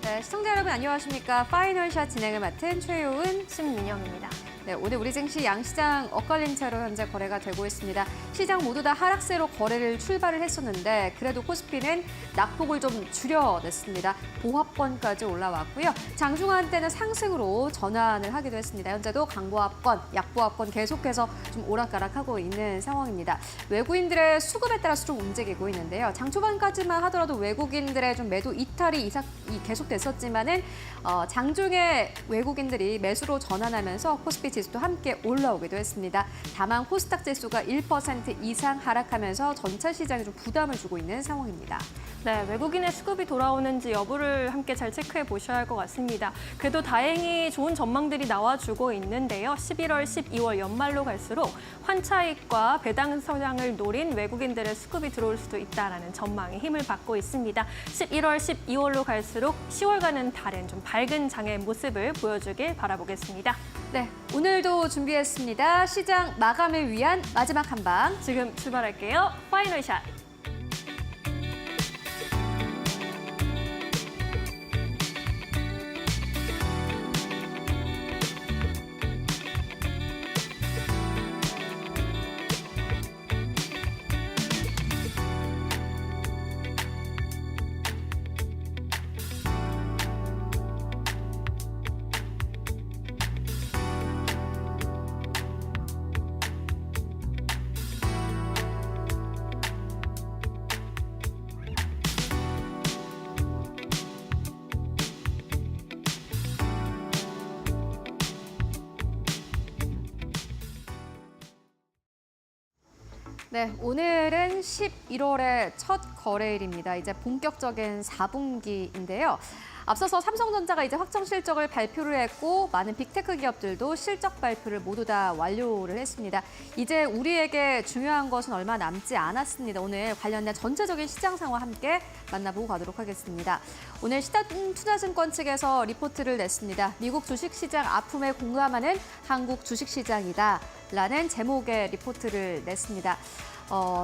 네, 시청자 여러분 안녕하십니까? 파이널샷 진행을 맡은 최효은, 심민영입니다. 네, 오늘 우리 증시 양시장 엇갈린 채로 현재 거래가 되고 있습니다. 시장 모두 다 하락세로 거래를 출발을 했었는데 그래도 코스피는 낙폭을 좀 줄여냈습니다. 보합권까지 올라왔고요. 장중한 때는 상승으로 전환을 하기도 했습니다. 현재도 강보합권, 약보합권 계속해서 좀 오락가락하고 있는 상황입니다. 외국인들의 수급에 따라서 좀 움직이고 있는데요. 장 초반까지만 하더라도 외국인들의 좀 매도 이탈이 계속됐었지만은 장중에 외국인들이 매수로 전환하면서 코스피 지수도 함께 올라오기도 했습니다. 다만 코스닥 지수가 1% 이상 하락하면서 전체 시장에 좀 부담을 주고 있는 상황입니다. 네, 외국인의 수급이 돌아오는지 여부를 함께 잘 체크해 보셔야 할 것 같습니다. 그래도 다행히 좋은 전망들이 나와주고 있는데요. 11월, 12월 연말로 갈수록 환차익과 배당 성장을 노린 외국인들의 수급이 들어올 수도 있다는 전망이 힘을 받고 있습니다. 11월, 12월로 갈수록 10월과는 다른 좀 밝은 장의 모습을 보여주길 바라보겠습니다. 네, 오늘도 준비했습니다. 시장 마감을 위한 마지막 한방. 지금 출발할게요. 파이널샷. 네, 오늘은 11월의 첫 거래일입니다. 이제 본격적인 4분기인데요. 앞서서 삼성전자가 이제 확정 실적을 발표를 했고 많은 빅테크 기업들도 실적 발표를 모두 다 완료를 했습니다. 이제 우리에게 중요한 것은 얼마 남지 않았습니다. 오늘 관련된 전체적인 시장 상황 함께 만나보고 가도록 하겠습니다. 오늘 신한투자증권 측에서 리포트를 냈습니다. 미국 주식시장 아픔에 공감하는 한국 주식시장이다 라는 제목의 리포트를 냈습니다.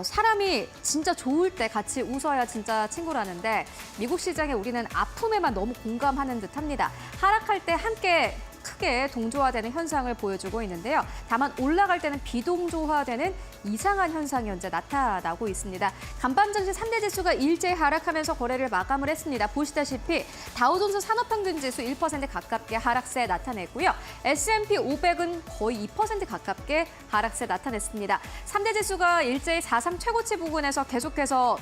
사람이 진짜 좋을 때 같이 웃어야 진짜 친구라는데 미국 시장에 우리는 아픔에만 너무 공감하는 듯합니다. 하락할 때 함께 크게 동조화되는 현상을 보여주고 있는데요. 다만 올라갈 때는 비동조화되는 이상한 현상이 현재 나타나고 있습니다. 간밤 증시 3대 지수가 일제히 하락하면서 거래를 마감을 했습니다. 보시다시피 다우존스 산업평균지수 1% 가깝게 하락세 나타냈고요. S&P 500은 거의 2% 가깝게 하락세 나타냈습니다. 3대 지수가 일제히 4.3 최고치 부근에서 계속해서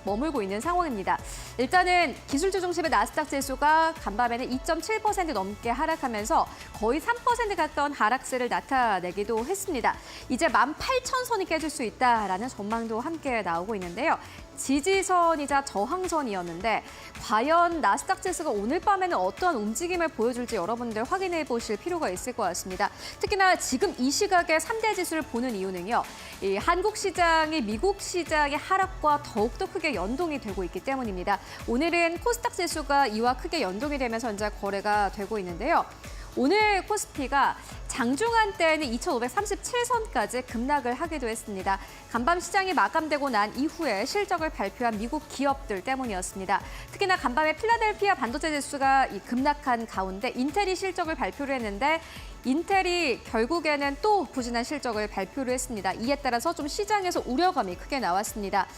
머물고 있는 상황입니다. 일단은 기술주 중심의 나스닥 지수가 간밤에는 2.7% 넘게 하락하면서 거의 3% 가까운 하락세를 나타내기도 했습니다. 이제 18,000선이 깨질 수 있다라는 전망도 함께 나오고 있는데요. 지지선이자 저항선이었는데 과연 나스닥 지수가 오늘 밤에는 어떠한 움직임을 보여줄지 여러분들 확인해 보실 필요가 있을 것 같습니다. 특히나 지금 이 시각에 3대 지수를 보는 이유는요. 이 한국 시장이 미국 시장의 하락과 더욱더 크게 연동이 되고 있기 때문입니다. 오늘은 코스닥 지수가 이와 크게 연동이 되면서 현재 거래가 되고 있는데요. 오늘 코스피가 장중한 때에는 2,537선까지 급락을 하기도 했습니다. 간밤 시장이 마감되고 난 이후에 실적을 발표한 미국 기업들 때문이었습니다. 특히나 간밤에 필라델피아 반도체 지수가 급락한 가운데 인텔이 실적을 발표를 했는데 인텔이 결국에는 또 부진한 실적을 발표를 했습니다. 이에 따라서 좀 시장에서 우려감이 크게 나왔습니다.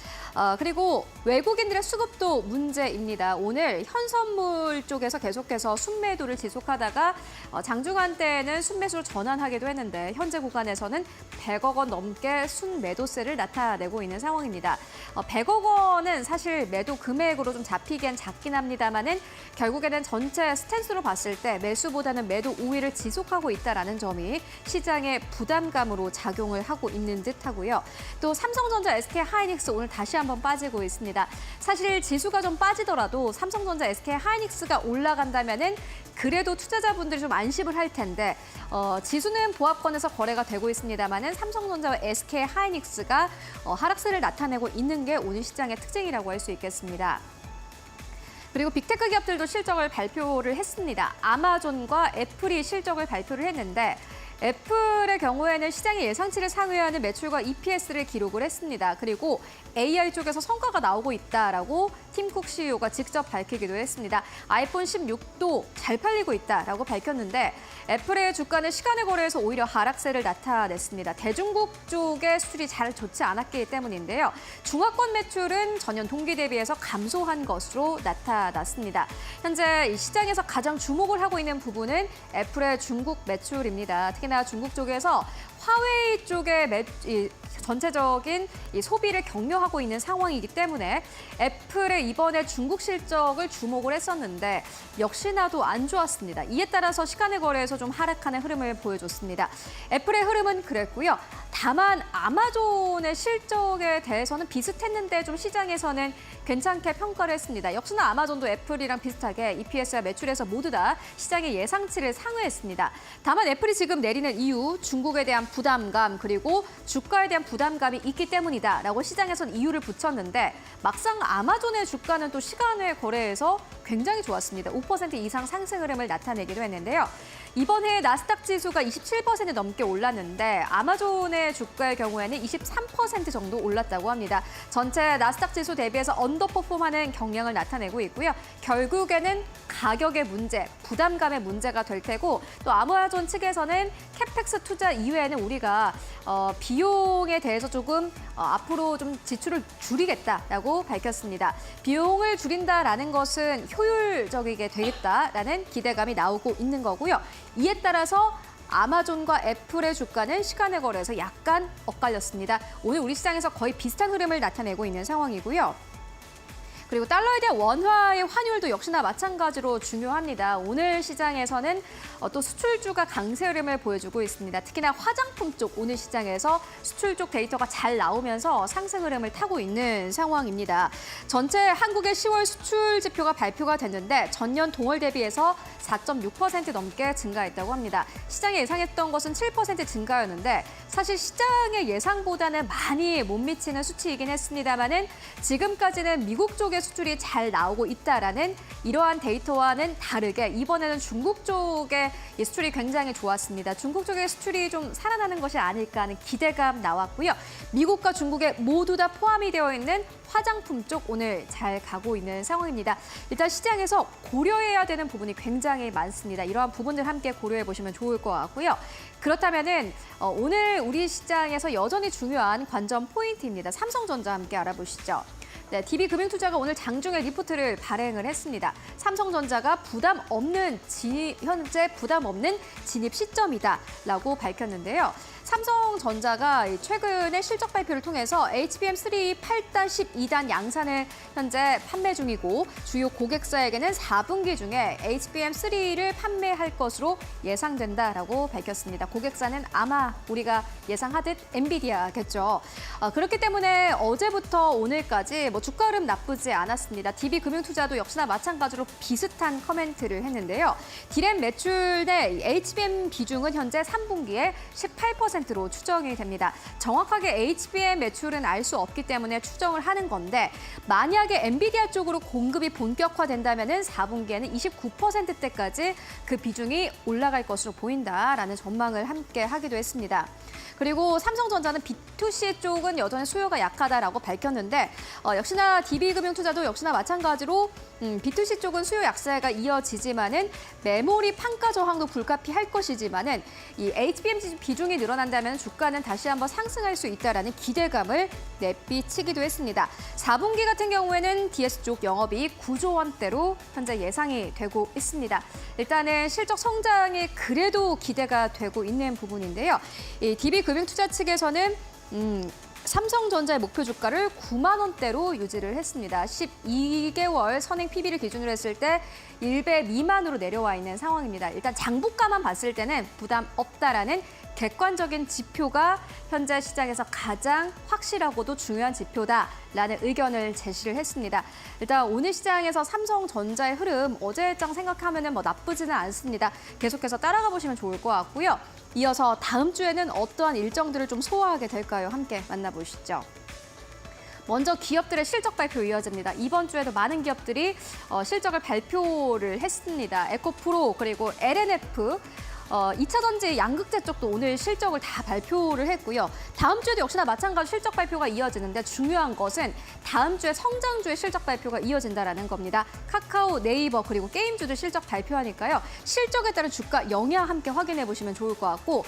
그리고 외국인들의 수급도 문제입니다. 오늘 현선물 쪽에서 계속해서 순매도를 지속하다가 장중한 때에는 순매수로 전환하기도 했는데 현재 구간에서는 100억 원 넘게 순매도세를 나타내고 있는 상황입니다. 100억 원은 사실 매도 금액으로 좀 잡히기엔 작긴 합니다만은 결국에는 전체 스탠스로 봤을 때 매수보다는 매도 우위를 지속하고 있다라는 점이 시장의 부담감으로 작용을 하고 있는 듯하고요. 또 삼성전자, SK하이닉스 오늘 다시 한번 빠지고 있습니다. 사실 지수가 좀 빠지더라도 삼성전자, SK하이닉스가 올라간다면은 그래도 투자자분들이 좀 안심을 할 텐데 지수는 보합권에서 거래가 되고 있습니다만은 삼성전자와 SK하이닉스가 하락세를 나타내고 있는 게 오늘 시장의 특징이라고 할 수 있겠습니다. 그리고 빅테크 기업들도 실적을 발표를 했습니다. 아마존과 애플이 실적을 발표를 했는데 애플의 경우에는 시장의 예상치를 상회하는 매출과 EPS를 기록을 했습니다. 그리고 AI 쪽에서 성과가 나오고 있다라고 팀쿡 CEO가 직접 밝히기도 했습니다. 아이폰 16도 잘 팔리고 있다라고 밝혔는데 애플의 주가는 시간의 거래에서 오히려 하락세를 나타냈습니다. 대중국 쪽의 수출이 잘 좋지 않았기 때문인데요. 중화권 매출은 전년 동기 대비해서 감소한 것으로 나타났습니다. 현재 이 시장에서 가장 주목을 하고 있는 부분은 애플의 중국 매출입니다. 특히나 중국 쪽에서 화웨이 쪽의 전체적인 이 소비를 격려하고 있는 상황이기 때문에 애플의 이번에 중국 실적을 주목을 했었는데 역시나도 안 좋았습니다. 이에 따라서 시간의 거래에서 좀 하락하는 흐름을 보여줬습니다. 애플의 흐름은 그랬고요. 다만 아마존의 실적에 대해서는 비슷했는데 좀 시장에서는 괜찮게 평가를 했습니다. 역시나 아마존도 애플이랑 비슷하게 EPS와 매출에서 모두 다 시장의 예상치를 상회했습니다. 다만 애플이 지금 내리는 이유, 중국에 대한 부담감 그리고 주가에 대한 부담감이 있기 때문이다라고 시장에선 이유를 붙였는데 막상 아마존의 주가는 또 시간의 거래에서 굉장히 좋았습니다. 5% 이상 상승 흐름을 나타내기도 했는데요. 이번 해에 나스닥 지수가 27% 넘게 올랐는데 아마존의 주가의 경우에는 23% 정도 올랐다고 합니다. 전체 나스닥 지수 대비해서 언더퍼폼하는 경향을 나타내고 있고요. 결국에는 가격의 문제, 부담감의 문제가 될 테고 또 아마존 측에서는 캐펙스 투자 이외에는 우리가 비용에 대해서 조금 앞으로 좀 지출을 줄이겠다라고 밝혔습니다. 비용을 줄인다라는 것은 효율적이게 되겠다라는 기대감이 나오고 있는 거고요. 이에 따라서 아마존과 애플의 주가는 시간의 거래에서 약간 엇갈렸습니다. 오늘 우리 시장에서 거의 비슷한 흐름을 나타내고 있는 상황이고요. 그리고 달러에 대한 원화의 환율도 역시나 마찬가지로 중요합니다. 오늘 시장에서는 또 수출주가 강세 흐름을 보여주고 있습니다. 특히나 화장품 쪽 오늘 시장에서 수출 쪽 데이터가 잘 나오면서 상승 흐름을 타고 있는 상황입니다. 전체 한국의 10월 수출 지표가 발표가 됐는데 전년 동월 대비해서 4.6% 넘게 증가했다고 합니다. 시장이 예상했던 것은 7% 증가였는데 사실 시장의 예상보다는 많이 못 미치는 수치이긴 했습니다만은 지금까지는 미국 쪽의 수출이 잘 나오고 있다라는 이러한 데이터와는 다르게 이번에는 중국 쪽의 수출이 굉장히 좋았습니다. 중국 쪽의 수출이 좀 살아나는 것이 아닐까 하는 기대감 나왔고요. 미국과 중국에 모두 다 포함이 되어 있는 화장품 쪽 오늘 잘 가고 있는 상황입니다. 일단 시장에서 고려해야 되는 부분이 굉장히 많습니다. 이러한 부분들 함께 고려해 보시면 좋을 것 같고요. 그렇다면은 오늘 우리 시장에서 여전히 중요한 관전 포인트입니다. 삼성전자 함께 알아보시죠. 네, DB금융투자가 오늘 장중에 리포트를 발행을 했습니다. 삼성전자가 현재 부담 없는 진입 시점이다라고 밝혔는데요. 삼성전자가 최근에 실적 발표를 통해서 HBM3 8-12단 양산을 현재 판매 중이고 주요 고객사에게는 4분기 중에 HBM3를 판매할 것으로 예상된다라고 밝혔습니다. 고객사는 아마 우리가 예상하듯 엔비디아겠죠. 그렇기 때문에 어제부터 오늘까지 주가 흐름 나쁘지 않았습니다. DB금융투자도 역시나 마찬가지로 비슷한 커멘트를 했는데요. 디램 매출 대 HBM 비중은 현재 3분기에 18%로 추정이 됩니다. 정확하게 HBM 매출은 알 수 없기 때문에 추정을 하는 건데 만약에 엔비디아 쪽으로 공급이 본격화된다면 4분기에는 29%대까지 그 비중이 올라갈 것으로 보인다라는 전망을 함께 하기도 했습니다. 그리고 삼성전자는 B2C 쪽은 여전히 수요가 약하다라고 밝혔는데 역시나 DB금융투자도 역시나 마찬가지로 B2C 쪽은 수요 약세가 이어지지만은 메모리 판가 저항도 불가피할 것이지만은 이 HBM 비중이 늘어난다면 주가는 다시 한번 상승할 수 있다라는 기대감을 내비치기도 했습니다. 4분기 같은 경우에는 DS 쪽 영업이익 9조 원대로 현재 예상이 되고 있습니다. 일단은 실적 성장이 그래도 기대가 되고 있는 부분인데요. 이 DB금융투자 측에서는 삼성전자의 목표 주가를 9만 원대로 유지를 했습니다. 12개월 선행 PB를 기준으로 했을 때 1배 미만으로 내려와 있는 상황입니다. 일단 장부가만 봤을 때는 부담 없다라는 객관적인 지표가 현재 시장에서 가장 확실하고도 중요한 지표다라는 의견을 제시를 했습니다. 일단 오늘 시장에서 삼성전자의 흐름 어제장 생각하면 나쁘지는 않습니다. 계속해서 따라가 보시면 좋을 것 같고요. 이어서 다음 주에는 어떠한 일정들을 좀 소화하게 될까요? 함께 만나보시죠. 먼저 기업들의 실적 발표 이어집니다. 이번 주에도 많은 기업들이 실적을 발표를 했습니다. 에코프로 그리고 LNF 2차 전지 양극재 쪽도 오늘 실적을 다 발표를 했고요. 다음 주에도 역시나 마찬가지로 실적 발표가 이어지는데 중요한 것은 다음 주에 성장주의 실적 발표가 이어진다라는 겁니다. 카카오, 네이버 그리고 게임주들 실적 발표하니까요. 실적에 따른 주가 영향 함께 확인해 보시면 좋을 것 같고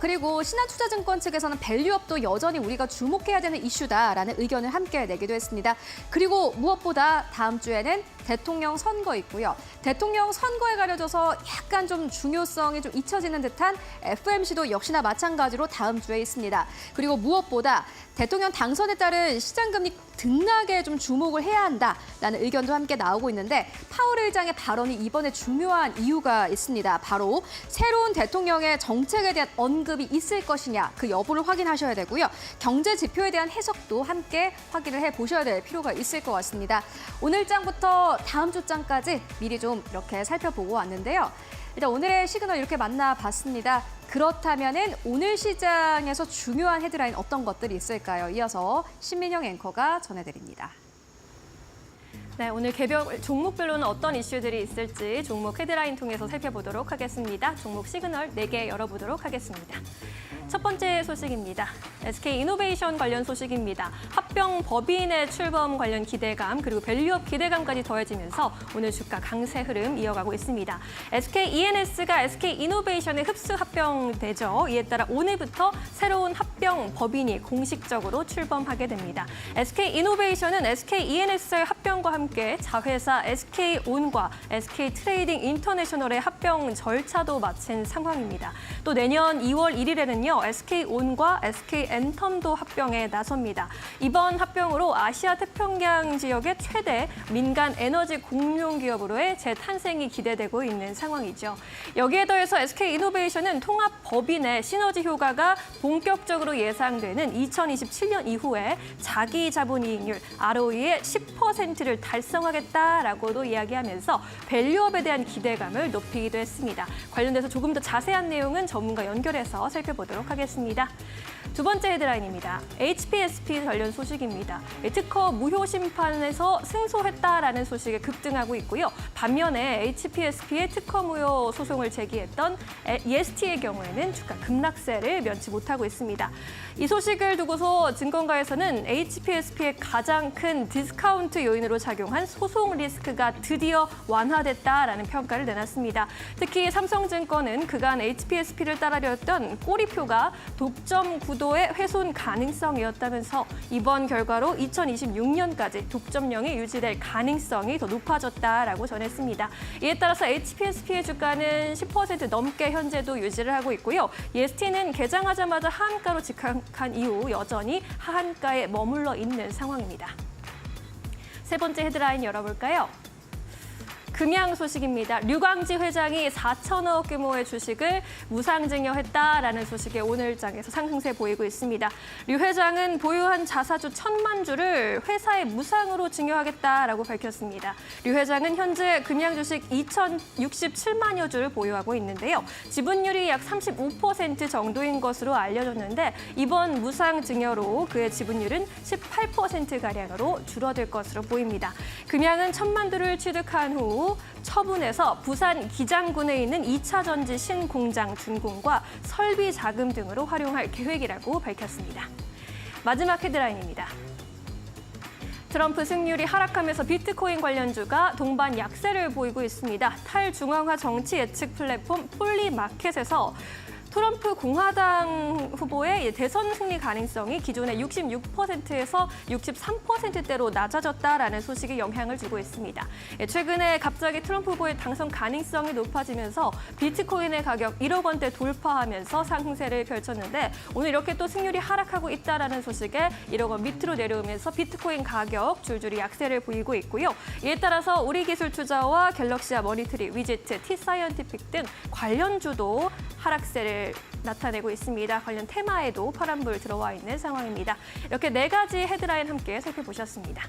그리고 신한투자증권 측에서는 밸류업도 여전히 우리가 주목해야 되는 이슈다라는 의견을 함께 내기도 했습니다. 그리고 무엇보다 다음 주에는 대통령 선거 있고요. 대통령 선거에 가려져서 약간 좀 중요성이 좀 잊혀지는 듯한 FMC도 역시나 마찬가지로 다음 주에 있습니다. 그리고 무엇보다 대통령 당선에 따른 시장금리 등락에 좀 주목을 해야 한다라는 의견도 함께 나오고 있는데 파월 의장의 발언이 이번에 중요한 이유가 있습니다. 바로 새로운 대통령의 정책에 대한 언급이 있을 것이냐 그 여부를 확인하셔야 되고요. 경제 지표에 대한 해석도 함께 확인을 해보셔야 될 필요가 있을 것 같습니다. 오늘 장부터 다음 주 장까지 미리 좀 이렇게 살펴보고 왔는데요. 일단 오늘의 시그널 이렇게 만나봤습니다. 그렇다면은 오늘 시장에서 중요한 헤드라인 어떤 것들이 있을까요? 이어서 신민영 앵커가 전해드립니다. 네, 오늘 개별 종목별로는 어떤 이슈들이 있을지 종목 헤드라인 통해서 살펴보도록 하겠습니다. 종목 시그널 4개 열어보도록 하겠습니다. 첫 번째 소식입니다. SK이노베이션 관련 소식입니다. 합병 법인의 출범 관련 기대감 그리고 밸류업 기대감까지 더해지면서 오늘 주가 강세 흐름 이어가고 있습니다. SKENS가 SK이노베이션에 흡수 합병되죠. 이에 따라 오늘부터 새로운 합병 법인이 공식적으로 출범하게 됩니다. SK이노베이션은 SKENS의 합병과 함께 자회사 SK온과 SK트레이딩 인터내셔널의 합병 절차도 마친 상황입니다. 또 내년 2월 1일에는요. SK온과 SK엔텀도 합병에 나섭니다. 이번 합병으로 아시아 태평양 지역의 최대 민간 에너지 공룡 기업으로의 재탄생이 기대되고 있는 상황이죠. 여기에 더해서 SK이노베이션은 통합 법인의 시너지 효과가 본격적으로 예상되는 2027년 이후에 자기 자본이익률 ROE의 10%를 달성하겠다라고도 이야기하면서 밸류업에 대한 기대감을 높이기도 했습니다. 관련돼서 조금 더 자세한 내용은 전문가 연결해서 살펴보도록 하겠습니다. 두 번째 헤드라인입니다. HPSP 관련 소식입니다. 특허 무효 심판에서 승소했다라는 소식에 급등하고 있고요. 반면에 HPSP의 특허 무효 소송을 제기했던 EST의 경우에는 주가 급락세를 면치 못하고 있습니다. 이 소식을 두고서 증권가에서는 HPSP의 가장 큰 디스카운트 요인으로 작용한 소송 리스크가 드디어 완화됐다라는 평가를 내놨습니다. 특히 삼성증권은 그간 HPSP를 따르렸던 꼬리표가 독점 구도의 훼손 가능성이었다면서 이번 결과로 2026년까지 독점령이 유지될 가능성이 더 높아졌다라고 전했습니다. 이에 따라서 HPSP의 주가는 10% 넘게 현재도 유지를 하고 있고요. EST는 개장하자마자 하한가로 직항한 이후 여전히 하한가에 머물러 있는 상황입니다. 세 번째 헤드라인 열어볼까요? 금양 소식입니다. 류광지 회장이 4천억 규모의 주식을 무상증여했다라는 소식에 오늘장에서 상승세 보이고 있습니다. 류 회장은 보유한 자사주 1,000만 주를 회사에 무상으로 증여하겠다라고 밝혔습니다. 류 회장은 현재 금양 주식 2,067만여 주를 보유하고 있는데요. 지분율이 약 35% 정도인 것으로 알려졌는데 이번 무상 증여로 그의 지분율은 18%가량으로 줄어들 것으로 보입니다. 금양은 1,000만 주를 취득한 후 처분해서 부산 기장군에 있는 2차 전지 신공장 준공과 설비 자금 등으로 활용할 계획이라고 밝혔습니다. 마지막 헤드라인입니다. 트럼프 승률이 하락하면서 비트코인 관련주가 동반 약세를 보이고 있습니다. 탈중앙화 정치 예측 플랫폼 폴리마켓에서 트럼프 공화당 후보의 대선 승리 가능성이 기존의 66%에서 63%대로 낮아졌다라는 소식이 영향을 주고 있습니다. 최근에 갑자기 트럼프 후보의 당선 가능성이 높아지면서 비트코인의 가격 1억 원대 돌파하면서 상승세를 펼쳤는데 오늘 이렇게 또 승률이 하락하고 있다라는 소식에 1억 원 밑으로 내려오면서 비트코인 가격 줄줄이 약세를 보이고 있고요. 이에 따라서 우리기술투자와 갤럭시아 머니터리, 위지트, T사이언티픽 등 관련주도 하락세를 나타내고 있습니다. 관련 테마에도 파란불 들어와 있는 상황입니다. 이렇게 4가지 헤드라인 함께 살펴보셨습니다.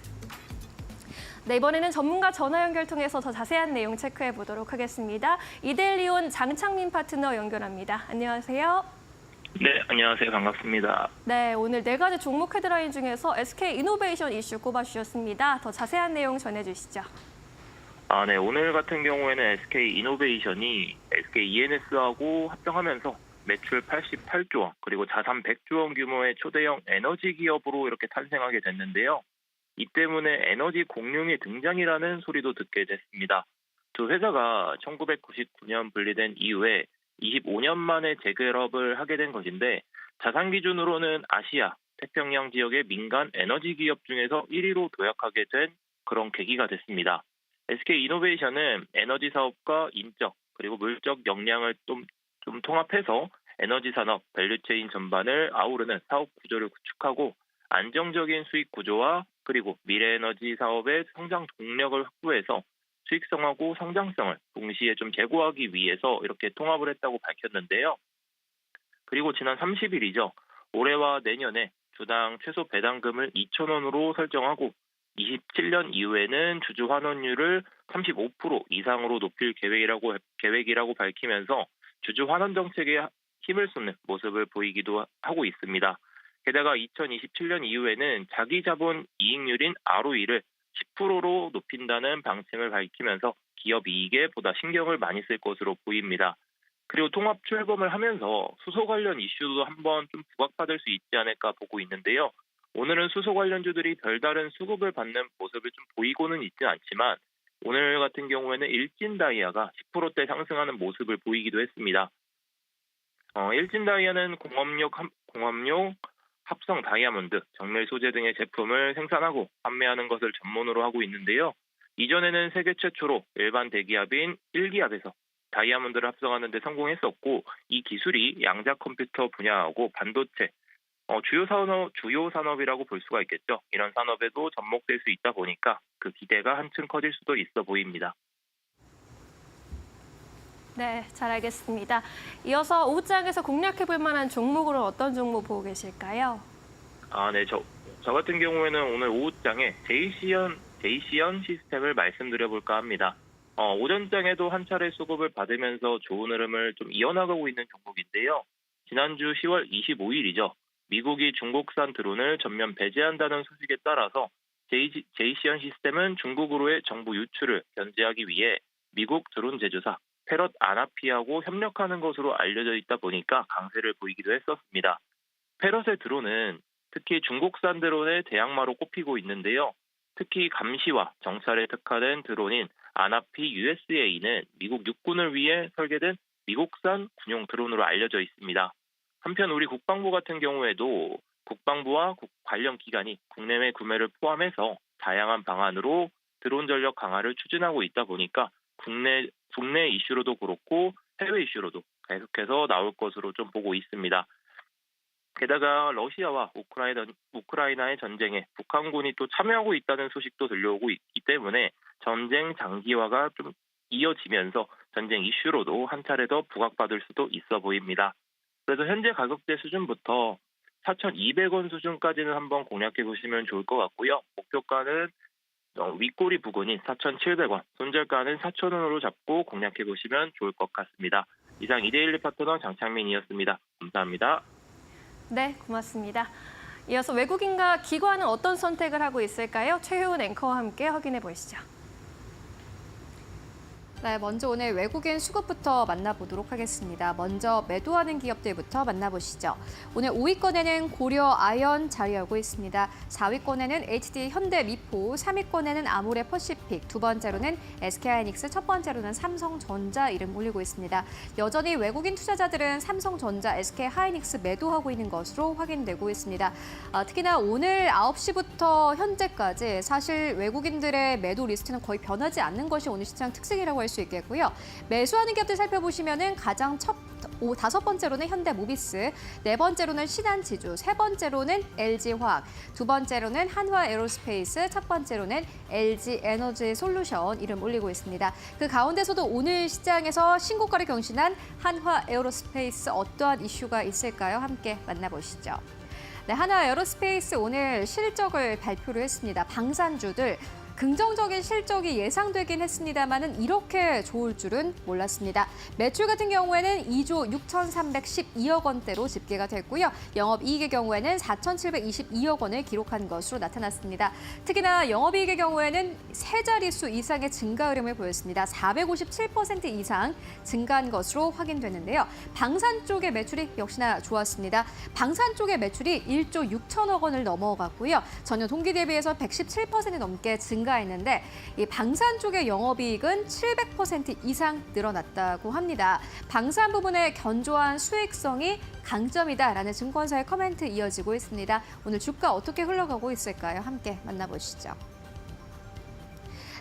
네, 이번에는 전문가 전화 연결 통해서 더 자세한 내용 체크해 보도록 하겠습니다. 이데일리온 장창민 파트너 연결합니다. 안녕하세요. 네, 안녕하세요. 반갑습니다. 네, 오늘 4가지 종목 헤드라인 중에서 SK이노베이션 이슈 꼽아주셨습니다. 더 자세한 내용 전해주시죠. 네. 오늘 같은 경우에는 SK 이노베이션이 SK ENS하고 합병하면서 매출 88조 원, 그리고 자산 100조 원 규모의 초대형 에너지 기업으로 이렇게 탄생하게 됐는데요. 이 때문에 에너지 공룡의 등장이라는 소리도 듣게 됐습니다. 두 회사가 1999년 분리된 이후에 25년 만에 재결합을 하게 된 것인데, 자산 기준으로는 아시아, 태평양 지역의 민간 에너지 기업 중에서 1위로 도약하게 된 그런 계기가 됐습니다. SK 이노베이션은 에너지 사업과 인적 그리고 물적 역량을 좀 통합해서 에너지 산업, 밸류체인 전반을 아우르는 사업 구조를 구축하고 안정적인 수익 구조와 그리고 미래 에너지 사업의 성장 동력을 확보해서 수익성하고 성장성을 동시에 좀 제고하기 위해서 이렇게 통합을 했다고 밝혔는데요. 그리고 지난 30일이죠. 올해와 내년에 주당 최소 배당금을 2,000원으로 설정하고 27년 이후에는 주주 환원율을 35% 이상으로 높일 계획이라고 밝히면서 주주 환원 정책에 힘을 쏟는 모습을 보이기도 하고 있습니다. 게다가 2027년 이후에는 자기 자본 이익률인 ROE를 10%로 높인다는 방침을 밝히면서 기업 이익에 보다 신경을 많이 쓸 것으로 보입니다. 그리고 통합 출범을 하면서 수소 관련 이슈도 한번 좀 부각받을 수 있지 않을까 보고 있는데요. 오늘은 수소 관련주들이 별다른 수급을 받는 모습을 좀 보이고는 있지는 않지만, 오늘 같은 경우에는 일진다이아가 10%대 상승하는 모습을 보이기도 했습니다. 일진다이아는 공업용 합성 다이아몬드, 정밀 소재 등의 제품을 생산하고 판매하는 것을 전문으로 하고 있는데요. 이전에는 세계 최초로 일반 대기업인 1기업에서 다이아몬드를 합성하는 데 성공했었고, 이 기술이 양자 컴퓨터 분야하고 반도체, 주요 산업이라고 볼 수가 있겠죠. 이런 산업에도 접목될 수 있다 보니까 그 기대가 한층 커질 수도 있어 보입니다. 네, 잘 알겠습니다. 이어서 오후장에서 공략해볼 만한 종목으로 어떤 종목 보고 계실까요? 네. 저 같은 경우에는 오늘 오후장에 제이시언 시스템을 말씀드려볼까 합니다. 오전장에도 한 차례 수급을 받으면서 좋은 흐름을 좀 이어나가고 있는 종목인데요. 지난주 10월 25일이죠. 미국이 중국산 드론을 전면 배제한다는 소식에 따라서 제이시언 시스템은 중국으로의 정부 유출을 견제하기 위해 미국 드론 제조사 패럿 아나피하고 협력하는 것으로 알려져 있다 보니까 강세를 보이기도 했었습니다. 패럿의 드론은 특히 중국산 드론의 대항마로 꼽히고 있는데요. 특히 감시와 정찰에 특화된 드론인 아나피 USA는 미국 육군을 위해 설계된 미국산 군용 드론으로 알려져 있습니다. 한편 우리 국방부 같은 경우에도 국방부와 관련 기관이 국내외 구매를 포함해서 다양한 방안으로 드론 전력 강화를 추진하고 있다 보니까 국내 이슈로도 그렇고 해외 이슈로도 계속해서 나올 것으로 좀 보고 있습니다. 게다가 러시아와 우크라이나의 전쟁에 북한군이 또 참여하고 있다는 소식도 들려오고 있기 때문에 전쟁 장기화가 좀 이어지면서 전쟁 이슈로도 한 차례 더 부각받을 수도 있어 보입니다. 그래서 현재 가격대 수준부터 4,200원 수준까지는 한번 공략해 보시면 좋을 것 같고요. 목표가는 윗꼬리 부근인 4,700원, 손절가는 4,000원으로 잡고 공략해 보시면 좋을 것 같습니다. 이상 이데일리 파트너 장창민이었습니다. 감사합니다. 네, 고맙습니다. 이어서 외국인과 기관은 어떤 선택을 하고 있을까요? 최효은 앵커와 함께 확인해 보시죠. 네, 먼저 오늘 외국인 수급부터 만나보도록 하겠습니다. 먼저 매도하는 기업들부터 만나보시죠. 오늘 5위권에는 고려 아연 자리하고 있습니다. 4위권에는 HD 현대미포, 3위권에는 아모레 퍼시픽, 두 번째로는 SK하이닉스, 첫 번째로는 삼성전자 이름 올리고 있습니다. 여전히 외국인 투자자들은 삼성전자, SK하이닉스 매도하고 있는 것으로 확인되고 있습니다. 특히나 오늘 9시부터 현재까지 사실 외국인들의 매도 리스트는 거의 변하지 않는 것이 오늘 시장 특징이라고 할 수 있겠고요. 매수하는 기업들 살펴보시면은 가장 다섯 번째로는 현대모비스, 네 번째로는 신한지주, 세 번째로는 LG화학, 두 번째로는 한화에어로스페이스, 첫 번째로는 LG에너지솔루션 이름 올리고 있습니다. 그 가운데서도 오늘 시장에서 신고가를 경신한 한화에어로스페이스 어떠한 이슈가 있을까요? 함께 만나보시죠. 네, 한화에어로스페이스 오늘 실적을 발표를 했습니다. 방산주들 긍정적인 실적이 예상되긴 했습니다만은 이렇게 좋을 줄은 몰랐습니다. 매출 같은 경우에는 2조 6,312억 원대로 집계가 됐고요. 영업이익의 경우에는 4,722억 원을 기록한 것으로 나타났습니다. 특히나 영업이익의 경우에는 세 자릿수 이상의 증가 흐름을 보였습니다. 457% 이상 증가한 것으로 확인되는데요. 방산 쪽의 매출이 역시나 좋았습니다. 방산 쪽의 매출이 1조 6천억 원을 넘어갔고요. 전년 동기 대비해서 117% 넘게 증가했는데 이 방산 쪽의 영업이익은 700% 이상 늘어났다고 합니다. 방산 부분의 견조한 수익성이 강점이다라는 증권사의 커멘트 이어지고 있습니다. 오늘 주가 어떻게 흘러가고 있을까요? 함께 만나보시죠.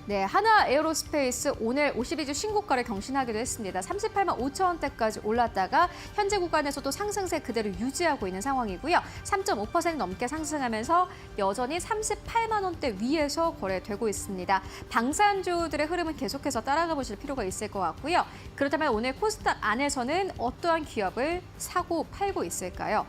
네, 하나 에어로스페이스 오늘 52주 신고가를 경신하기도 했습니다. 38만 5천 원대까지 올랐다가 현재 구간에서도 상승세 그대로 유지하고 있는 상황이고요. 3.5% 넘게 상승하면서 여전히 38만 원대 위에서 거래되고 있습니다. 방산주들의 흐름은 계속해서 따라가 보실 필요가 있을 것 같고요. 그렇다면 오늘 코스닥 안에서는 어떠한 기업을 사고 팔고 있을까요?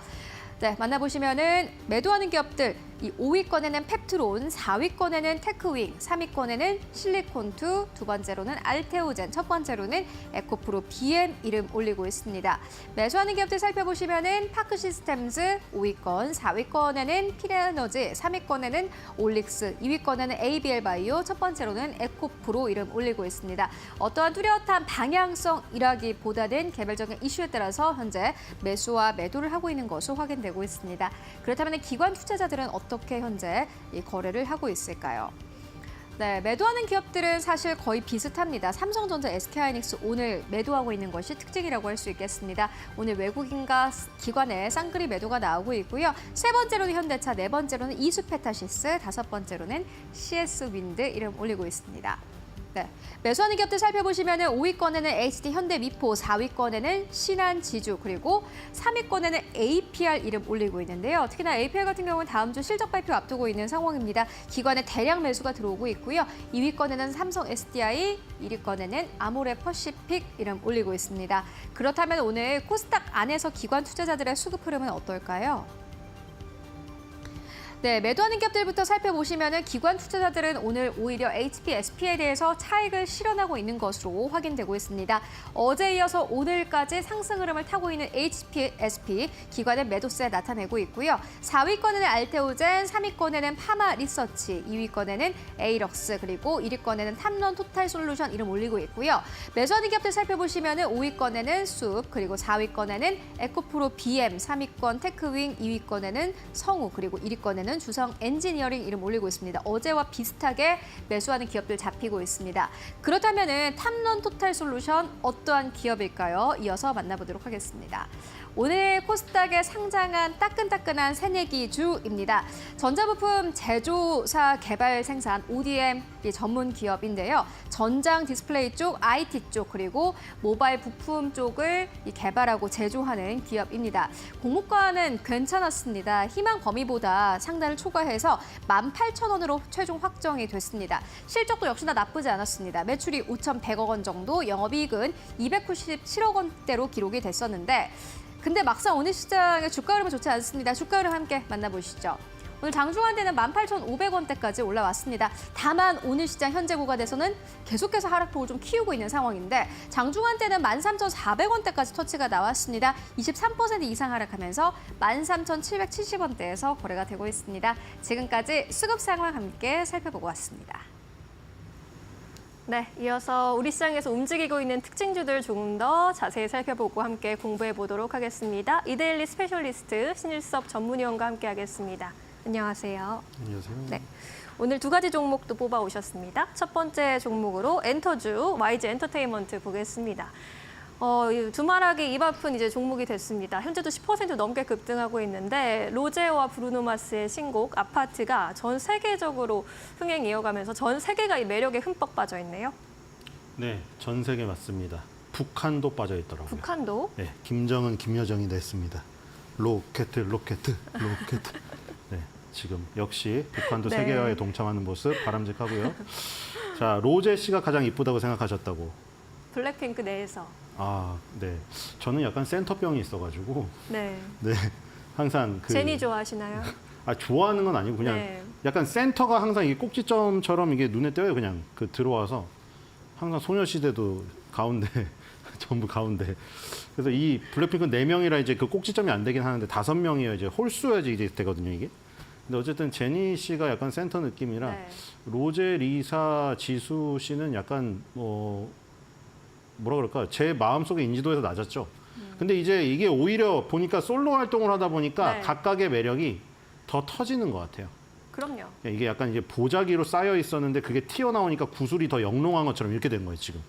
네, 만나보시면은 매도하는 기업들 이 5위권에는 펩트론, 4위권에는 테크윙, 3위권에는 실리콘2, 두 번째로는 알테오젠, 첫 번째로는 에코프로 BM 이름 올리고 있습니다. 매수하는 기업들 살펴보시면은 파크시스템즈 5위권, 4위권에는 피레에너지, 3위권에는 올릭스, 2위권에는 ABL바이오, 첫 번째로는 에코프로 이름 올리고 있습니다. 어떠한 뚜렷한 방향성이라기보다는 개별적인 이슈에 따라서 현재 매수와 매도를 하고 있는 것으로 확인되고 있습니다. 그렇다면 기관 투자자들은 어떻게 현재 이 거래를 하고 있을까요? 네, 매도하는 기업들은 사실 거의 비슷합니다. 삼성전자, SK하이닉스 오늘 매도하고 있는 것이 특징이라고 할 수 있겠습니다. 오늘 외국인과 기관의 쌍끌이 매도가 나오고 있고요. 세 번째로는 현대차, 네 번째로는 이수페타시스, 다섯 번째로는 CS윈드 이름 올리고 있습니다. 네, 매수하는 기업들 살펴보시면 5위권에는 HD 현대미포, 4위권에는 신한지주, 그리고 3위권에는 APR 이름 올리고 있는데요. 특히나 APR 같은 경우는 다음 주 실적 발표 앞두고 있는 상황입니다. 기관의 대량 매수가 들어오고 있고요. 2위권에는 삼성 SDI, 1위권에는 아모레퍼시픽 이름 올리고 있습니다. 그렇다면 오늘 코스닥 안에서 기관 투자자들의 수급 흐름은 어떨까요? 네, 매도하는 기업들부터 살펴보시면 기관 투자자들은 오늘 오히려 HP, SP에 대해서 차익을 실현하고 있는 것으로 확인되고 있습니다. 어제 이어서 오늘까지 상승 흐름을 타고 있는 HP, SP 기관의 매도세 나타내고 있고요. 4위권에는 알테오젠, 3위권에는 파마 리서치, 2위권에는 에이럭스, 그리고 1위권에는 탐런 토탈솔루션 이름 올리고 있고요. 매수하는 기업들 살펴보시면 5위권에는 숲, 그리고 4위권에는 에코프로 BM, 3위권 테크윙, 2위권에는 성우, 그리고 1위권에는 주성 엔지니어링 이름 올리고 있습니다. 어제와 비슷하게 매수하는 기업들 잡히고 있습니다. 그렇다면 탐런 토탈솔루션 어떠한 기업일까요? 이어서 만나보도록 하겠습니다. 오늘 코스닥에 상장한 따끈따끈한 새내기주입니다. 전자부품 제조사 개발 생산 ODM 전문 기업인데요. 전장 디스플레이 쪽, IT 쪽, 그리고 모바일 부품 쪽을 개발하고 제조하는 기업입니다. 공모가는 괜찮았습니다. 희망 범위보다 상단을 초과해서 18,000원으로 최종 확정이 됐습니다. 실적도 역시나 나쁘지 않았습니다. 매출이 5,100억 원 정도, 영업이익은 297억 원대로 기록이 됐었는데 근데 막상 오늘 시장의 주가 흐름은 좋지 않습니다. 주가 흐름 함께 만나보시죠. 오늘 장중한대는 18,500원대까지 올라왔습니다. 다만 오늘 시장 현재 구간에서는 계속해서 하락폭을 좀 키우고 있는 상황인데 장중한대는 13,400원대까지 터치가 나왔습니다. 23% 이상 하락하면서 13,770원대에서 거래가 되고 있습니다. 지금까지 수급 상황 함께 살펴보고 왔습니다. 네, 이어서 우리 시장에서 움직이고 있는 특징주들 조금 더 자세히 살펴보고 함께 공부해 보도록 하겠습니다. 이데일리 스페셜리스트 신일섭 전문위원과 함께 하겠습니다. 안녕하세요. 안녕하세요. 네, 오늘 두 가지 종목도 뽑아 오셨습니다. 첫 번째 종목으로 엔터주, YG 엔터테인먼트 보겠습니다. 이 두말하기 입 아픈 이제 종목이 됐습니다. 현재도 10% 넘게 급등하고 있는데 로제오와 브루노 마스의 신곡 아파트가 전 세계적으로 흥행 이어가면서 전 세계가 이 매력에 흠뻑 빠져 있네요. 네, 전 세계 맞습니다. 북한도 빠져 있더라고요. 북한도? 네, 김정은, 김여정이 냈습니다. 로켓. 네, 지금 역시 북한도 네. 세계화에 동참하는 모습 바람직하고요. 자, 로제 씨가 가장 이쁘다고 생각하셨다고. 블랙핑크 내에서. 아, 네. 저는 약간 센터병이 있어가지고, 네. 네, 항상 제니 좋아하시나요? 좋아하는 건 아니고 그냥 네. 약간 센터가 항상 이게 꼭지점처럼 이게 눈에 띄어요. 그냥 그 들어와서 항상 소녀시대도 가운데 전부 가운데. 그래서 이 블랙핑크 4명이라 이제 그 꼭지점이 안 되긴 하는데 5명이어야 이제 홀수여야지 이제 되거든요, 이게. 근데 어쨌든 제니 씨가 약간 센터 느낌이라 네. 로제, 리사, 지수 씨는 약간 뭐라 그럴까? 제 마음속에 인지도에서 낮았죠. 근데 이제 이게 오히려 보니까 솔로 활동을 하다 보니까 네. 각각의 매력이 더 터지는 것 같아요. 그럼요. 이게 약간 이제 보자기로 쌓여 있었는데 그게 튀어나오니까 구슬이 더 영롱한 것처럼 이렇게 된 거예요, 지금.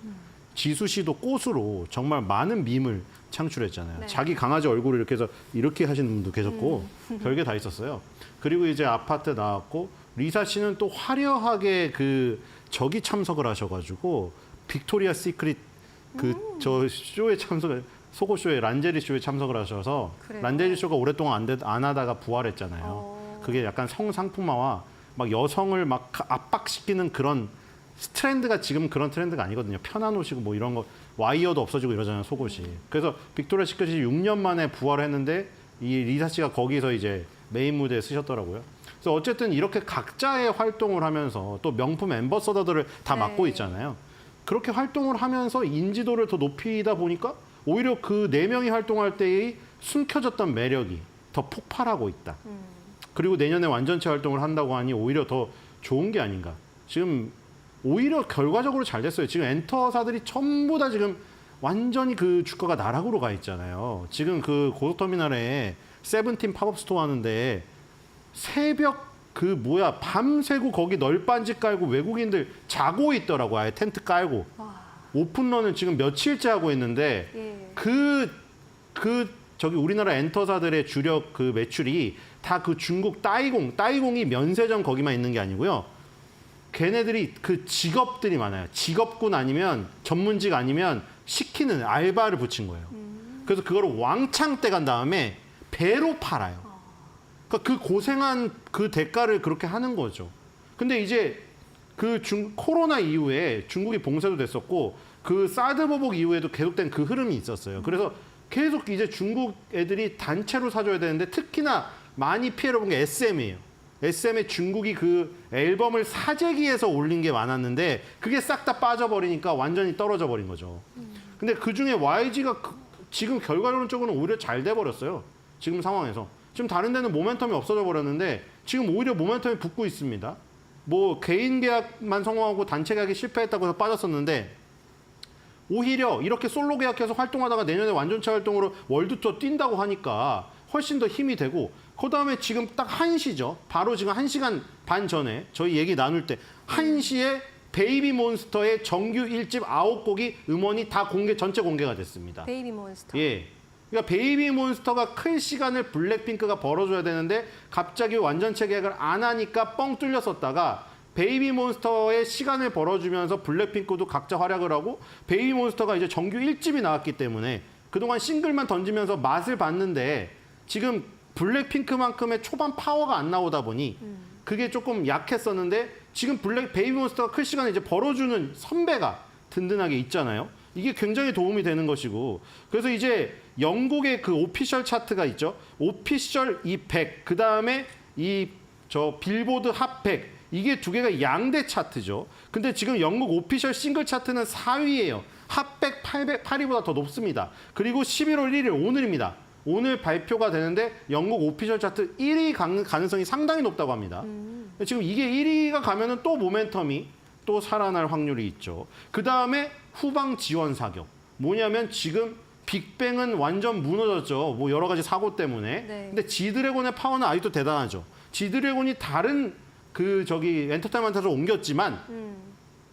지수 씨도 꽃으로 정말 많은 밈을 창출했잖아요. 네. 자기 강아지 얼굴을 이렇게 해서 이렇게 하시는 분도 계셨고 별게 다 있었어요. 그리고 이제 아파트 나왔고 리사 씨는 또 화려하게 그 저기 참석을 하셔가지고 빅토리아 시크릿 그 저 쇼에 참석을 속옷 쇼에 란제리 쇼에 참석을 하셔서 그래요? 란제리 쇼가 오랫동안 안 하다가 부활했잖아요. 그게 약간 성상품화와 막 여성을 막 압박시키는 그런 트렌드가 지금 그런 트렌드가 아니거든요. 편한 옷이고 뭐 이런 거 와이어도 없어지고 이러잖아요, 속옷이. 그래서 빅토리아 시크릿이 6년 만에 부활을 했는데 이 리사 씨가 거기서 이제 메인 무대에 쓰셨더라고요. 그래서 어쨌든 이렇게 각자의 활동을 하면서 또 명품 앰버서더들을 다 네. 맡고 있잖아요. 그렇게 활동을 하면서 인지도를 더 높이다 보니까 오히려 그 4명이 활동할 때의 숨겨졌던 매력이 더 폭발하고 있다. 그리고 내년에 완전체 활동을 한다고 하니 오히려 더 좋은 게 아닌가. 지금 오히려 결과적으로 잘 됐어요. 지금 엔터사들이 전부 다 지금 완전히 그 주가가 나락으로 가 있잖아요. 지금 그 고속터미널에 세븐틴 팝업 스토어 하는데 새벽 밤새고 거기 널빤지 깔고 외국인들 자고 있더라고. 아예 텐트 깔고. 오픈런을 지금 며칠째 하고 있는데 예. 저기 우리나라 엔터사들의 주력 그 매출이 다 그 중국 따이공이 면세점 거기만 있는 게 아니고요. 걔네들이 그 직업들이 많아요. 직업군 아니면 전문직 아니면 시키는 알바를 붙인 거예요. 그래서 그거를 왕창 떼간 다음에 배로 팔아요. 그러니까 그 고생한 그 대가를 그렇게 하는 거죠. 근데 이제 코로나 이후에 중국이 봉쇄도 됐었고 그 사드 보복 이후에도 계속된 그 흐름이 있었어요. 그래서 계속 이제 중국 애들이 단체로 사줘야 되는데 특히나 많이 피해를 본 게 SM이에요. SM의 중국이 그 앨범을 사재기에서 올린 게 많았는데 그게 싹 다 빠져버리니까 완전히 떨어져 버린 거죠. 근데 그중에 YG가 지금 결과론적으로는 오히려 잘 돼버렸어요. 지금 상황에서. 지금 다른 데는 모멘텀이 없어져 버렸는데 지금 오히려 모멘텀이 붙고 있습니다. 뭐 개인 계약만 성공하고 단체 계약이 실패했다고 해서 빠졌었는데 오히려 이렇게 솔로 계약해서 활동하다가 내년에 완전체 활동으로 월드 투어 뛴다고 하니까 훨씬 더 힘이 되고 그다음에 지금 딱 1시죠. 바로 지금 1시간 반 전에 저희 얘기 나눌 때 1시에 베이비몬스터의 정규 1집 9곡이 음원이 다 전체 공개가 됐습니다. 베이비 몬스터. 예. 그러니까 베이비몬스터가 클 시간을 블랙핑크가 벌어줘야 되는데 갑자기 완전체 계약을 안 하니까 뻥 뚫렸었다가 베이비몬스터의 시간을 벌어주면서 블랙핑크도 각자 활약을 하고 베이비몬스터가 이제 정규 1집이 나왔기 때문에 그동안 싱글만 던지면서 맛을 봤는데 지금 블랙핑크만큼의 초반 파워가 안 나오다 보니 그게 조금 약했었는데 지금 베이비몬스터가 클 시간을 이제 벌어주는 선배가 든든하게 있잖아요. 이게 굉장히 도움이 되는 것이고 그래서 이제 영국의 그 오피셜 차트가 있죠. 오피셜 이 100, 그 다음에 빌보드 핫 100 이게 두 개가 양대 차트죠. 근데 지금 영국 오피셜 싱글 차트는 4위예요. 핫 100, 8위보다 더 높습니다. 그리고 11월 1일 오늘입니다. 오늘 발표가 되는데 영국 오피셜 차트 1위 가능성이 상당히 높다고 합니다. 지금 이게 1위가 가면은 또 모멘텀이 또 살아날 확률이 있죠. 그 다음에 후방 지원 사격. 뭐냐면 지금 빅뱅은 완전 무너졌죠. 뭐 여러 가지 사고 때문에. 네. 근데 지드래곤의 파워는 아직도 대단하죠. 지드래곤이 다른 엔터테인먼트로 옮겼지만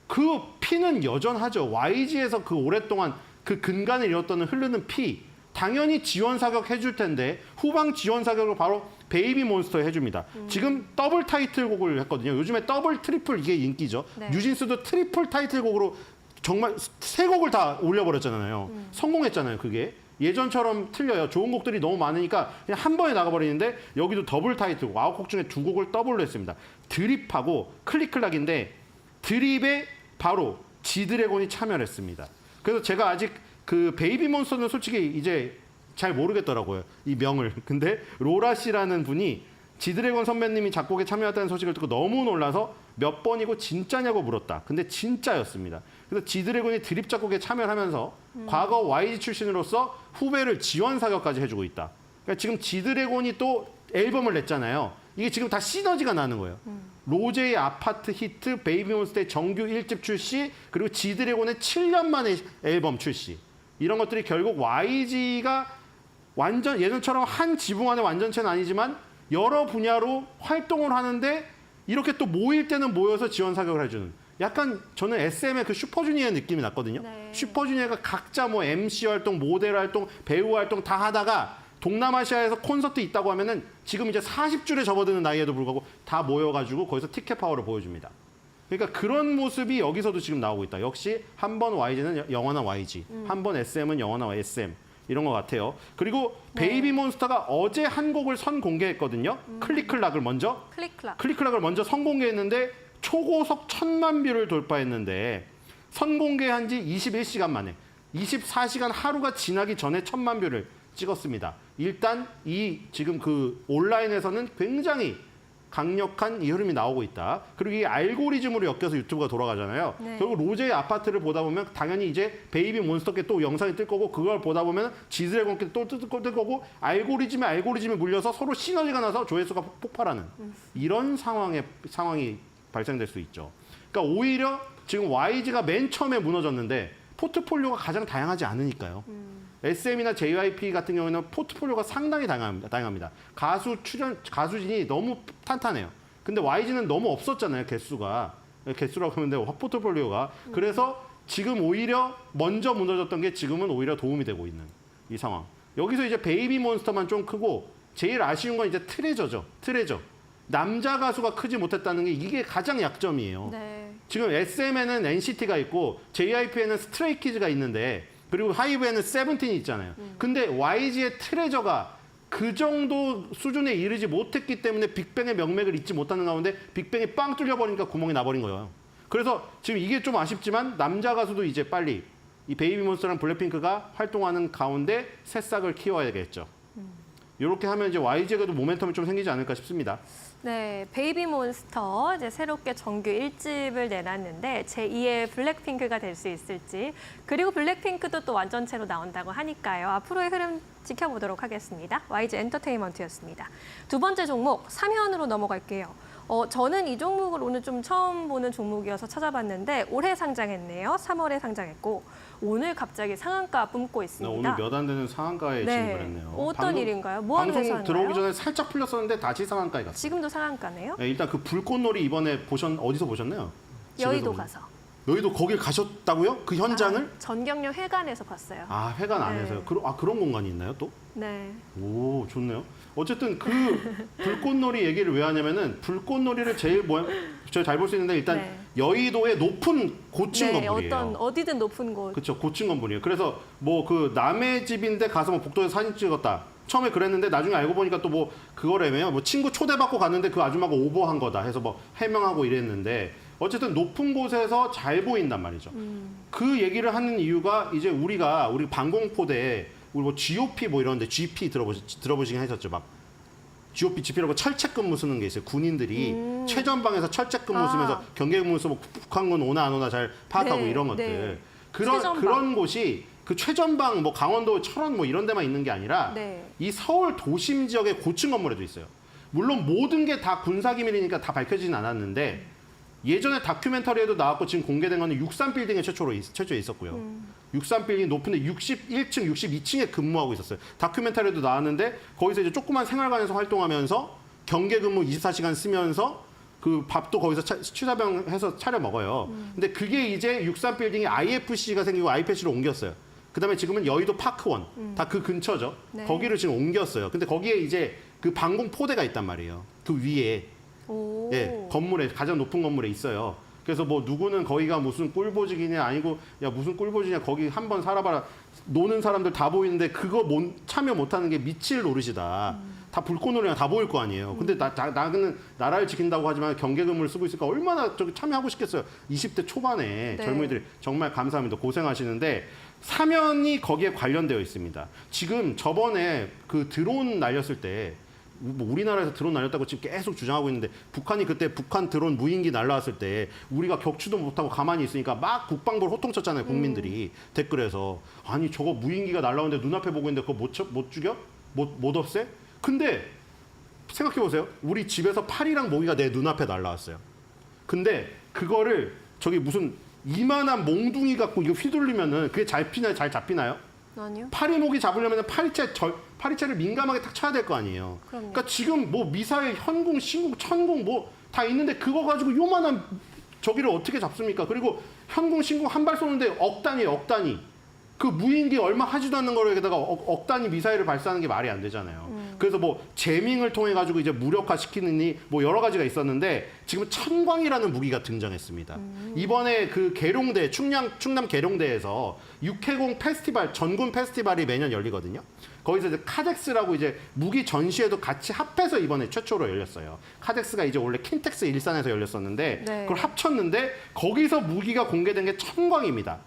그 피는 여전하죠. YG에서 그 오랫동안 그 근간을 이뤘던 흐르는 피. 당연히 지원 사격 해줄 텐데 후방 지원 사격을 바로 베이비몬스터에 해줍니다. 지금 더블 타이틀곡을 했거든요. 요즘에 더블, 트리플 이게 인기죠. 네. 뉴진스도 트리플 타이틀곡으로 정말 3곡을 다 올려버렸잖아요. 성공했잖아요, 그게. 예전처럼 틀려요. 좋은 곡들이 너무 많으니까 그냥 한 번에 나가버리는데 여기도 더블 타이틀곡, 9곡 중에 2곡을 더블로 했습니다. 드립하고 클릭클락인데 드립에 바로 지드래곤이 참여를 했습니다. 그래서 제가 아직 그 베이비몬스터는 솔직히 이제 잘 모르겠더라고요. 이 명을. 근데 로라 씨라는 분이 지드래곤 선배님이 작곡에 참여했다는 소식을 듣고 너무 놀라서 몇 번이고 진짜냐고 물었다. 근데 진짜였습니다. 그래서 지드래곤이 드립 작곡에 참여를 하면서 과거 YG 출신으로서 후배를 지원 사격까지 해주고 있다. 그러니까 지금 지드래곤이 또 앨범을 냈잖아요. 이게 지금 다 시너지가 나는 거예요. 로제의 아파트 히트, 베이비몬스터의 정규 1집 출시, 그리고 지드래곤의 7년 만에 앨범 출시. 이런 것들이 결국 YG가 완전 예전처럼 한 지붕 안의 완전체는 아니지만 여러 분야로 활동을 하는데 이렇게 또 모일 때는 모여서 지원 사격을 해주는. 약간 저는 SM의 그 슈퍼주니어 느낌이 났거든요. 네. 슈퍼주니어가 각자 뭐 MC 활동, 모델 활동, 배우 활동 다 하다가 동남아시아에서 콘서트 있다고 하면은 지금 이제 40줄에 접어드는 나이에도 불구하고 다 모여가지고 거기서 티켓 파워를 보여줍니다. 그러니까 그런 모습이 여기서도 지금 나오고 있다. 역시 한 번 YG는 영원한 YG, 한 번 SM은 영원한 SM 이런 것 같아요. 그리고 베이비몬스터가 어제 한 곡을 선공개했거든요. 클릭클락을 먼저 클릭클락을 먼저 선공개했는데 초고속 1000만 뷰를 돌파했는데 선공개한 지 21시간 만에 24시간 하루가 지나기 전에 1000만 뷰를 찍었습니다. 일단 이 지금 그 온라인에서는 굉장히 강력한 이 흐름이 나오고 있다. 그리고 이 알고리즘으로 엮여서 유튜브가 돌아가잖아요. 네. 결국 로제의 아파트를 보다 보면 당연히 이제 베이비 몬스터께 또 영상이 뜰 거고 그걸 보다 보면 지드래곤께 또 뜰 거고 알고리즘에 물려서 서로 시너지가 나서 조회수가 폭발하는 이런 상황이 발생될 수 있죠. 그러니까 오히려 지금 YG가 맨 처음에 무너졌는데 포트폴리오가 가장 다양하지 않으니까요. SM이나 JYP 같은 경우에는 포트폴리오가 상당히 다양합니다. 가수진이 너무 탄탄해요. 근데 YG는 너무 없었잖아요, 개수라고 하면 돼요, 포트폴리오가. 그래서 지금 오히려 먼저 무너졌던 게 지금은 오히려 도움이 되고 있는 이 상황. 여기서 이제 베이비몬스터만 좀 크고 제일 아쉬운 건 이제 트레저죠. 남자 가수가 크지 못했다는 게 이게 가장 약점이에요. 네. 지금 SM에는 NCT가 있고 JYP에는 스트레이키즈가 있는데 그리고 하이브에는 세븐틴이 있잖아요. 근데 YG의 트레저가 그 정도 수준에 이르지 못했기 때문에 빅뱅의 명맥을 잊지 못하는 가운데 빅뱅이 빵 뚫려버리니까 구멍이 나버린 거예요. 그래서 지금 이게 좀 아쉽지만 남자 가수도 이제 빨리 이 베이비몬스터랑 블랙핑크가 활동하는 가운데 새싹을 키워야겠죠. 이렇게 하면 이제 YG에도 모멘텀이 좀 생기지 않을까 싶습니다. 네, 베이비몬스터 이제 새롭게 정규 1집을 내놨는데 제2의 블랙핑크가 될 수 있을지, 그리고 블랙핑크도 또 완전체로 나온다고 하니까요. 앞으로의 흐름 지켜보도록 하겠습니다. YG 엔터테인먼트였습니다. 두 번째 종목 3현으로 넘어갈게요. 저는 이 종목을 오늘 좀 처음 보는 종목이어서 찾아봤는데 올해 상장했네요. 3월에 상장했고 오늘 갑자기 상한가 뿜고 있습니다. 오늘 몇 안 되는 상한가에 진입을 했네요. 어떤 일인가요? 뭐 하는 방송 회사인가요? 들어오기 전에 살짝 풀렸었는데 다시 상한가에 갔어요. 지금도 상한가네요? 네, 일단 그 불꽃놀이 이번에 어디서 보셨나요? 여의도 집에서 가서. 여의도 거길 가셨다고요? 그 현장을? 전경련 회관에서 봤어요. 회관 네. 안에서요. 그런 공간이 있나요 또? 네. 오, 좋네요. 어쨌든 그 불꽃놀이 얘기를 왜 하냐면은 불꽃놀이를 제일 제가 잘 볼 수 있는데 일단 네. 여의도의 높은 고층 건물이에요. 어디든 높은 곳. 그렇죠. 고층 건물이에요. 그래서 뭐 그 남의 집인데 가서 뭐 복도에서 사진 찍었다. 처음에 그랬는데 나중에 알고 보니까 또 뭐 그거라며요. 뭐 친구 초대받고 갔는데 그 아줌마가 오버한 거다 해서 뭐 해명하고 이랬는데 어쨌든 높은 곳에서 잘 보인단 말이죠. 그 얘기를 하는 이유가 이제 우리 방공포대에 우리 뭐 GOP 뭐 이런데 GP 들어보시긴 하셨죠. 막 GOP, GP라고 철책 근무 쓰는 게 있어요. 군인들이 최전방에서 철책 근무 쓰면서 경계 근무 쓰고 북한군 오나 안 오나 잘 파악하고 네, 이런 것들. 네. 그런 곳이 그 최전방 뭐 강원도 철원 뭐 이런 데만 있는 게 아니라 네. 이 서울 도심 지역의 고층 건물에도 있어요. 물론 모든 게 다 군사기밀이니까 다 밝혀지진 않았는데 예전에 다큐멘터리에도 나왔고 지금 공개된 거는 63빌딩에 최초에 있었고요. 63빌딩 높은데 61층, 62층에 근무하고 있었어요. 다큐멘터리에도 나왔는데 거기서 이제 조그만 생활관에서 활동하면서 경계 근무 24시간 쓰면서 그 밥도 거기서 취사병 해서 차려 먹어요. 근데 그게 이제 63빌딩에 IFC가 생기고 IPC로 옮겼어요. 그다음에 지금은 여의도 파크원, 다 그 근처죠. 네. 거기를 지금 옮겼어요. 근데 거기에 이제 그 방공포대가 있단 말이에요. 그 위에. 오. 예, 건물에 가장 높은 건물에 있어요. 그래서 뭐 누구는 거기가 무슨 꿀보직이냐 아니고 야 무슨 꿀보직이냐 거기 한번 살아봐라 노는 사람들 다 보이는데 그거 참여 못하는 게 미칠 노릇이다. 다 불꽃놀이가 다 보일 거 아니에요. 근데 나는 나라를 지킨다고 하지만 경계금을 쓰고 있으니까 얼마나 저기 참여하고 싶겠어요. 20대 초반에 네. 젊은이들이 정말 감사합니다. 고생하시는데 사면이 거기에 관련되어 있습니다. 지금 저번에 그 드론 날렸을 때 뭐 우리나라에서 드론 날렸다고 지금 계속 주장하고 있는데 북한이 그때 북한 드론 무인기 날라왔을 때 우리가 격추도 못하고 가만히 있으니까 막 국방부를 호통쳤잖아요. 국민들이 댓글에서 아니 저거 무인기가 날라오는데 눈앞에 보고 있는데 그거 못 죽여? 못 없애? 근데 생각해 보세요. 우리 집에서 파리랑 모기가 내 눈앞에 날라왔어요. 근데 그거를 저기 무슨 이만한 몽둥이 갖고 이거 휘둘리면은 그게 잘 잡히나요? 아니요. 파리 모기 잡으려면 파리채를 민감하게 딱 쳐야 될 거 아니에요. 그럼요. 그러니까 지금 뭐 미사일, 현궁, 신궁, 천궁 뭐 다 있는데 그거 가지고 요만한 저기를 어떻게 잡습니까? 그리고 현궁, 신궁 한 발 쏘는데 억 단위예요, 억 단위. 그 무인기 얼마 하지도 않는 거에다가 억 단위 미사일을 발사하는 게 말이 안 되잖아요. 그래서 뭐 제밍을 통해 가지고 이제 무력화시키느니 뭐 여러 가지가 있었는데 지금 천광이라는 무기가 등장했습니다. 이번에 그 계룡대 충남 계룡대에서 육해공 페스티벌 전군 페스티벌이 매년 열리거든요. 거기서 이제 카덱스라고 이제 무기 전시회도 같이 합해서 이번에 최초로 열렸어요. 카덱스가 이제 원래 킨텍스 일산에서 열렸었는데 네. 그걸 합쳤는데 거기서 무기가 공개된 게 천광입니다.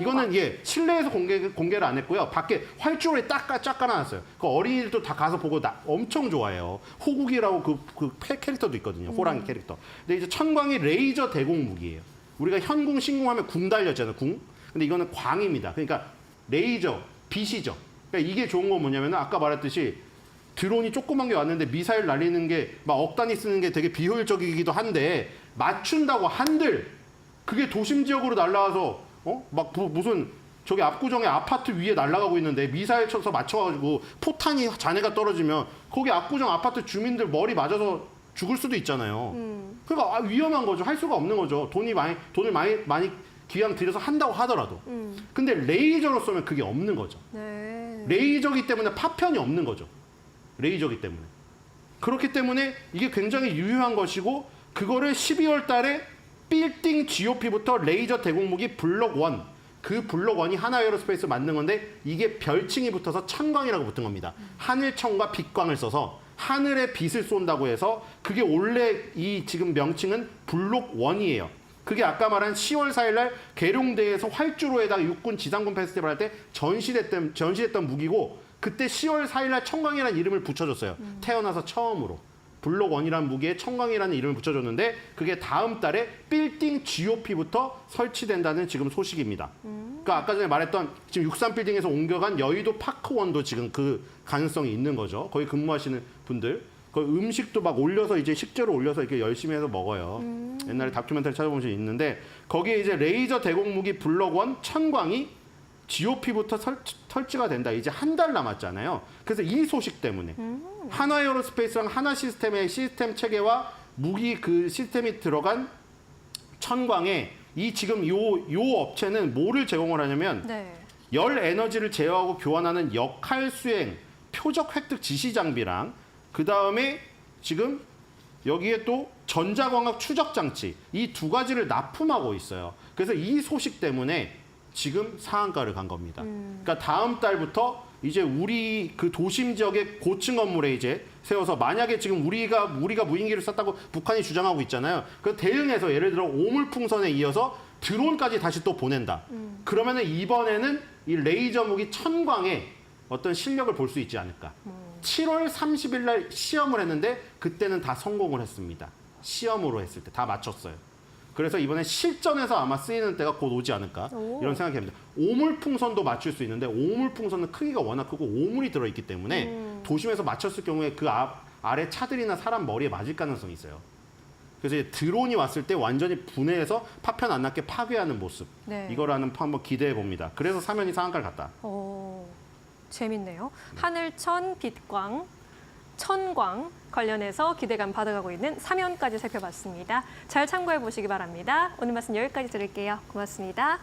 이거는 실내에서 공개를 안 했고요. 밖에 활주로에 쫙 깔아놨어요. 그 어린이들도 다 가서 보고 엄청 좋아해요. 호국이라고 그 캐릭터도 있거든요. 호랑이 캐릭터. 근데 이제 천광이 레이저 대공 무기예요. 우리가 현궁, 신궁하면 궁 달렸잖아요. 궁. 근데 이거는 광입니다. 그러니까 레이저, 빛이죠. 그러니까 이게 좋은 건 뭐냐면은 아까 말했듯이 드론이 조그만 게 왔는데 미사일 날리는 게 막 억 단위 쓰는 게 되게 비효율적이기도 한데 맞춘다고 한들 그게 도심 지역으로 날라와서 막 무슨 저기 압구정의 아파트 위에 날아가고 있는데 미사일 쳐서 맞춰가지고 포탄이 잔해가 떨어지면 거기 압구정 아파트 주민들 머리 맞아서 죽을 수도 있잖아요. 그러니까 위험한 거죠. 할 수가 없는 거죠. 돈을 많이 기왕 들여서 한다고 하더라도. 근데 레이저로 쏘면 그게 없는 거죠. 네. 레이저기 때문에 파편이 없는 거죠. 레이저기 때문에. 그렇기 때문에 이게 굉장히 유효한 것이고 그거를 12월 달에 빌딩 GOP부터 레이저 대공무기 블록 1. 그 블록 1이 하나에어로스페이스 만든 건데 이게 별칭이 붙어서 천광이라고 붙은 겁니다. 하늘천과 빛광을 써서 하늘에 빛을 쏜다고 해서 그게 원래 이 지금 명칭은 블록 1이에요. 그게 아까 말한 10월 4일 날 계룡대에서 활주로에다가 육군 지상군 페스티벌 할 때 전시됐던 무기고 그때 10월 4일 날 천광이라는 이름을 붙여줬어요. 태어나서 처음으로. 블록 1이라는 무기에 천광이라는 이름을 붙여줬는데 그게 다음 달에 빌딩 GOP부터 설치된다는 지금 소식입니다. 그러니까 아까 전에 말했던 지금 63빌딩에서 옮겨간 여의도 파크1도 지금 그 가능성이 있는 거죠. 거기 근무하시는 분들. 거기 음식도 막 올려서 이제 식재료 올려서 이렇게 열심히 해서 먹어요. 옛날에 다큐멘터리 찾아보면 있는데 거기에 이제 레이저 대공무기 블록 1 천광이 GOP부터 설치가 된다. 이제 한 달 남았잖아요. 그래서 이 소식 때문에 하나에어로스페이스랑 하나시스템의 시스템 체계와 무기 그 시스템이 들어간 천광에 이 지금 요 업체는 뭐를 제공을 하냐면 네. 열 에너지를 제어하고 교환하는 역할 수행, 표적 획득 지시 장비랑 그 다음에 지금 여기에 또 전자광학 추적 장치 이 두 가지를 납품하고 있어요. 그래서 이 소식 때문에 지금 상한가를 간 겁니다. 그러니까 다음 달부터 이제 우리 그 도심 지역의 고층 건물에 이제 세워서 만약에 지금 우리가 무인기를 쐈다고 북한이 주장하고 있잖아요. 그래서 대응해서 예를 들어 오물풍선에 이어서 드론까지 다시 또 보낸다. 그러면은 이번에는 이 레이저 무기 천광의 어떤 실력을 볼 수 있지 않을까. 7월 30일 날 시험을 했는데 그때는 다 성공을 했습니다. 시험으로 했을 때 다 맞췄어요. 그래서 이번에 실전에서 아마 쓰이는 때가 곧 오지 않을까 이런 생각이 듭니다. 오물풍선도 맞출 수 있는데 오물풍선은 크기가 워낙 크고 오물이 들어있기 때문에 도심에서 맞췄을 경우에 그 아래 차들이나 사람 머리에 맞을 가능성이 있어요. 그래서 이제 드론이 왔을 때 완전히 분해해서 파편 안 났게 파괴하는 모습. 네. 이거라는 한번 기대해 봅니다. 그래서 사면이 상한가를 갔다. 재밌네요. 하늘천, 빛광, 천광 관련해서 기대감 받아가고 있는 사면까지 살펴봤습니다. 잘 참고해 보시기 바랍니다. 오늘 말씀 여기까지 들을게요. 고맙습니다.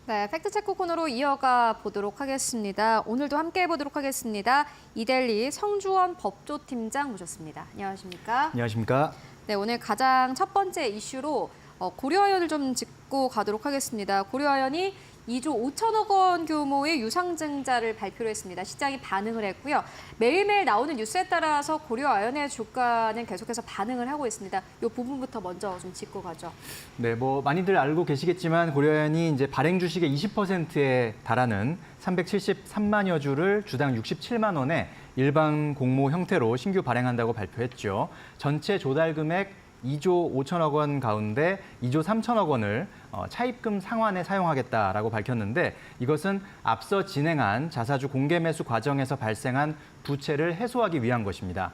네, 팩트체크 코너로 이어가 보도록 하겠습니다. 오늘도 함께 해보도록 하겠습니다. 이델리 성주원 법조팀장 모셨습니다. 안녕하십니까? 안녕하십니까? 네, 오늘 가장 첫 번째 이슈로 고려아연을 좀 짚고 가도록 하겠습니다. 고려아연이 2조 5천억 원 규모의 유상증자를 발표를 했습니다. 시장이 반응을 했고요. 매일매일 나오는 뉴스에 따라서 고려아연의 주가는 계속해서 반응을 하고 있습니다. 이 부분부터 먼저 좀 짚고 가죠. 네, 뭐 많이들 알고 계시겠지만 고려아연이 이제 발행 주식의 20%에 달하는 373만여 주를 주당 67만 원에 일반 공모 형태로 신규 발행한다고 발표했죠. 전체 조달 금액 2조 5천억 원 가운데 2조 3천억 원을 차입금 상환에 사용하겠다라고 밝혔는데 이것은 앞서 진행한 자사주 공개 매수 과정에서 발생한 부채를 해소하기 위한 것입니다.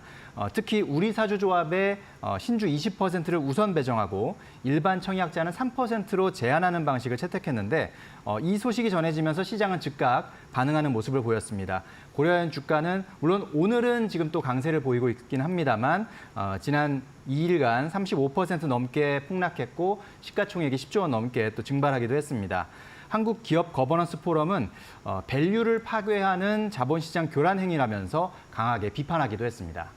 특히 우리사주조합의 신주 20%를 우선 배정하고 일반 청약자는 3%로 제한하는 방식을 채택했는데 이 소식이 전해지면서 시장은 즉각 반응하는 모습을 보였습니다. 고려아연 주가는 물론 오늘은 지금 또 강세를 보이고 있긴 합니다만 지난 2일간 35% 넘게 폭락했고 시가총액이 10조 원 넘게 또 증발하기도 했습니다. 한국 기업 거버넌스 포럼은 밸류를 파괴하는 자본시장 교란 행위라면서 강하게 비판하기도 했습니다.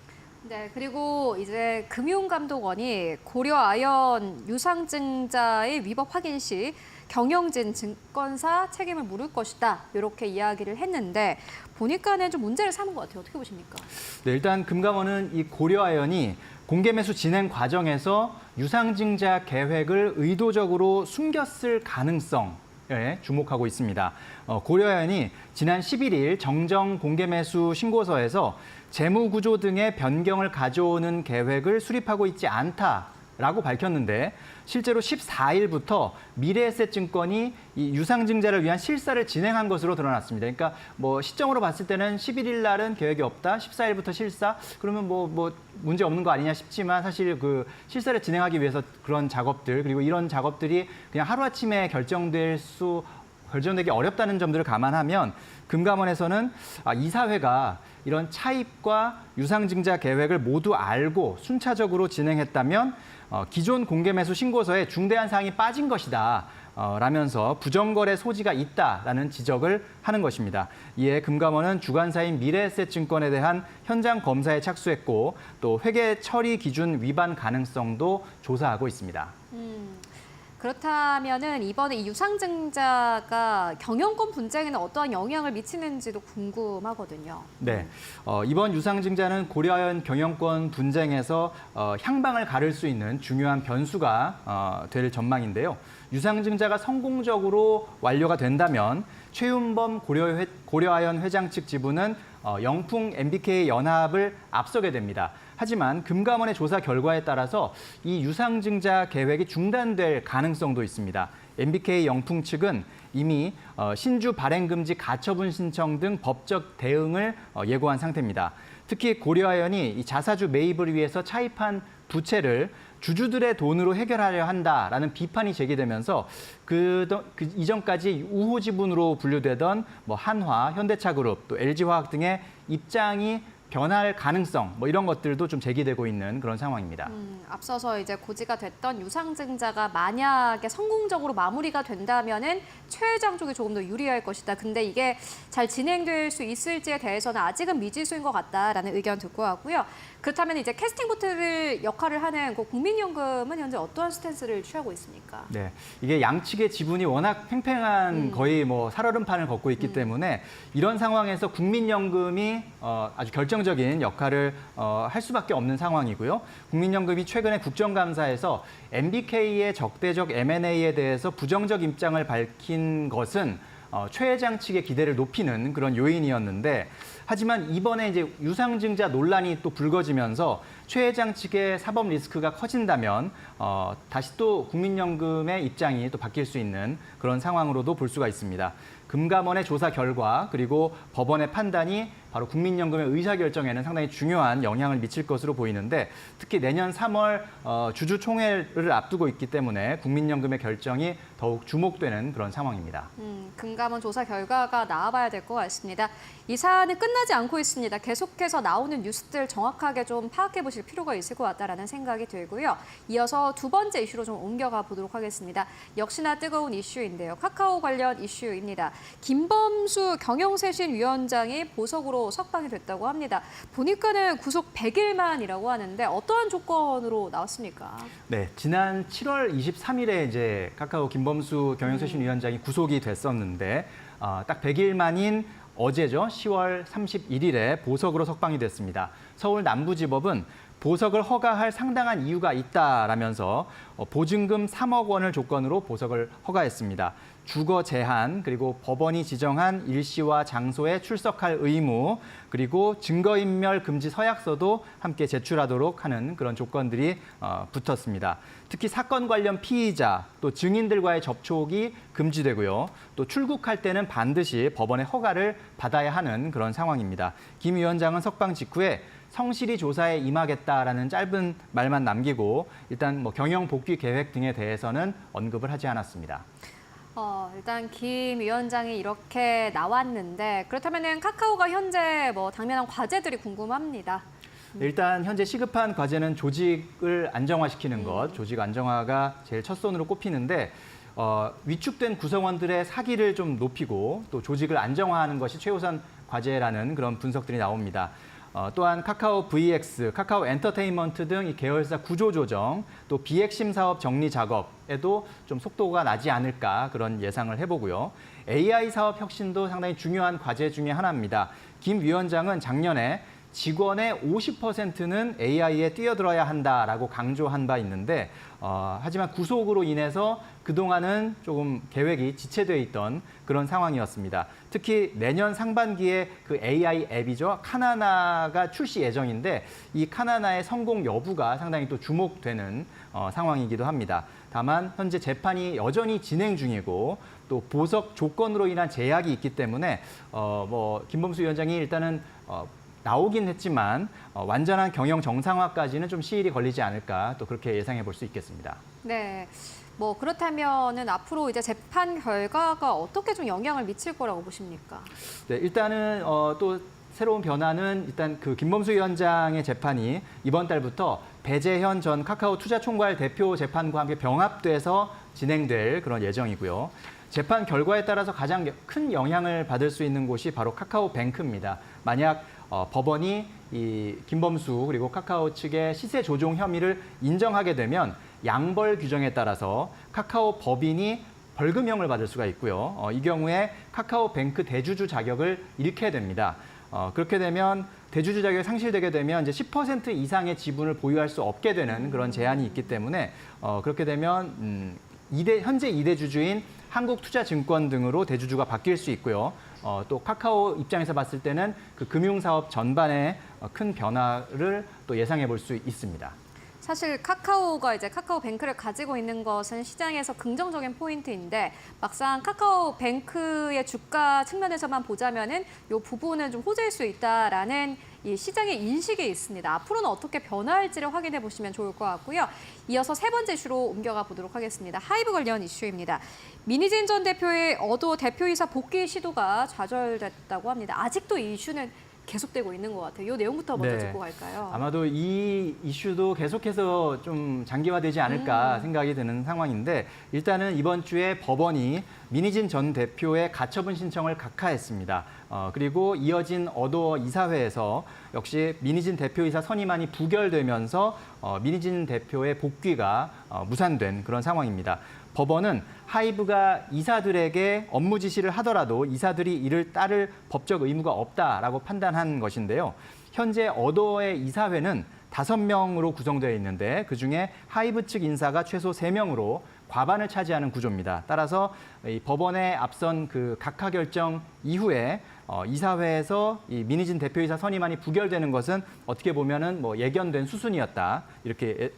네, 그리고 이제 금융감독원이 고려아연 유상증자의 위법 확인 시 경영진 증권사 책임을 물을 것이다. 이렇게 이야기를 했는데 보니까는 좀 문제를 삼은 것 같아요. 어떻게 보십니까? 네, 일단 금감원은 이 고려아연이 공개 매수 진행 과정에서 유상증자 계획을 의도적으로 숨겼을 가능성에 주목하고 있습니다. 고려아연이 지난 11일 정정 공개 매수 신고서에서 재무 구조 등의 변경을 가져오는 계획을 수립하고 있지 않다라고 밝혔는데 실제로 14일부터 미래에셋증권이 이 유상증자를 위한 실사를 진행한 것으로 드러났습니다. 그러니까 뭐 시점으로 봤을 때는 11일 날은 계획이 없다, 14일부터 실사, 그러면 뭐 문제 없는 거 아니냐 싶지만 사실 그 실사를 진행하기 위해서 그런 작업들 그리고 이런 작업들이 그냥 하루아침에 결정되기 어렵다는 점들을 감안하면 금감원에서는 이사회가 이런 차입과 유상증자 계획을 모두 알고 순차적으로 진행했다면 기존 공개매수 신고서에 중대한 사항이 빠진 것이다. 라면서 부정거래 소지가 있다라는 지적을 하는 것입니다. 이에 금감원은 주관사인 미래에셋증권에 대한 현장 검사에 착수했고 또 회계 처리 기준 위반 가능성도 조사하고 있습니다. 그렇다면은 이번에 이 유상증자가 경영권 분쟁에는 어떠한 영향을 미치는지도 궁금하거든요. 네, 이번 유상증자는 고려아연 경영권 분쟁에서 향방을 가를 수 있는 중요한 변수가 될 전망인데요. 유상증자가 성공적으로 완료가 된다면 최윤범 고려아연 회장 측 지부는 영풍 MBK 연합을 앞서게 됩니다. 하지만 금감원의 조사 결과에 따라서 이 유상증자 계획이 중단될 가능성도 있습니다. MBK 영풍 측은 이미 신주 발행금지 가처분 신청 등 법적 대응을 예고한 상태입니다. 특히 고려아연이 이 자사주 매입을 위해서 차입한 부채를 주주들의 돈으로 해결하려 한다라는 비판이 제기되면서 이전까지 우호 지분으로 분류되던 한화, 현대차그룹, 또 LG화학 등의 입장이 변할 가능성 이런 것들도 좀 제기되고 있는 그런 상황입니다. 앞서서 이제 고지가 됐던 유상증자가 만약에 성공적으로 마무리가 된다면은 최 회장 쪽이 조금 더 유리할 것이다. 근데 이게 잘 진행될 수 있을지에 대해서는 아직은 미지수인 것 같다라는 의견 듣고 왔고요. 그렇다면 이제 캐스팅 보트를 역할을 하는 국민연금은 현재 어떠한 스탠스를 취하고 있습니까? 네, 이게 양측의 지분이 워낙 팽팽한 거의 살얼음판을 걷고 있기 때문에 이런 상황에서 국민연금이 아주 결정적인 역할을 할 수밖에 없는 상황이고요. 국민연금이 최근에 국정감사에서 MBK의 적대적 M&A에 대해서 부정적 입장을 밝힌 것은 최 회장 측의 기대를 높이는 그런 요인이었는데 하지만 이번에 이제 유상증자 논란이 또 불거지면서 최 회장 측의 사법 리스크가 커진다면 다시 또 국민연금의 입장이 또 바뀔 수 있는 그런 상황으로도 볼 수가 있습니다. 금감원의 조사 결과 그리고 법원의 판단이 바로 국민연금의 의사결정에는 상당히 중요한 영향을 미칠 것으로 보이는데 특히 내년 3월 주주총회를 앞두고 있기 때문에 국민연금의 결정이 더욱 주목되는 그런 상황입니다. 금감원 조사 결과가 나와봐야 될 것 같습니다. 이 사안은 끝나지 않고 있습니다. 계속해서 나오는 뉴스들 정확하게 좀 파악해 보시죠. 바꿔보실 필요가 있을 것 같다라는 생각이 들고요. 이어서 두 번째 이슈로 좀 옮겨가 보도록 하겠습니다. 역시나 뜨거운 이슈인데요. 카카오 관련 이슈입니다. 김범수 경영쇄신위원장이 보석으로 석방이 됐다고 합니다. 보니까는 구속 100일만이라고 하는데 어떠한 조건으로 나왔습니까? 네, 지난 7월 23일에 이제 카카오 김범수 경영쇄신위원장이 구속이 됐었는데 딱 100일 만인 어제죠. 10월 31일에 보석으로 석방이 됐습니다. 서울 남부지법은 보석을 허가할 상당한 이유가 있다라면서 보증금 3억 원을 조건으로 보석을 허가했습니다. 주거 제한, 그리고 법원이 지정한 일시와 장소에 출석할 의무, 그리고 증거인멸 금지 서약서도 함께 제출하도록 하는 그런 조건들이 붙었습니다. 특히 사건 관련 피의자, 또 증인들과의 접촉이 금지되고요. 또 출국할 때는 반드시 법원의 허가를 받아야 하는 그런 상황입니다. 김 위원장은 석방 직후에 성실히 조사에 임하겠다라는 짧은 말만 남기고 일단 경영 복귀 계획 등에 대해서는 언급을 하지 않았습니다. 일단 김 위원장이 이렇게 나왔는데 그렇다면 카카오가 현재 당면한 과제들이 궁금합니다. 일단 현재 시급한 과제는 조직을 안정화시키는 것, 조직 안정화가 제일 첫손으로 꼽히는데 위축된 구성원들의 사기를 좀 높이고 또 조직을 안정화하는 것이 최우선 과제라는 그런 분석들이 나옵니다. 또한 카카오 VX, 카카오 엔터테인먼트 등 이 계열사 구조 조정, 또 비핵심 사업 정리 작업에도 좀 속도가 나지 않을까 그런 예상을 해보고요. AI 사업 혁신도 상당히 중요한 과제 중에 하나입니다. 김 위원장은 작년에 직원의 50%는 AI에 뛰어들어야 한다라고 강조한 바 있는데 하지만 구속으로 인해서 그동안은 조금 계획이 지체돼 있던 그런 상황이었습니다. 특히 내년 상반기에 그 AI 앱이죠. 카나나가 출시 예정인데 이 카나나의 성공 여부가 상당히 또 주목되는 상황이기도 합니다. 다만 현재 재판이 여전히 진행 중이고 또 보석 조건으로 인한 제약이 있기 때문에 김범수 위원장이 일단은 나오긴 했지만 완전한 경영 정상화까지는 좀 시일이 걸리지 않을까 또 그렇게 예상해 볼 수 있겠습니다. 네. 그렇다면은 앞으로 이제 재판 결과가 어떻게 좀 영향을 미칠 거라고 보십니까? 네, 일단은 또 새로운 변화는 일단 그 김범수 위원장의 재판이 이번 달부터 배재현 전 카카오 투자총괄 대표 재판과 함께 병합돼서 진행될 그런 예정이고요. 재판 결과에 따라서 가장 큰 영향을 받을 수 있는 곳이 바로 카카오뱅크입니다. 만약 법원이 이 김범수 그리고 카카오 측의 시세 조종 혐의를 인정하게 되면 양벌 규정에 따라서 카카오 법인이 벌금형을 받을 수가 있고요. 이 경우에 카카오뱅크 대주주 자격을 잃게 됩니다. 그렇게 되면 대주주 자격이 상실되게 되면 이제 10% 이상의 지분을 보유할 수 없게 되는 그런 제한이 있기 때문에 그렇게 되면 현재 2대 주주인 한국투자증권 등으로 대주주가 바뀔 수 있고요. 또 카카오 입장에서 봤을 때는 그 금융사업 전반에 큰 변화를 또 예상해 볼 수 있습니다. 사실 카카오가 이제 카카오뱅크를 가지고 있는 것은 시장에서 긍정적인 포인트인데 막상 카카오뱅크의 주가 측면에서만 보자면은 이 부분은 좀 호재일 수 있다라는 이 시장의 인식이 있습니다. 앞으로는 어떻게 변화할지를 확인해 보시면 좋을 것 같고요. 이어서 세 번째 이슈로 옮겨가 보도록 하겠습니다. 하이브 관련 이슈입니다. 민희진 전 대표의 어도 대표이사 복귀 시도가 좌절됐다고 합니다. 아직도 이 이슈는 계속되고 있는 것 같아요. 이 내용부터 먼저 짚고 갈까요? 아마도 이 이슈도 계속해서 좀 장기화되지 않을까 생각이 드는 상황인데 일단은 이번 주에 법원이 민희진 전 대표의 가처분 신청을 각하했습니다. 그리고 이어진 어도어 이사회에서 역시 민희진 대표이사 선임안이 부결되면서 민희진 대표의 복귀가 무산된 그런 상황입니다. 법원은 하이브가 이사들에게 업무 지시를 하더라도 이사들이 이를 따를 법적 의무가 없다라고 판단한 것인데요. 현재 어도어의 이사회는 5명으로 구성되어 있는데 그중에 하이브 측 인사가 최소 3명으로 과반을 차지하는 구조입니다. 따라서 이 법원의 앞선 그 각하 결정 이후에 이사회에서 이 민희진 대표이사 선임안이 부결되는 것은 어떻게 보면은 예견된 수순이었다 이렇게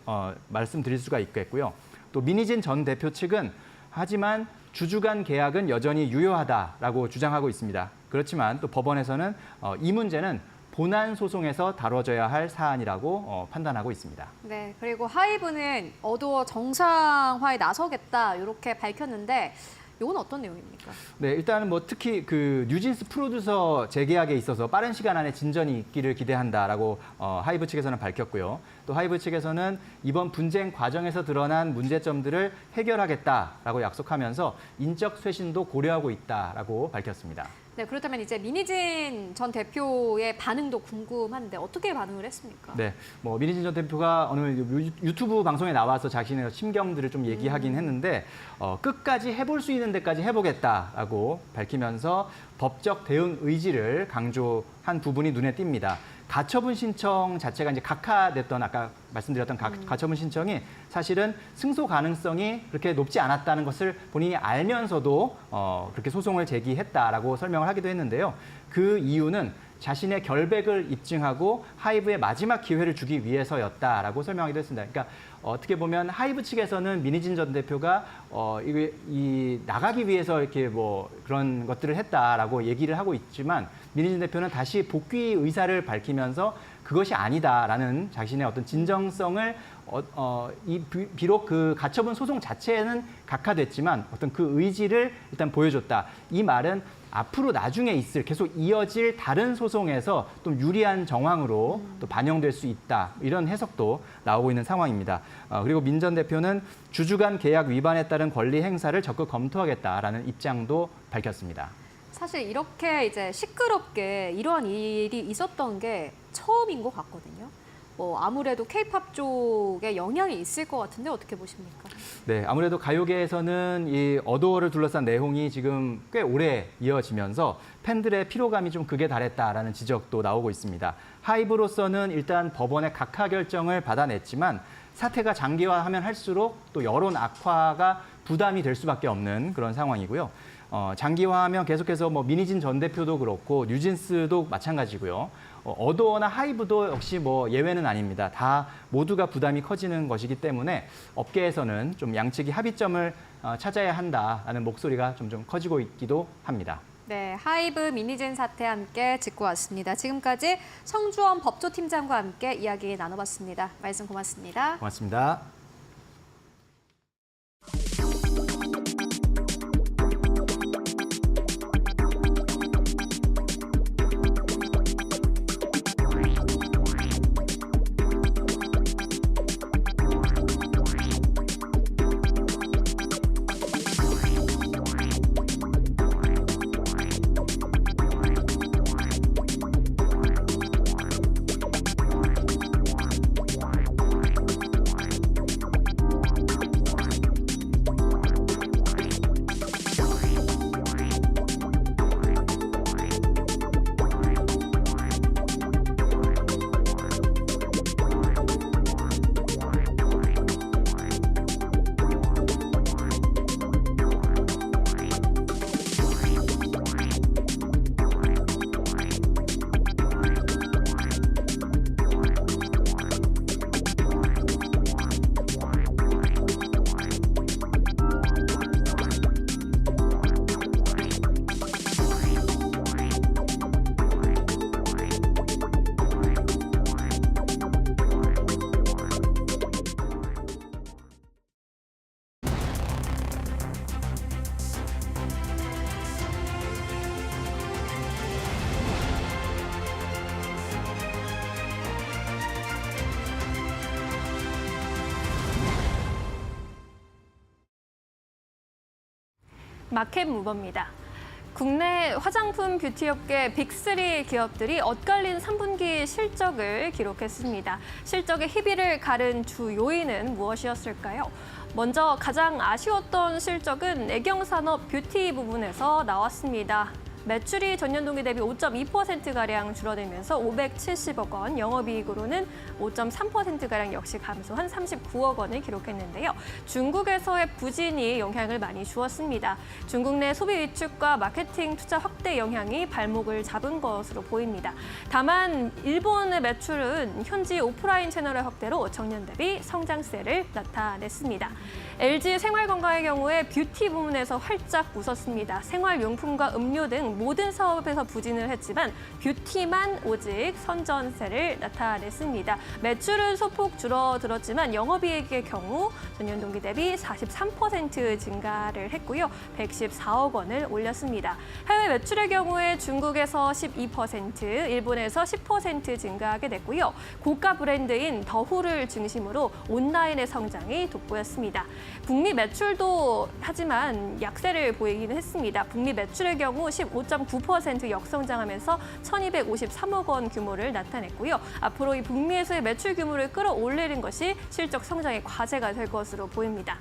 말씀드릴 수가 있겠고요. 또 민희진 전 대표 측은 하지만 주주 간 계약은 여전히 유효하다라고 주장하고 있습니다. 그렇지만 또 법원에서는 이 문제는 본안 소송에서 다뤄져야 할 사안이라고 판단하고 있습니다. 네, 그리고 하이브는 어도어 정상화에 나서겠다 이렇게 밝혔는데 이건 어떤 내용입니까? 네, 일단은 뭐 특히 그 뉴진스 프로듀서 재계약에 있어서 빠른 시간 안에 진전이 있기를 기대한다라고 하이브 측에서는 밝혔고요. 또 하이브 측에서는 이번 분쟁 과정에서 드러난 문제점들을 해결하겠다라고 약속하면서 인적 쇄신도 고려하고 있다라고 밝혔습니다. 네, 그렇다면 이제 민희진 전 대표의 반응도 궁금한데 어떻게 반응을 했습니까? 네, 뭐 민희진 전 대표가 오늘 유튜브 방송에 나와서 자신의 심경들을 좀 얘기하긴 했는데 끝까지 해볼 수 있는 데까지 해보겠다라고 밝히면서 법적 대응 의지를 강조한 부분이 눈에 띕니다. 가처분 신청 자체가 이제 각하됐던 아까 말씀드렸던 가처분 신청이 사실은 승소 가능성이 그렇게 높지 않았다는 것을 본인이 알면서도 그렇게 소송을 제기했다라고 설명을 하기도 했는데요. 그 이유는 자신의 결백을 입증하고 하이브의 마지막 기회를 주기 위해서였다라고 설명하기도 했습니다. 그러니까 어떻게 보면 하이브 측에서는 민희진 전 대표가 나가기 위해서 이렇게 뭐 그런 것들을 했다라고 얘기를 하고 있지만 민희진 대표는 다시 복귀 의사를 밝히면서 그것이 아니다라는 자신의 어떤 진정성을 비록 그 가처분 소송 자체는 각하됐지만 어떤 그 의지를 일단 보여줬다. 이 말은 앞으로 나중에 있을 계속 이어질 다른 소송에서 좀 유리한 정황으로 또 반영될 수 있다. 이런 해석도 나오고 있는 상황입니다. 그리고 민 전 대표는 주주간 계약 위반에 따른 권리 행사를 적극 검토하겠다라는 입장도 밝혔습니다. 사실 이렇게 이제 시끄럽게 이러한 일이 있었던 게 처음인 것 같거든요. 아무래도 K-팝 쪽에 영향이 있을 것 같은데 어떻게 보십니까? 네, 아무래도 가요계에서는 이 어도어를 둘러싼 내용이 지금 꽤 오래 이어지면서 팬들의 피로감이 좀 극에 달했다라는 지적도 나오고 있습니다. 하이브로서는 일단 법원의 각하 결정을 받아냈지만 사태가 장기화하면 할수록 또 여론 악화가 부담이 될 수밖에 없는 그런 상황이고요. 장기화하면 계속해서 뭐 민희진 전 대표도 그렇고 뉴진스도 마찬가지고요. 어도어나 하이브도 역시 뭐 예외는 아닙니다. 다 모두가 부담이 커지는 것이기 때문에 업계에서는 좀 양측이 합의점을 찾아야 한다라는 목소리가 점점 커지고 있기도 합니다. 네, 하이브 민희진 사태 함께 짚고 왔습니다. 지금까지 성주원 법조팀장과 함께 이야기 나눠봤습니다. 말씀 고맙습니다. 고맙습니다. 마켓 무버입니다. 국내 화장품 뷰티업계 빅3 기업들이 엇갈린 3분기 실적을 기록했습니다. 실적의 희비를 가른 주 요인은 무엇이었을까요? 먼저 가장 아쉬웠던 실적은 애경산업 뷰티 부분에서 나왔습니다. 매출이 전년 동기 대비 5.2%가량 줄어들면서 570억 원, 영업이익으로는 5.3%가량 역시 감소한 39억 원을 기록했는데요. 중국에서의 부진이 영향을 많이 주었습니다. 중국 내 소비 위축과 마케팅 투자 확대 영향이 발목을 잡은 것으로 보입니다. 다만 일본의 매출은 현지 오프라인 채널의 확대로 전년 대비 성장세를 나타냈습니다. LG 생활건강의 경우에 뷰티 부문에서 활짝 웃었습니다. 생활용품과 음료 등 모든 사업에서 부진을 했지만 뷰티만 오직 선전세를 나타냈습니다. 매출은 소폭 줄어들었지만 영업이익의 경우 전년 동기 대비 43% 증가를 했고요. 114억 원을 올렸습니다. 해외 매출의 경우에 중국에서 12%, 일본에서 10% 증가하게 됐고요. 고가 브랜드인 더후를 중심으로 온라인의 성장이 돋보였습니다. 북미 매출도 하지만 약세를 보이기는 했습니다. 북미 매출의 경우 15.9% 역성장하면서 1,253억 원 규모를 나타냈고요. 앞으로 이 북미에서의 매출 규모를 끌어올리는 것이 실적 성장의 과제가 될 것으로 보입니다.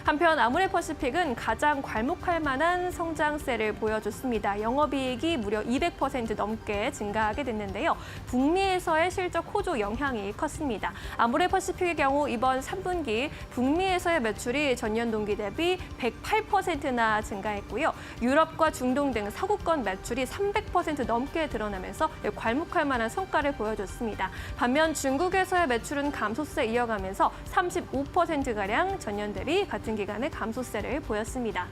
한편 아모레퍼시픽은 가장 괄목할 만한 성장세를 보여줬습니다. 영업이익이 무려 200% 넘게 증가하게 됐는데요. 북미에서의 실적 호조 영향이 컸습니다. 아모레퍼시픽의 경우 이번 3분기 북미에서의 매출이 전년 동기 대비 108%나 증가했고요. 유럽과 중동 등 서구권 매출이 300% 넘게 드러나면서 괄목할 만한 성과를 보여줬습니다. 반면 중국에서의 매출은 감소세 이어가면서 35%가량 전년 대비 같은 기간에 감소세를 보였습니다.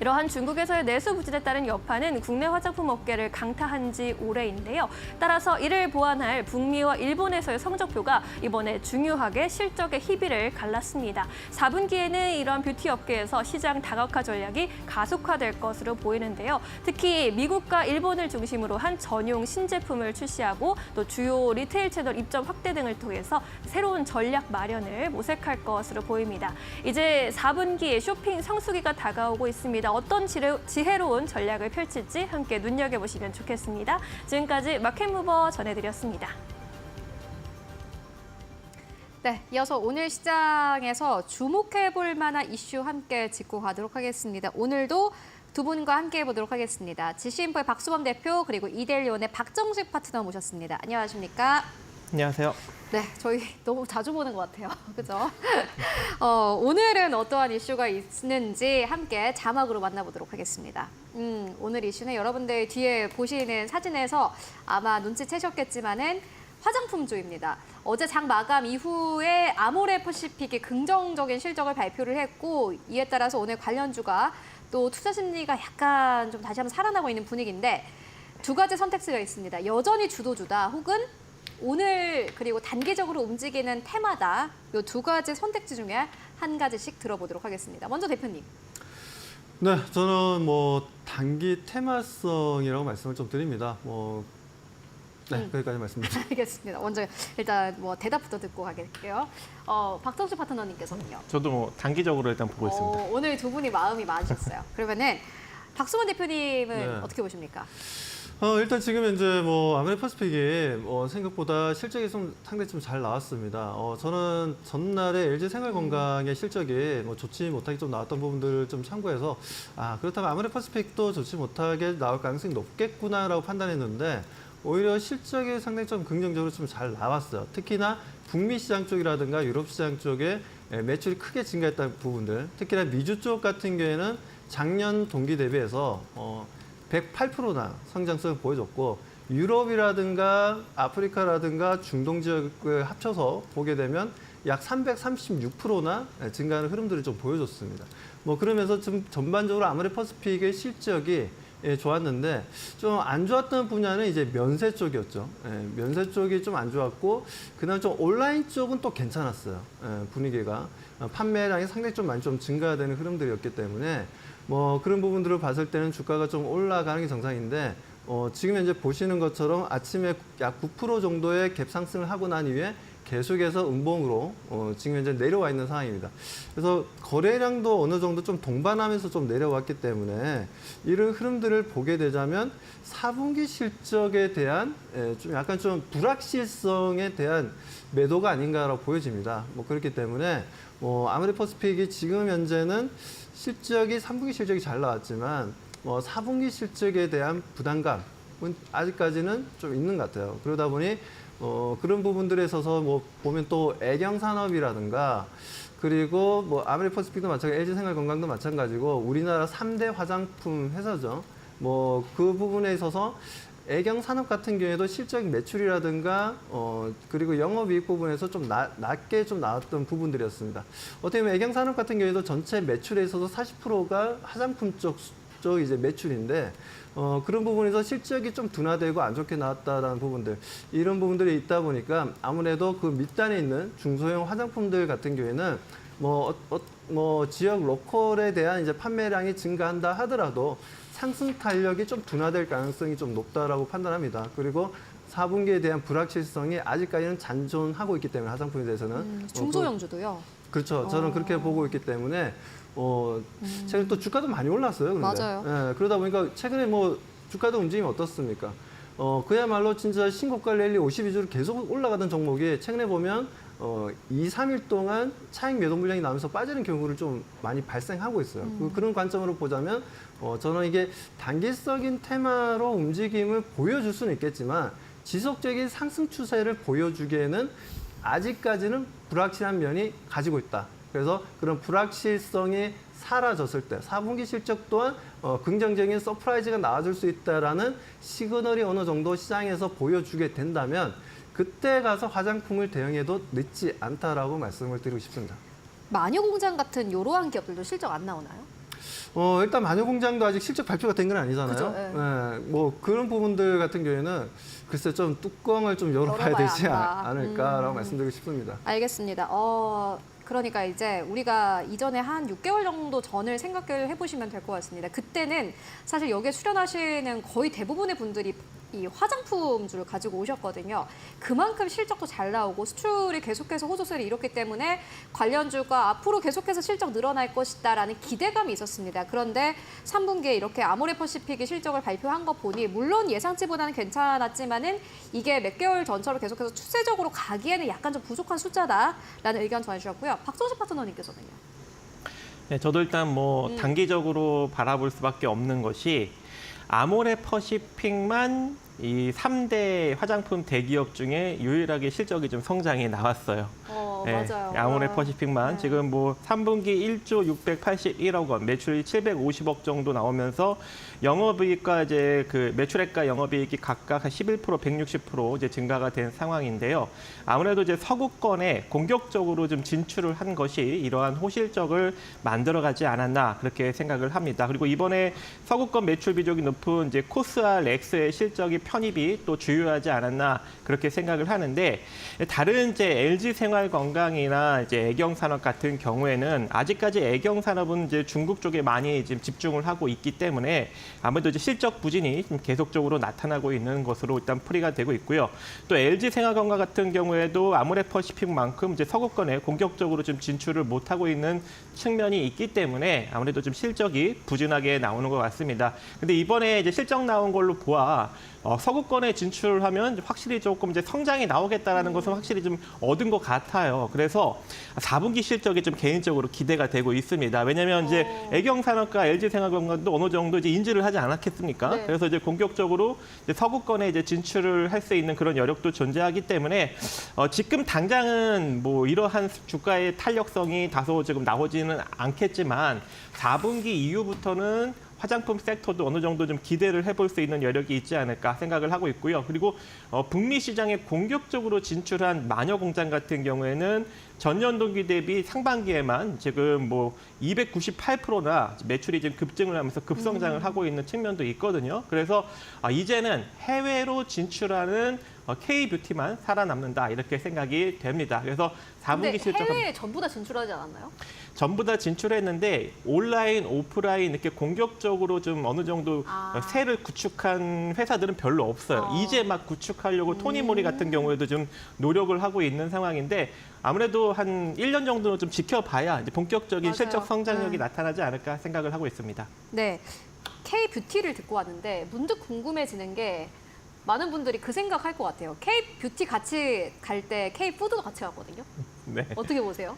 이러한 중국에서의 내수 부진에 따른 여파는 국내 화장품 업계를 강타한 지 오래인데요. 따라서 이를 보완할 북미와 일본에서의 성적표가 이번에 중요하게 실적의 희비를 갈랐습니다. 4분기에는 이러한 뷰티 업계에서 시장 다각화 전략이 가속화될 것으로 보이는데요. 특히 미국과 일본을 중심으로 한 전용 신제품을 출시하고 또 주요 리테일 채널 입점 확대 등을 통해서 새로운 전략 마련을 모색할 것으로 보입니다. 이제 4분기 쇼핑 성수기가 다가오고 있습니다. 어떤 지혜로운 전략을 펼칠지 함께 눈여겨보시면 좋겠습니다. 지금까지 마켓무버 전해드렸습니다. 네, 이어서 오늘 시장에서 주목해볼 만한 이슈 함께 짚고 가도록 하겠습니다. 오늘도 두 분과 함께 해보도록 하겠습니다. 지시인포의 박수범 대표 그리고 이데일리온의 박정식 파트너 모셨습니다. 안녕하십니까? 안녕하세요. 네, 저희 너무 자주 보는 것 같아요. 그죠? 오늘은 어떠한 이슈가 있는지 함께 자막으로 만나보도록 하겠습니다. 오늘 이슈는 여러분들 뒤에 보시는 사진에서 아마 눈치채셨겠지만은 화장품주입니다. 어제 장 마감 이후에 아모레퍼시픽이 긍정적인 실적을 발표를 했고 이에 따라서 오늘 관련주가 또 투자 심리가 약간 좀 다시 한번 살아나고 있는 분위기인데 두 가지 선택지가 있습니다. 여전히 주도주다 혹은 오늘 그리고 단기적으로 움직이는 테마다 이 두 가지 선택지 중에 한 가지씩 들어보도록 하겠습니다. 먼저 대표님. 네, 저는 뭐 단기 테마성이라고 말씀을 좀 드립니다. 거기까지 말씀드립니다. 알겠습니다. 먼저 일단 뭐 대답부터 듣고 가겠고요. 박정식 파트너님께서는요. 저도 뭐 단기적으로 일단 보고 있습니다. 오늘 두 분이 마음이 맞으셨어요. 그러면은 박수원 대표님은 네. 어떻게 보십니까? 일단 지금 이제 뭐 아모레퍼시픽이 생각보다 실적이 좀 상당히 좀 잘 나왔습니다. 저는 전날에 LG생활건강의 실적이 뭐 좋지 못하게 좀 나왔던 부분들을 좀 참고해서 그렇다면 아모레퍼시픽도 좋지 못하게 나올 가능성이 높겠구나라고 판단했는데 오히려 실적이 상당히 좀 긍정적으로 좀 잘 나왔어요. 특히나 북미 시장 쪽이라든가 유럽 시장 쪽에 매출이 크게 증가했다는 부분들, 특히나 미주 쪽 같은 경우에는 작년 동기 대비해서 108%나 성장성을 보여줬고 유럽이라든가 아프리카라든가 중동 지역을 합쳐서 보게 되면 약 336%나 증가하는 흐름들을 좀 보여줬습니다. 그러면서 좀 전반적으로 아모레퍼시픽의 실적이 좋았는데 좀 안 좋았던 분야는 이제 면세 쪽이었죠. 면세 쪽이 좀 안 좋았고 그다음 좀 온라인 쪽은 또 괜찮았어요. 분위기가 판매량이 상당히 좀 많이 좀 증가되는 흐름들이었기 때문에 그런 부분들을 봤을 때는 주가가 좀 올라가는 게 정상인데 지금 현재 보시는 것처럼 아침에 약 9% 정도의 갭 상승을 하고 난 이후에 계속해서 음봉으로 지금 현재 내려와 있는 상황입니다. 그래서 거래량도 어느 정도 좀 동반하면서 좀 내려왔기 때문에 이런 흐름들을 보게 되자면 4분기 실적에 대한 좀 약간 좀 불확실성에 대한 매도가 아닌가라고 보여집니다. 그렇기 때문에 아모레퍼시픽이 지금 현재는 실적이 3분기 실적이 잘 나왔지만 4분기 실적에 대한 부담감은 아직까지는 좀 있는 것 같아요. 그러다 보니 그런 부분들에 있어서 보면 또 애경 산업이라든가 그리고 아모레퍼시픽도 마찬가지고 LG생활건강도 마찬가지고 우리나라 3대 화장품 회사죠. 그 부분에 있어서 애경 산업 같은 경우에도 실적 매출이라든가 그리고 영업이익 부분에서 좀 낮게 좀 나왔던 부분들이었습니다. 어떻게 보면 애경 산업 같은 경우에도 전체 매출에 있어서 40%가 화장품 쪽 이제 매출인데 그런 부분에서 실적이 좀 둔화되고 안 좋게 나왔다라는 부분들 이런 부분들이 있다 보니까 아무래도 그 밑단에 있는 중소형 화장품들 같은 경우에는 뭐 지역 로컬에 대한 이제 판매량이 증가한다 하더라도 상승 탄력이 좀 둔화될 가능성이 좀 높다라고 판단합니다. 그리고 4분기에 대한 불확실성이 아직까지는 잔존하고 있기 때문에 화장품에 대해서는 중소형주도요. 그렇죠. 저는 그렇게 보고 있기 때문에 최근 또 주가도 많이 올랐어요. 근데. 맞아요. 예, 그러다 보니까 최근에 뭐 주가도 움직임이 어떻습니까? 그야말로 진짜 신고가 랠리 52주를 계속 올라가던 종목이 최근에 보면 2, 3일 동안 차익 매도 물량이 나면서 빠지는 경우를 좀 많이 발생하고 있어요. 그런 관점으로 보자면 저는 이게 단기적인 테마로 움직임을 보여줄 수는 있겠지만 지속적인 상승 추세를 보여주기에는 아직까지는 불확실한 면이 가지고 있다. 그래서 그런 불확실성이 사라졌을 때 4분기 실적 또한 긍정적인 서프라이즈가 나와줄 수 있다라는 시그널이 어느 정도 시장에서 보여주게 된다면 그때 가서 화장품을 대응해도 늦지 않다라고 말씀을 드리고 싶습니다. 마녀공장 같은 이러한 기업들도 실적 안 나오나요? 일단 마녀공장도 아직 실적 발표가 된 건 아니잖아요. 그죠, 예. 예, 뭐 그런 부분들 같은 경우에는 글쎄 좀 뚜껑을 좀 열어봐야 열어봐야 되지 한다. 않을까라고 말씀드리고 싶습니다. 알겠습니다. 그러니까 이제 우리가 이전에 한 6개월 정도 전을 생각을 해보시면 될 것 같습니다. 그때는 사실 여기에 출연하시는 거의 대부분의 분들이 이 화장품주를 가지고 오셨거든요. 그만큼 실적도 잘 나오고 수출이 계속해서 호조세를 이뤘기 때문에 관련주가 앞으로 계속해서 실적 늘어날 것이다라는 기대감이 있었습니다. 그런데 3분기에 이렇게 아모레퍼시픽이 실적을 발표한 거 보니 물론 예상치보다는 괜찮았지만은 이게 몇 개월 전처럼 계속해서 추세적으로 가기에는 약간 좀 부족한 숫자다라는 의견 전해주셨고요. 박정식 파트너님께서는요. 네, 저도 일단 뭐 단기적으로 바라볼 수밖에 없는 것이 아모레퍼시픽만 이 3대 화장품 대기업 중에 유일하게 실적이 좀 성장이 나왔어요. 맞아요. 아모레퍼시픽만 네. 지금 뭐 3분기 1조 681억 원, 매출이 750억 정도 나오면서 영업이익과 이제 그 매출액과 영업이익이 각각 한 11%, 160% 이제 증가가 된 상황인데요. 아무래도 이제 서구권에 공격적으로 좀 진출을 한 것이 이러한 호실적을 만들어가지 않았나 그렇게 생각을 합니다. 그리고 이번에 서구권 매출 비중이 높은 이제 코스알 렉스의 실적이 편입이 또 주요하지 않았나 그렇게 생각을 하는데 다른 이제 LG 생활건강이나 이제 애경산업 같은 경우에는 아직까지 애경산업은 이제 중국 쪽에 많이 지금 집중을 하고 있기 때문에 아무래도 이제 실적 부진이 좀 계속적으로 나타나고 있는 것으로 일단 풀이가 되고 있고요. 또 LG 생활건강 같은 경우에도 아모레퍼시픽만큼 이제 서구권에 공격적으로 좀 진출을 못하고 있는 측면이 있기 때문에 아무래도 좀 실적이 부진하게 나오는 것 같습니다. 근데 이번에 이제 실적 나온 걸로 보아 서구권에 진출하면 확실히 조금 이제 성장이 나오겠다라는 것은 확실히 좀 얻은 것 같아요. 그래서 4분기 실적이 좀 개인적으로 기대가 되고 있습니다. 왜냐하면 이제 애경산업과 LG생활건강도 어느 정도 이제 인지를 하지 않았겠습니까? 네. 그래서 이제 공격적으로 이제 서구권에 이제 진출을 할 수 있는 그런 여력도 존재하기 때문에 지금 당장은 뭐 이러한 주가의 탄력성이 다소 지금 나오지는 않겠지만 4분기 이후부터는 화장품 섹터도 어느 정도 좀 기대를 해볼 수 있는 여력이 있지 않을까 생각을 하고 있고요. 그리고 북미 시장에 공격적으로 진출한 마녀공장 같은 경우에는 전년 동기 대비 상반기에만 지금 뭐 298%나 매출이 지금 급증을 하면서 급성장을 하고 있는 측면도 있거든요. 그래서 이제는 해외로 진출하는 K-뷰티만 살아남는다 이렇게 생각이 됩니다. 그래서 4분기 근데 실적 해외에 전부 다 진출하지 않았나요? 전부 다 진출했는데 온라인, 오프라인 이렇게 공격적으로 좀 어느 정도 세를 구축한 회사들은 별로 없어요. 이제 막 구축하려고 토니모리 같은 경우에도 좀 노력을 하고 있는 상황인데 아무래도 한 1년 정도는 좀 지켜봐야 이제 본격적인 맞아요. 실적 성장력이 나타나지 않을까 생각을 하고 있습니다. 네, K-뷰티를 듣고 왔는데 문득 궁금해지는 게 많은 분들이 그 생각할 것 같아요. K-뷰티 같이 갈 때 K-푸드도 같이 가거든요. 네. 어떻게 보세요?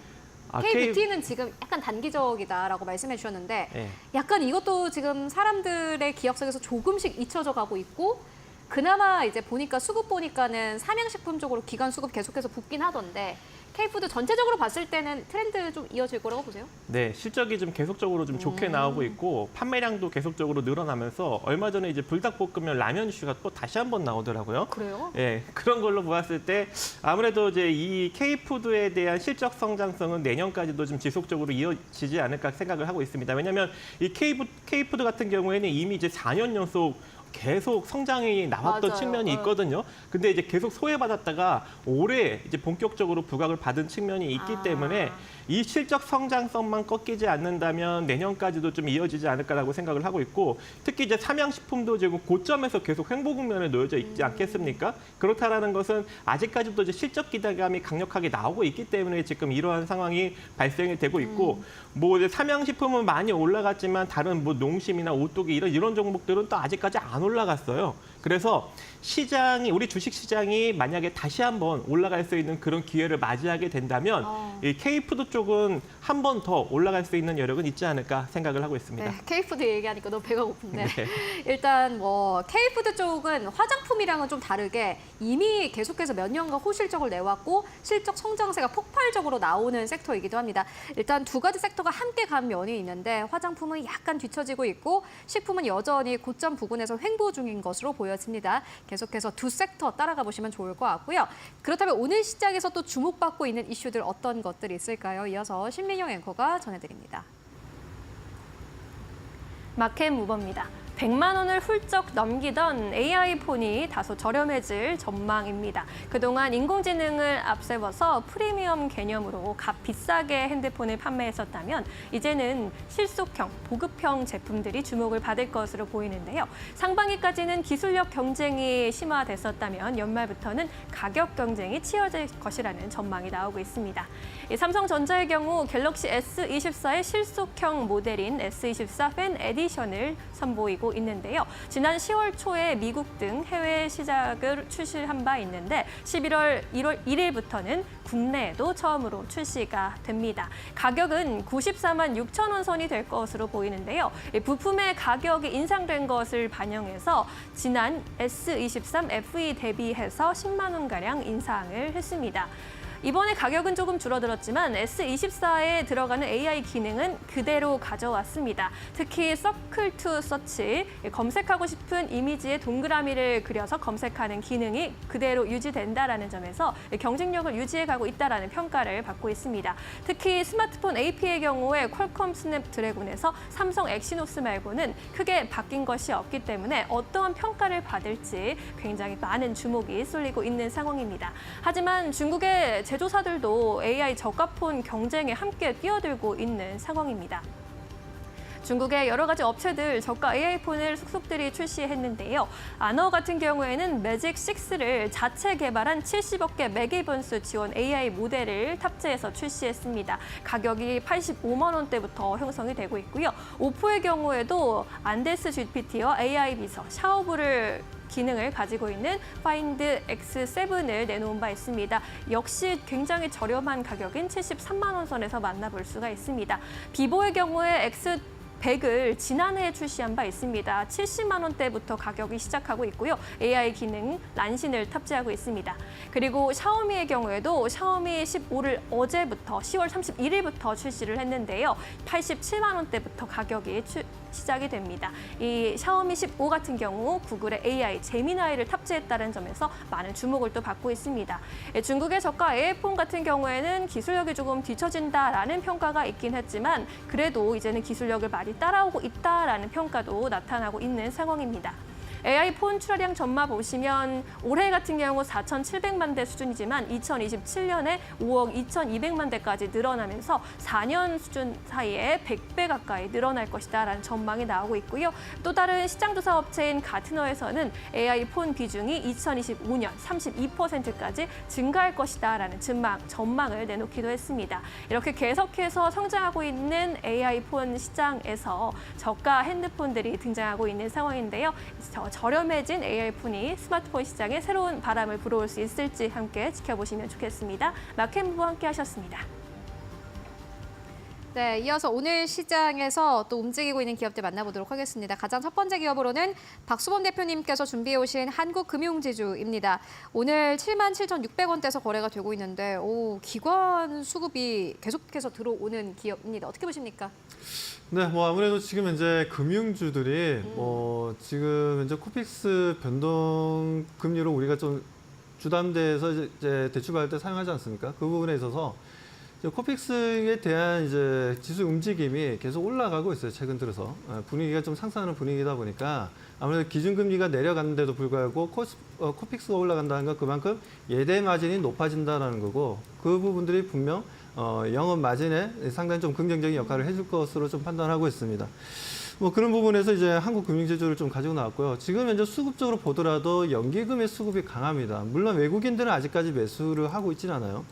K-뷰티는 지금 약간 단기적이다라고 말씀해 주셨는데 네. 약간 이것도 지금 사람들의 기억 속에서 조금씩 잊혀져 가고 있고 그나마 이제 보니까 수급 보니까는 삼양식품 쪽으로 기관 수급 계속해서 붙긴 하던데 K푸드 전체적으로 봤을 때는 트렌드 좀 이어질 거라고 보세요? 네, 실적이 좀 계속적으로 좀 좋게 나오고 있고 판매량도 계속적으로 늘어나면서 얼마 전에 이제 불닭볶음면 라면 이슈가 또 다시 한번 나오더라고요. 그래요? 예, 그런 걸로 보았을 때 아무래도 이제 이 K푸드에 대한 실적 성장성은 내년까지도 좀 지속적으로 이어지지 않을까 생각을 하고 있습니다. 왜냐하면 이 K푸드 같은 경우에는 이미 이제 4년 연속 계속 성장이 나왔던 맞아요. 측면이 있거든요. 근데 이제 계속 소외받았다가 올해 이제 본격적으로 부각을 받은 측면이 있기 때문에 이 실적 성장성만 꺾이지 않는다면 내년까지도 좀 이어지지 않을까라고 생각을 하고 있고 특히 이제 삼양식품도 지금 고점에서 계속 횡보 국면에 놓여져 있지 않겠습니까? 그렇다라는 것은 아직까지도 이제 실적 기대감이 강력하게 나오고 있기 때문에 지금 이러한 상황이 발생이 되고 있고 뭐 이제 삼양식품은 많이 올라갔지만 다른 뭐 농심이나 오뚜기 이런 종목들은 또 아직까지 안 올라갔어요. 그래서 시장이 우리 주식 시장이 만약에 다시 한번 올라갈 수 있는 그런 기회를 맞이하게 된다면 이 K푸드 쪽은 한 번 더 올라갈 수 있는 여력은 있지 않을까 생각을 하고 있습니다. 네, K푸드 얘기하니까 너무 배가 고픈데 네. 일단 뭐 K푸드 쪽은 화장품이랑은 좀 다르게 이미 계속해서 몇 년간 호실적을 내왔고 실적 성장세가 폭발적으로 나오는 섹터이기도 합니다. 일단 두 가지 섹터가 함께 간 면이 있는데 화장품은 약간 뒤처지고 있고 식품은 여전히 고점 부근에서 횡보 중인 것으로 보여집니다. 계속해서 두 섹터 따라가 보시면 좋을 것 같고요. 그렇다면 오늘 시장에서 또 주목받고 있는 이슈들 어떤 것들이 있을까요? 이어서 신민영 앵커가 전해드립니다. 마켓무버입니다. 100만 원을 훌쩍 넘기던 AI폰이 다소 저렴해질 전망입니다. 그동안 인공지능을 앞세워서 프리미엄 개념으로 값 비싸게 핸드폰을 판매했었다면 이제는 실속형, 보급형 제품들이 주목을 받을 것으로 보이는데요. 상반기까지는 기술력 경쟁이 심화됐었다면 연말부터는 가격 경쟁이 치열해질 것이라는 전망이 나오고 있습니다. 삼성전자의 경우 갤럭시 S24의 실속형 모델인 S24 팬 에디션을 선보이고 있는데요. 지난 10월 초에 미국 등 해외 시작을 출시한 바 있는데 11월 1일부터는 국내에도 처음으로 출시가 됩니다. 가격은 94만 6천 원 선이 될 것으로 보이는데요. 부품의 가격이 인상된 것을 반영해서 지난 S23 FE 대비해서 10만 원가량 인상을 했습니다. 이번에 가격은 조금 줄어들었지만 S24에 들어가는 AI 기능은 그대로 가져왔습니다. 특히 서클 투 서치, 검색하고 싶은 이미지에 동그라미를 그려서 검색하는 기능이 그대로 유지된다라는 점에서 경쟁력을 유지해가고 있다라는 평가를 받고 있습니다. 특히 스마트폰 AP의 경우에 퀄컴 스냅드래곤에서 삼성 엑시노스 말고는 크게 바뀐 것이 없기 때문에 어떠한 평가를 받을지 굉장히 많은 주목이 쏠리고 있는 상황입니다. 하지만 중국의 제조사들도 AI 저가폰 경쟁에 함께 뛰어들고 있는 상황입니다. 중국의 여러 가지 업체들 저가 AI폰을 속속들이 출시했는데요. 아너 같은 경우에는 매직 6를 자체 개발한 70억 개 메기번스 지원 AI 모델을 탑재해서 출시했습니다. 가격이 85만 원대부터 형성이 되고 있고요. 오포의 경우에도 안데스 GPT와 AI 비서, 샤오부를 기능을 가지고 있는 파인드 X7을 내놓은 바 있습니다. 역시 굉장히 저렴한 가격인 73만 원 선에서 만나볼 수가 있습니다. 비보의 경우에 X100을 지난해에 출시한 바 있습니다. 70만 원대부터 가격이 시작하고 있고요. AI 기능 란신을 탑재하고 있습니다. 그리고 샤오미의 경우에도 샤오미 15를 어제부터 10월 31일부터 출시를 했는데요. 87만 원대부터 가격이 시작이 됩니다. 이 샤오미 15 같은 경우 구글의 AI 제미나이를 탑재했다는 점에서 많은 주목을 또 받고 있습니다. 중국의 저가 AI폰 같은 경우에는 기술력이 조금 뒤처진다라는 평가가 있긴 했지만 그래도 이제는 기술력을 많이 따라오고 있다라는 평가도 나타나고 있는 상황입니다. AI폰 출하량 전마 보시면 올해 같은 경우 4,700만 대 수준이지만 2027년에 5억 2,200만 대까지 늘어나면서 4년 수준 사이에 100배 가까이 늘어날 것이다라는 전망이 나오고 있고요. 또 다른 시장조사 업체인 가트너에서는 AI폰 비중이 2025년 32%까지 증가할 것이다라는 전망을 내놓기도 했습니다. 이렇게 계속해서 성장하고 있는 AI폰 시장에서 저가 핸드폰들이 등장하고 있는 상황인데요. 저렴해진 AI폰이 스마트폰 시장에 새로운 바람을 불어올 수 있을지 함께 지켜보시면 좋겠습니다. 마켓무버 함께 하셨습니다. 네, 이어서 오늘 시장에서 또 움직이고 있는 기업들 만나보도록 하겠습니다. 가장 첫 번째 기업으로는 박수범 대표님께서 준비해 오신 한국금융지주입니다. 오늘 77,600원대에서 거래가 되고 있는데 기관 수급이 계속해서 들어오는 기업입니다. 어떻게 보십니까? 네, 뭐 아무래도 지금 이제 금융주들이 지금 이제 코픽스 변동 금리로 우리가 좀 주담대에서 이제 대출받을 때 사용하지 않습니까? 그 부분에 있어서 이제 코픽스에 대한 이제 지수 움직임이 계속 올라가고 있어요. 최근 들어서 분위기가 좀 상승하는 분위기다 보니까 아무래도 기준금리가 내려갔는데도 불구하고 코픽스가 올라간다는 건 그만큼 예대 마진이 높아진다는 거고 그 부분들이 분명 영업 마진에 상당히 좀 긍정적인 역할을 해줄 것으로 좀 판단하고 있습니다. 뭐 그런 부분에서 이제 한국금융지주를 좀 가지고 나왔고요. 지금 현재 수급적으로 보더라도 연기금의 수급이 강합니다. 물론 외국인들은 아직까지 매수를 하고 있지는 않아요.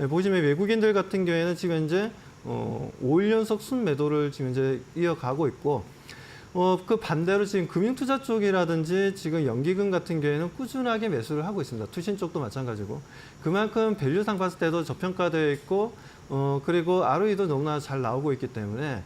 보시면 외국인들 같은 경우에는 지금 현재 5일 연속 순매도를 지금 이제 이어가고 있고 그 반대로 지금 금융투자 쪽이라든지 지금 연기금 같은 경우에는 꾸준하게 매수를 하고 있습니다. 투신 쪽도 마찬가지고 그만큼 밸류상 봤을 때도 저평가되어 있고 그리고 ROE도 너무나 잘 나오고 있기 때문에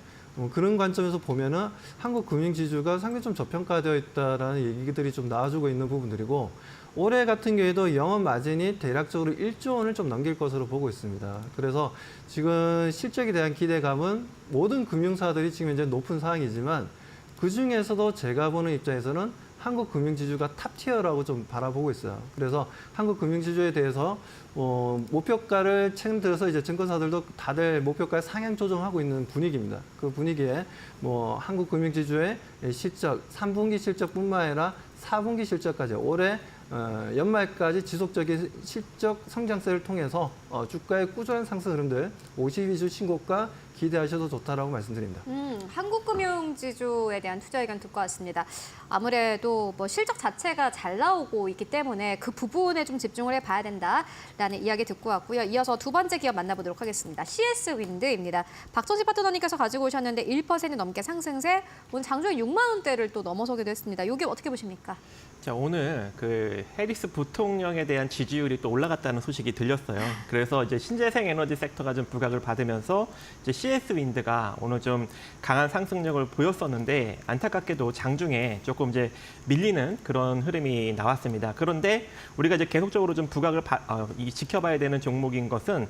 그런 관점에서 보면은 한국 금융지주가 상당히 좀 저평가되어 있다라는 얘기들이 좀 나와주고 있는 부분들이고 올해 같은 경우에도 영업 마진이 대략적으로 1조 원을 좀 넘길 것으로 보고 있습니다. 그래서 지금 실적에 대한 기대감은 모든 금융사들이 지금 현재 높은 상황이지만 그 중에서도 제가 보는 입장에서는 한국 금융지주가 탑티어라고 좀 바라보고 있어요. 그래서 한국 금융지주에 대해서 목표가를 최근 들어서 이제 증권사들도 다들 목표가 상향 조정하고 있는 분위기입니다. 그 분위기에 한국 금융지주의 실적, 3분기 실적뿐만 아니라 4분기 실적까지 올해 연말까지 지속적인 실적 성장세를 통해서 주가의 꾸준한 상승 흐름들 52주 신고가 기대하셔도 좋다라고 말씀드립니다. 한국금융지주에 대한 투자 의견 듣고 왔습니다. 아무래도 실적 자체가 잘 나오고 있기 때문에 그 부분에 좀 집중을 해봐야 된다라는 이야기 듣고 왔고요. 이어서 두 번째 기업 만나보도록 하겠습니다. CS윈드입니다. 박정식 파트너님께서 가지고 오셨는데 1% 넘게 상승세, 오늘 장중에 6만 원대를 또 넘어서기도 했습니다. 이 기업 어떻게 보십니까? 자, 오늘 그 해리스 부통령에 대한 지지율이 또 올라갔다는 소식이 들렸어요. 그래서 이제 신재생 에너지 섹터가 좀 부각을 받으면서 이제 CS윈드가 오늘 좀 강한 상승력을 보였었는데 안타깝게도 장중에 조금 이제 밀리는 그런 흐름이 나왔습니다. 그런데 우리가 이제 계속적으로 좀 부각을 지켜봐야 되는 종목인 것은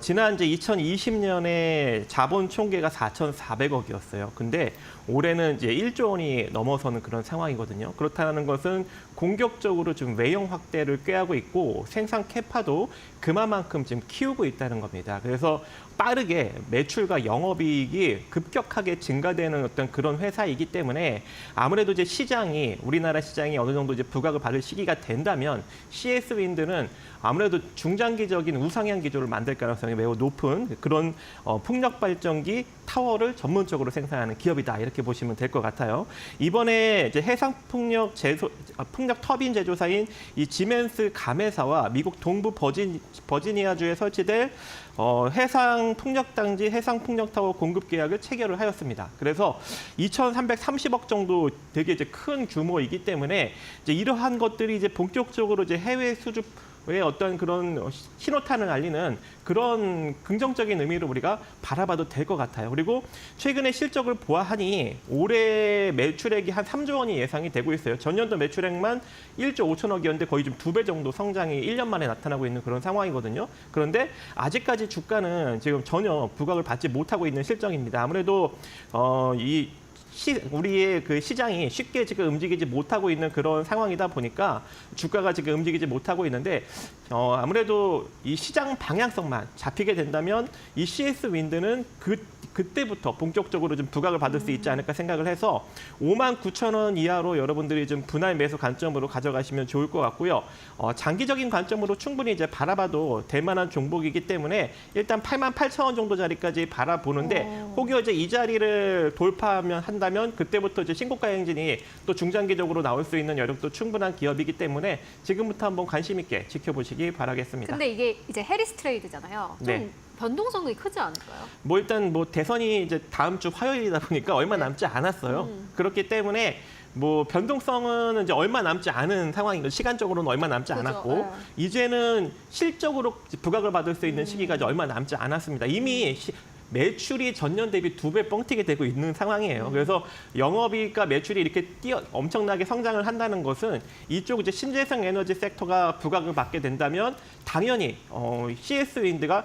지난 이제 2020년에 자본 총계가 4,400억이었어요. 근데 올해는 이제 1조 원이 넘어서는 그런 상황이거든요. 그렇다는 것은 공격적으로 좀 외형 확대를 꾀하고 있고 생산 캐파도 그만큼 지금 키우고 있다는 겁니다. 그래서 빠르게 매출과 영업이익이 급격하게 증가되는 어떤 그런 회사이기 때문에 아무래도 이제 우리나라 시장이 어느 정도 이제 부각을 받을 시기가 된다면 CS윈드는 아무래도 중장기적인 우상향 기조를 만들 가능성이 매우 높은 그런 풍력 발전기 타워를 전문적으로 생산하는 기업이다 이렇게 보시면 될 것 같아요. 이번에 이제 해상 풍력 터빈 제조사인 이 지멘스 감회사와 미국 동부 버지니아주에 설치될 해상 풍력단지 해상 풍력타워 공급 계약을 체결을 하였습니다. 그래서 2,330억 정도 되게 이제 큰 규모이기 때문에 이제 이러한 것들이 이제 본격적으로 이제 해외 수주의 어떤 그런 신호탄을 알리는 그런 긍정적인 의미로 우리가 바라봐도 될 것 같아요. 그리고 최근에 실적을 보아하니 올해 매출액이 한 3조 원이 예상이 되고 있어요. 전년도 매출액만 1조 5천억이었는데 거의 좀 2배 정도 성장이 1년 만에 나타나고 있는 그런 상황이거든요. 그런데 아직까지 주가는 지금 전혀 부각을 받지 못하고 있는 실정입니다. 아무래도 우리의 그 시장이 쉽게 지금 움직이지 못하고 있는 그런 상황이다 보니까 주가가 지금 움직이지 못하고 있는데 아무래도 이 시장 방향성만 잡히게 된다면 이 CS윈드는 그때부터 본격적으로 좀 부각을 받을 수 있지 않을까 생각을 해서 59,000원 이하로 여러분들이 좀 분할 매수 관점으로 가져가시면 좋을 것 같고요. 장기적인 관점으로 충분히 이제 바라봐도 될 만한 종목이기 때문에 일단 88,000원 정도 자리까지 바라보는데 혹여 이제 이 자리를 한다면 그때부터 이제 신고가 행진이 또 중장기적으로 나올 수 있는 여력도 충분한 기업이기 때문에 지금부터 한번 관심 있게 지켜보시기 바라겠습니다. 근데 이게 이제 해리스 트레이드잖아요. 좀 네. 변동성이 크지 않을까요? 일단 대선이 이제 다음 주 화요일이다 보니까 얼마 남지 않았어요. 그렇기 때문에 변동성은 이제 얼마 남지 않은 상황인 거죠. 시간적으로는 얼마 남지 그죠, 않았고 네. 이제는 실적으로 부각을 받을 수 있는 시기가 이제 얼마 남지 않았습니다. 이미 매출이 전년 대비 2배 뻥튀기 되고 있는 상황이에요. 그래서 영업이익과 매출이 이렇게 엄청나게 성장을 한다는 것은 이쪽 이제 신재생 에너지 섹터가 부각을 받게 된다면 당연히 CS 윈드가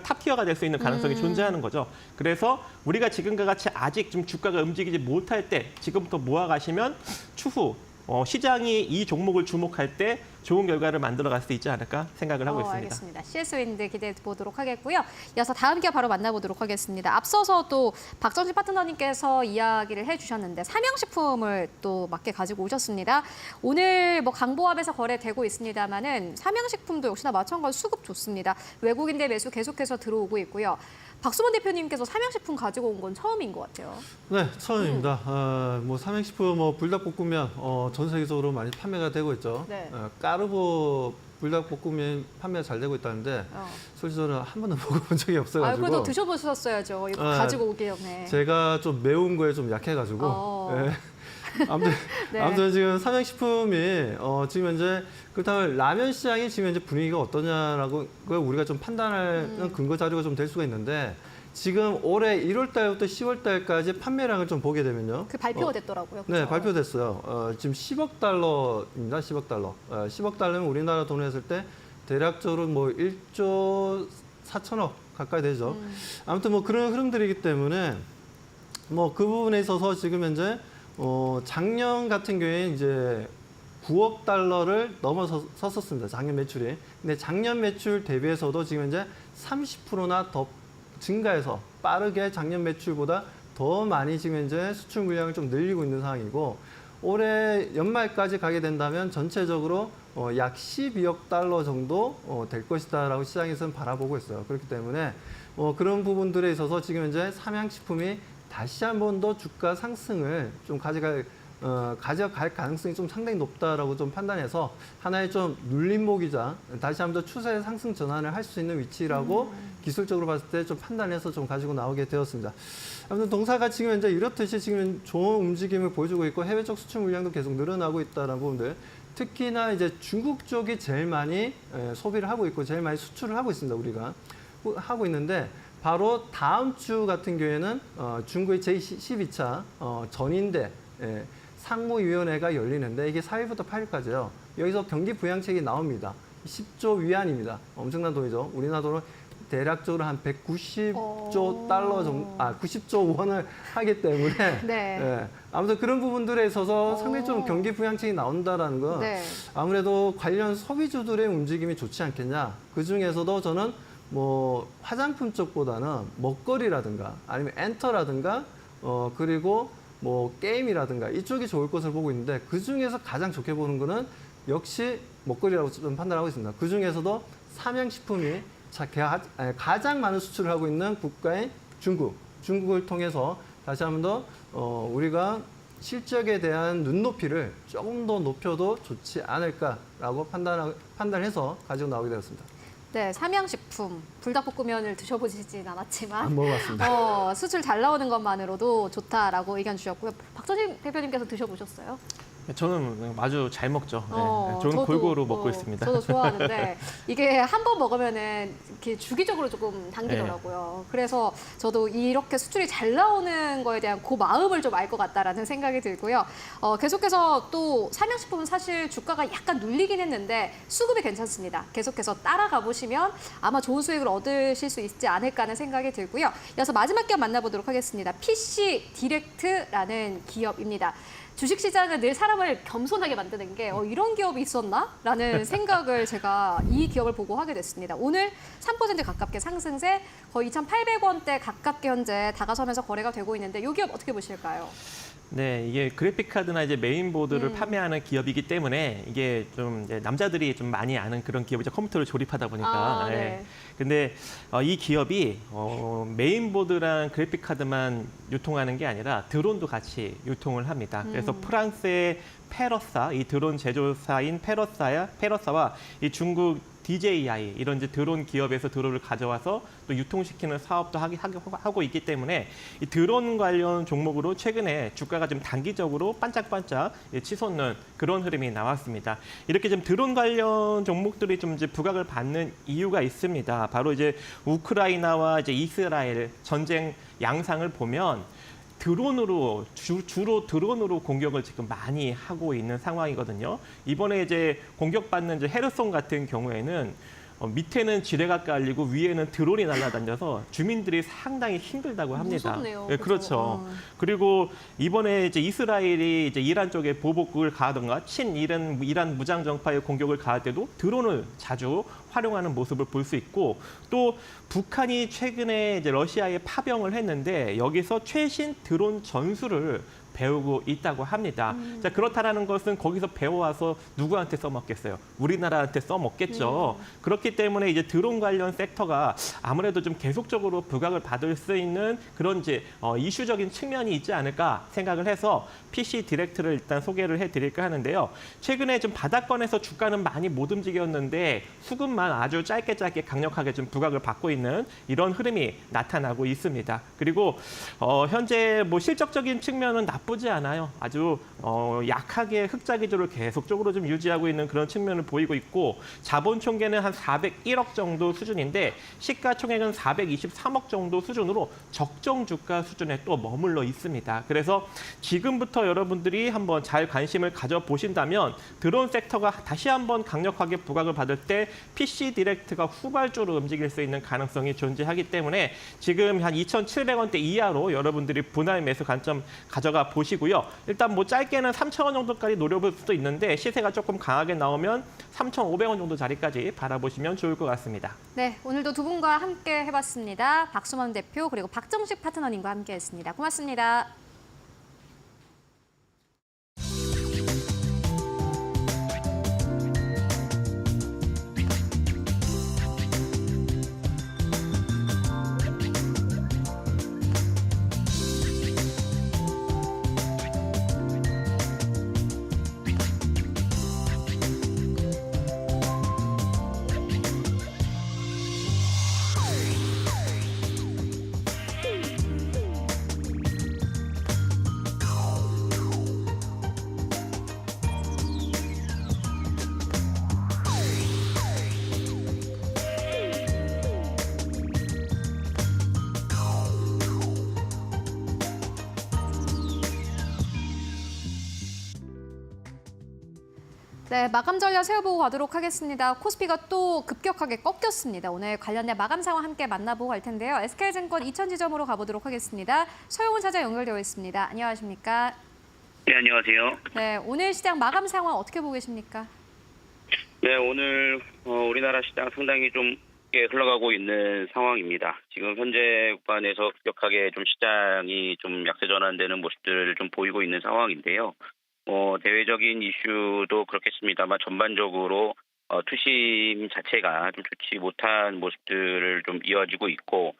탑 티어가 될 수 있는 가능성이 존재하는 거죠. 그래서 우리가 지금과 같이 아직 좀 주가가 움직이지 못할 때 지금부터 모아가시면 추후 시장이 이 종목을 주목할 때 좋은 결과를 만들어갈 수 있지 않을까 생각을 하고 있습니다. 알겠습니다. CS윈드 기대해 보도록 하겠고요. 이어서 다음 기업 바로 만나보도록 하겠습니다. 앞서서 또 박정진 파트너님께서 이야기를 해주셨는데 삼양식품을 또 맞게 가지고 오셨습니다. 오늘 뭐 강보합에서 거래되고 있습니다만은 삼양식품도 역시나 마찬가지로 수급 좋습니다. 외국인들 매수 계속해서 들어오고 있고요. 박수만 대표님께서 삼양식품 가지고 온 건 처음인 것 같아요. 네, 처음입니다. 뭐 삼양식품, 뭐 불닭볶음면 전 세계적으로 많이 판매가 되고 있죠. 네. 까르보 불닭볶음면 판매가 잘 되고 있다는데 솔직히 저는 한 번도 먹어본 적이 없어가지고. 그래도 드셔보셨어야죠. 이거 가지고 오기 전에. 제가 좀 매운 거에 좀 약해가지고. 네. 아무튼, 네. 아무튼 지금 삼양식품이 지금 현재 그렇다면 라면 시장이 지금 현재 분위기가 어떠냐라고 그걸 우리가 좀 판단하는 근거 자료가 좀 될 수가 있는데 지금 올해 1월 달부터 10월 달까지 판매량을 좀 보게 되면요. 그 발표가 됐더라고요. 네, 그렇죠? 발표됐어요. 지금 10억 달러입니다. 10억 달러. 10억 달러면 우리나라 돈으로 했을 때 대략적으로 뭐 1조 4천억 가까이 되죠. 아무튼 뭐 그런 흐름들이기 때문에 뭐 그 부분에 있어서 지금 현재 작년 같은 경우에 이제 9억 달러를 넘어섰었습니다. 작년 매출이. 근데 작년 매출 대비해서도 지금 현재 30%나 더 증가해서 빠르게 작년 매출보다 더 많이 지금 현재 수출 물량을 좀 늘리고 있는 상황이고 올해 연말까지 가게 된다면 전체적으로 약 12억 달러 정도 될 것이다라고 시장에서는 바라보고 있어요. 그렇기 때문에 그런 부분들에 있어서 지금 현재 삼양식품이 다시 한 번 더 주가 상승을 좀 가져갈 가능성이 좀 상당히 높다라고 좀 판단해서 하나의 좀 눌림목이자 다시 한 번 더 추세 상승 전환을 할 수 있는 위치라고 기술적으로 봤을 때 좀 판단해서 좀 가지고 나오게 되었습니다. 아무튼 동사가 지금 현재 이렇듯이 지금 좋은 움직임을 보여주고 있고 해외 쪽 수출 물량도 계속 늘어나고 있다는 부분들. 특히나 이제 중국 쪽이 제일 많이 소비를 하고 있고 제일 많이 수출을 하고 있습니다. 우리가 하고 있는데 바로 다음 주 같은 경우에는 중국의 제12차 전인대 상무위원회가 열리는데 이게 4일부터 8일까지요. 여기서 경기 부양책이 나옵니다. 10조 위안입니다. 엄청난 돈이죠. 우리나라 돈으로 대략적으로 한 190조 달러 정도, 90조 원을 하기 때문에 네. 아무튼 그런 부분들에 있어서 상당히 좀 경기 부양책이 나온다라는 건 네. 아무래도 관련 소비주들의 움직임이 좋지 않겠냐. 그 중에서도 저는 뭐 화장품 쪽보다는 먹거리라든가 아니면 엔터라든가 그리고 뭐 게임이라든가 이쪽이 좋을 것을 보고 있는데 그 중에서 가장 좋게 보는 거는 역시 먹거리라고 좀 판단하고 있습니다. 그 중에서도 삼양식품이 가장 많은 수출을 하고 있는 국가인 중국을 통해서 다시 한 번 더 우리가 실적에 대한 눈높이를 조금 더 높여도 좋지 않을까라고 판단해서 가지고 나오게 되었습니다. 네, 삼양식품 불닭볶음면을 드셔보시진 않았지만 안 먹어봤습니다. 수출 잘 나오는 것만으로도 좋다라고 의견 주셨고요. 박정진 대표님께서 드셔보셨어요? 저는 아주 잘 먹죠. 네. 저는 저도, 골고루 먹고 있습니다. 저도 좋아하는데 이게 한 번 먹으면은 이렇게 주기적으로 조금 당기더라고요. 그래서 저도 이렇게 수출이 잘 나오는 거에 대한 그 마음을 좀 알 것 같다라는 생각이 들고요. 계속해서 또 삼양식품은 사실 주가가 약간 눌리긴 했는데 수급이 괜찮습니다. 계속해서 따라가 보시면 아마 좋은 수익을 얻으실 수 있지 않을까 하는 생각이 들고요. 이어서 마지막 기업 만나보도록 하겠습니다. PC 디렉트라는 기업입니다. 주식시장은 늘 사람을 겸손하게 만드는 게 이런 기업이 있었나? 라는 생각을 제가 이 기업을 보고 하게 됐습니다. 오늘 3% 가깝게 상승세 거의 2,800원대 가깝게 현재 다가서면서 거래가 되고 있는데 이 기업 어떻게 보실까요? 네, 이게 그래픽카드나 이제 메인보드를 판매하는 기업이기 때문에 이게 좀 이제 남자들이 좀 많이 아는 그런 기업이죠. 컴퓨터를 조립하다 보니까. 네. 근데 이 기업이 메인보드랑 그래픽카드만 유통하는 게 아니라 드론도 같이 유통을 합니다. 그래서 프랑스의 페러사, 이 드론 제조사인 페러사와 이 중국 DJI 이런 이제 드론 기업에서 드론을 가져와서 또 유통시키는 사업도 하고 있기 때문에 이 드론 관련 종목으로 최근에 주가가 좀 단기적으로 반짝반짝 치솟는 그런 흐름이 나왔습니다. 이렇게 좀 드론 관련 종목들이 좀 이제 부각을 받는 이유가 있습니다. 바로 이제 우크라이나와 이제 이스라엘 전쟁 양상을 보면 드론으로 주로 드론으로 공격을 지금 많이 하고 있는 상황이거든요. 이번에 이제 공격받는 이제 헤르손 같은 경우에는 밑에는 지뢰가 깔리고 위에는 드론이 날아다녀서 주민들이 상당히 힘들다고 합니다. 무섭네요. 네, 그렇죠. 그리고 이번에 이제 이스라엘이 이제 이란 쪽에 보복을 가하던가 이란 무장 정파의 공격을 가할 때도 드론을 자주 활용하는 모습을 볼 수 있고 또 북한이 최근에 이제 러시아에 파병을 했는데 여기서 최신 드론 전술을 배우고 있다고 합니다. 자, 그렇다라는 것은 거기서 배워와서 누구한테 써먹겠어요? 우리나라한테 써먹겠죠. 그렇기 때문에 이제 드론 관련 섹터가 아무래도 좀 계속적으로 부각을 받을 수 있는 그런 이제 이슈적인 측면이 있지 않을까 생각을 해서 PC 디렉트를 일단 소개를 해드릴까 하는데요. 최근에 좀 바닥권에서 주가는 많이 못 움직였는데 수급만 아주 짧게 강력하게 좀 부각을 받고 있는 이런 흐름이 나타나고 있습니다. 그리고 현재 뭐 실적적인 측면은 나쁘지 않아요. 아주 약하게 흑자 기조를 계속적으로 좀 유지하고 있는 그런 측면을 보이고 있고 자본 총계는 한 401억 정도 수준인데 시가총액은 423억 정도 수준으로 적정 주가 수준에 또 머물러 있습니다. 그래서 지금부터 여러분들이 한번 잘 관심을 가져보신다면 드론 섹터가 다시 한번 강력하게 부각을 받을 때 PC 디렉트가 후발주로 움직일 수 있는 가능성이 존재하기 때문에 지금 한 2,700원대 이하로 여러분들이 분할 매수 관점 가져가 보시고요. 일단 뭐 짧게는 3,000원 정도까지 노려볼 수도 있는데 시세가 조금 강하게 나오면 3,500원 정도 자리까지 바라보시면 좋을 것 같습니다. 네, 오늘도 두 분과 함께 해봤습니다. 박수만 대표 그리고 박정식 파트너님과 함께했습니다. 고맙습니다. 네, 마감 전략 세워보고 가도록 하겠습니다. 코스피가 또 급격하게 꺾였습니다. 오늘 관련된 마감 상황 함께 만나보고 갈 텐데요. SK증권 2000지점으로 가보도록 하겠습니다. 서영훈 사장 연결되어 있습니다. 안녕하십니까? 네, 안녕하세요. 네, 오늘 시장 마감 상황 어떻게 보고 계십니까? 네, 오늘 우리나라 시장 상당히 좀 흘러가고 있는 상황입니다. 지금 현재 구간에서 급격하게 좀 시장이 좀 약세 전환되는 모습들을 좀 보이고 있는 상황인데요. 대외적인 이슈도 그렇겠습니다만 전반적으로 투심 자체가 좀 좋지 못한 모습들을 좀 이어지고 있고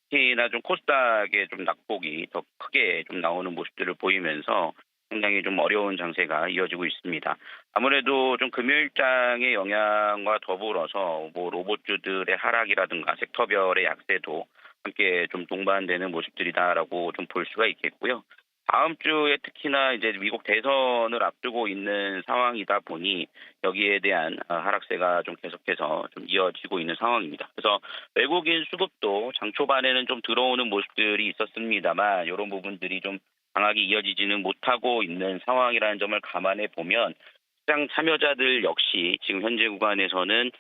특히나 좀 코스닥의 좀 낙폭이 더 크게 좀 나오는 모습들을 보이면서 상당히 좀 어려운 장세가 이어지고 있습니다. 아무래도 좀 금요일장의 영향과 더불어서 뭐 로봇주들의 하락이라든가 섹터별의 약세도 함께 좀 동반되는 모습들이다라고 좀 볼 수가 있겠고요. 다음 주에 특히나 이제 미국 대선을 앞두고 있는 상황이다 보니 여기에 대한 하락세가 좀 계속해서 좀 이어지고 있는 상황입니다. 그래서 외국인 수급도 장 초반에는 좀 들어오는 모습들이 있었습니다만 이런 부분들이 좀 강하게 이어지지는 못하고 있는 상황이라는 점을 감안해 보면 시장 참여자들 역시 지금 현재 구간에서는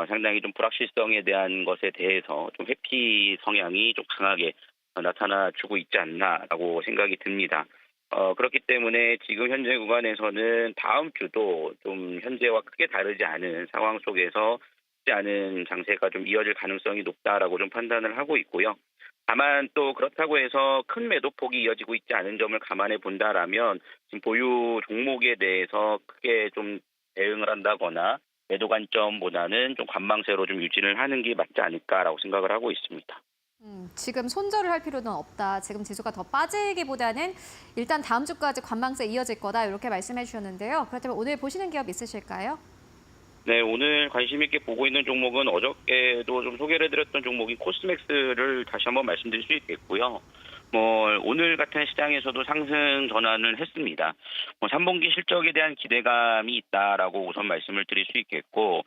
상당히 좀 불확실성에 대한 것에 대해서 좀 회피 성향이 좀 강하게 나타나주고 있지 않나라고 생각이 듭니다. 그렇기 때문에 지금 현재 구간에서는 다음 주도 좀 현재와 크게 다르지 않은 상황 속에서 쉽지 않은 장세가 좀 이어질 가능성이 높다라고 좀 판단을 하고 있고요. 다만 또 그렇다고 해서 큰 매도폭이 이어지고 있지 않은 점을 감안해 본다라면 지금 보유 종목에 대해서 크게 좀 대응을 한다거나 매도 관점보다는 좀 관망세로 좀 유지를 하는 게 맞지 않을까라고 생각을 하고 있습니다. 지금 손절을 할 필요는 없다. 지금 지수가 더 빠지기보다는 일단 다음 주까지 관망세 이어질 거다. 이렇게 말씀해 주셨는데요. 그렇다면 오늘 보시는 기업 있으실까요? 네, 오늘 관심 있게 보고 있는 종목은 어저께도 좀 소개를 해드렸던 종목인 코스맥스를 다시 한번 말씀드릴 수 있겠고요. 오늘 같은 시장에서도 상승 전환을 했습니다. 3분기 실적에 대한 기대감이 있다라고 우선 말씀을 드릴 수 있겠고,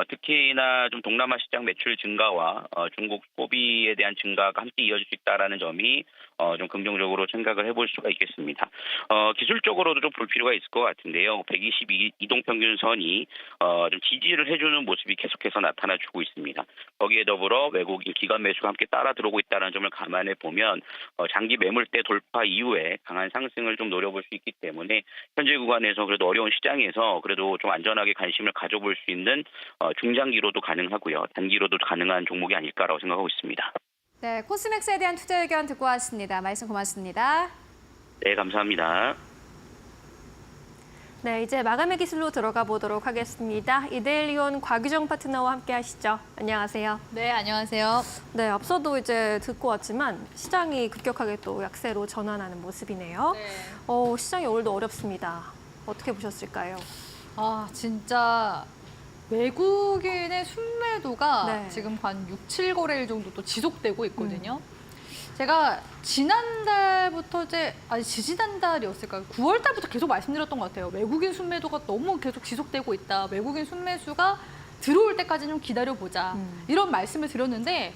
특히나 좀 동남아 시장 매출 증가와 중국 소비에 대한 증가가 함께 이어질 수 있다라는 점이 좀 긍정적으로 생각을 해볼 수가 있겠습니다. 기술적으로도 좀 볼 필요가 있을 것 같은데요. 122 이동평균선이 좀 지지를 해주는 모습이 계속해서 나타나주고 있습니다. 거기에 더불어 외국인 기관 매수가 함께 따라 들어오고 있다는 점을 감안해 보면 장기 매물대 돌파 이후에 강한 상승을 좀 노려볼 수 있기 때문에 현재 구간에서 그래도 어려운 시장에서 그래도 좀 안전하게 관심을 가져볼 수 있는 중장기로도 가능하고요. 단기로도 가능한 종목이 아닐까라고 생각하고 있습니다. 네, 코스맥스에 대한 투자 의견 듣고 왔습니다. 말씀 고맙습니다. 네, 감사합니다. 네, 이제 마감의 기술로 들어가 보도록 하겠습니다. 이데일리온 곽유정 파트너와 함께 하시죠. 안녕하세요. 네, 안녕하세요. 네, 앞서도 이제 듣고 왔지만 시장이 급격하게 또 약세로 전환하는 모습이네요. 네. 시장이 오늘도 어렵습니다. 어떻게 보셨을까요? 아, 진짜 외국인의 순매도가 네. 지금 한 6, 7거래일 정도 또 지속되고 있거든요. 제가 지난달부터 지지난달이었을까요? 9월 달부터 계속 말씀드렸던 것 같아요. 외국인 순매도가 너무 계속 지속되고 있다. 외국인 순매수가 들어올 때까지 좀 기다려보자. 이런 말씀을 드렸는데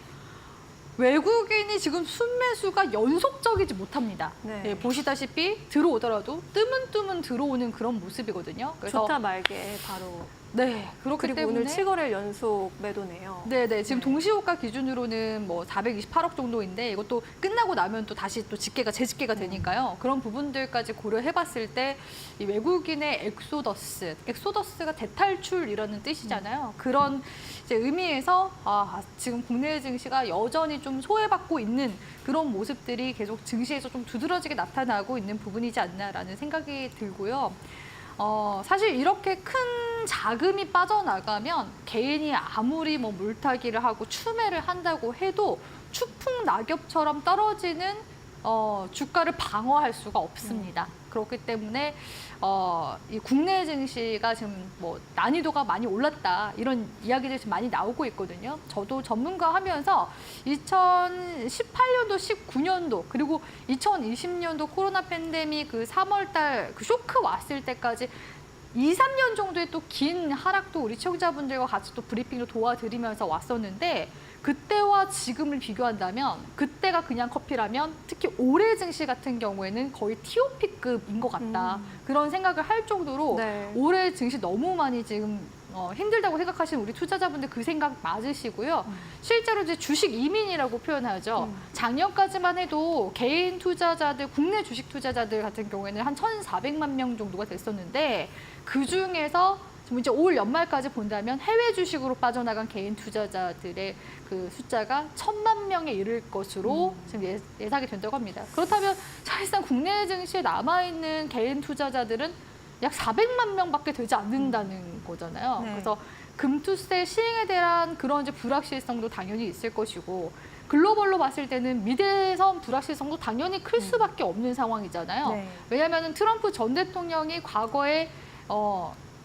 외국인이 지금 순매수가 연속적이지 못합니다. 네. 네, 보시다시피 들어오더라도 뜨문뜨문 들어오는 그런 모습이거든요. 그래서 좋다 말게 바로. 네, 그렇기 그리고 때문에 오늘 7거래일 연속 매도네요. 네네, 지금 동시호가 기준으로는 428억 정도인데 이것도 끝나고 나면 또 다시 또 재집계가 되니까요. 그런 부분들까지 고려해봤을 때 이 외국인의 엑소더스가 대탈출이라는 뜻이잖아요. 그런 이제 의미에서 지금 국내 증시가 여전히 좀 소외받고 있는 그런 모습들이 계속 증시에서 좀 두드러지게 나타나고 있는 부분이지 않나라는 생각이 들고요. 사실 이렇게 큰 자금이 빠져나가면 개인이 아무리 물타기를 하고 추매를 한다고 해도 추풍 낙엽처럼 떨어지는 주가를 방어할 수가 없습니다. 그렇기 때문에 이 국내 증시가 지금 난이도가 많이 올랐다 이런 이야기들이 지금 많이 나오고 있거든요. 저도 전문가 하면서 2018년도, 19년도 그리고 2020년도 코로나 팬데믹 그 3월달 그 쇼크 왔을 때까지 2, 3년 정도의 또 긴 하락도 우리 시청자분들과 같이 또 브리핑을 도와드리면서 왔었는데 그때와 지금을 비교한다면 그때가 그냥 커피라면 특히 올해 증시 같은 경우에는 거의 TOP급인 것 같다. 그런 생각을 할 정도로 네. 올해 증시 너무 많이 지금 힘들다고 생각하시는 우리 투자자분들 그 생각 맞으시고요. 실제로 이제 주식 이민이라고 표현하죠. 작년까지만 해도 개인 투자자들, 국내 주식 투자자들 같은 경우에는 한 1,400만 명 정도가 됐었는데 그 중에서 지금 이제 올 연말까지 본다면 해외 주식으로 빠져나간 개인 투자자들의 그 숫자가 1,000만 명에 이를 것으로 지금 예상이 된다고 합니다. 그렇다면 사실상 국내 증시에 남아있는 개인 투자자들은 약 400만 명밖에 되지 않는다는 거잖아요. 네. 그래서 금투세 시행에 대한 그런 이제 불확실성도 당연히 있을 것이고 글로벌로 봤을 때는 미대선 불확실성도 당연히 클 수밖에 없는 상황이잖아요. 네. 왜냐하면 트럼프 전 대통령이 과거에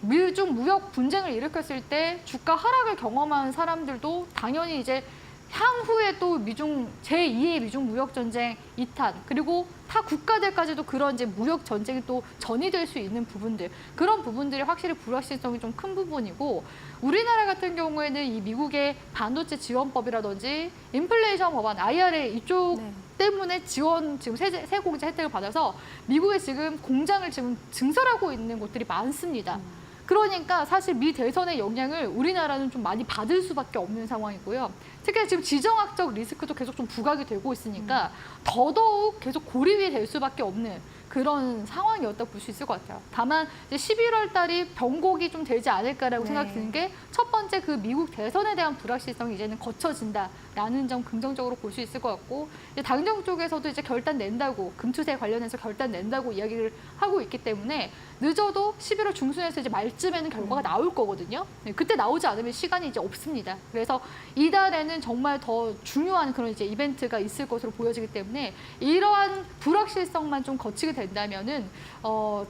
미중 무역 분쟁을 일으켰을 때 주가 하락을 경험한 사람들도 당연히 이제 향후에 또 제2의 미중 무역 전쟁 2탄 그리고 타 국가들까지도 그런 이제 무역 전쟁이 또 전이될 수 있는 부분들 그런 부분들이 확실히 불확실성이 좀 큰 부분이고 우리나라 같은 경우에는 이 미국의 반도체 지원법이라든지 인플레이션 법안 IRA 이쪽 네. 때문에 지금 세공제 혜택을 받아서 미국에 지금 공장을 지금 증설하고 있는 곳들이 많습니다. 그러니까 사실 미 대선의 영향을 우리나라는 좀 많이 받을 수밖에 없는 상황이고요. 특히 지금 지정학적 리스크도 계속 좀 부각이 되고 있으니까 더더욱 계속 고립이 될 수밖에 없는 그런 상황이었다고 볼 수 있을 것 같아요. 다만 이제 11월 달이 변곡이 좀 되지 않을까라고 네. 생각이 드는 게 첫 번째 그 미국 대선에 대한 불확실성이 이제는 거쳐진다라는 점 긍정적으로 볼 수 있을 것 같고 이제 당정 쪽에서도 이제 결단 낸다고 금투세 관련해서 결단 낸다고 이야기를 하고 있기 때문에 늦어도 11월 중순에서 이제 말쯤에는 결과가 나올 거거든요. 네, 그때 나오지 않으면 시간이 이제 없습니다. 그래서 이달에는 정말 더 중요한 그런 이제 이벤트가 있을 것으로 보여지기 때문에 이러한 불확실성만 좀 거치게 된다면은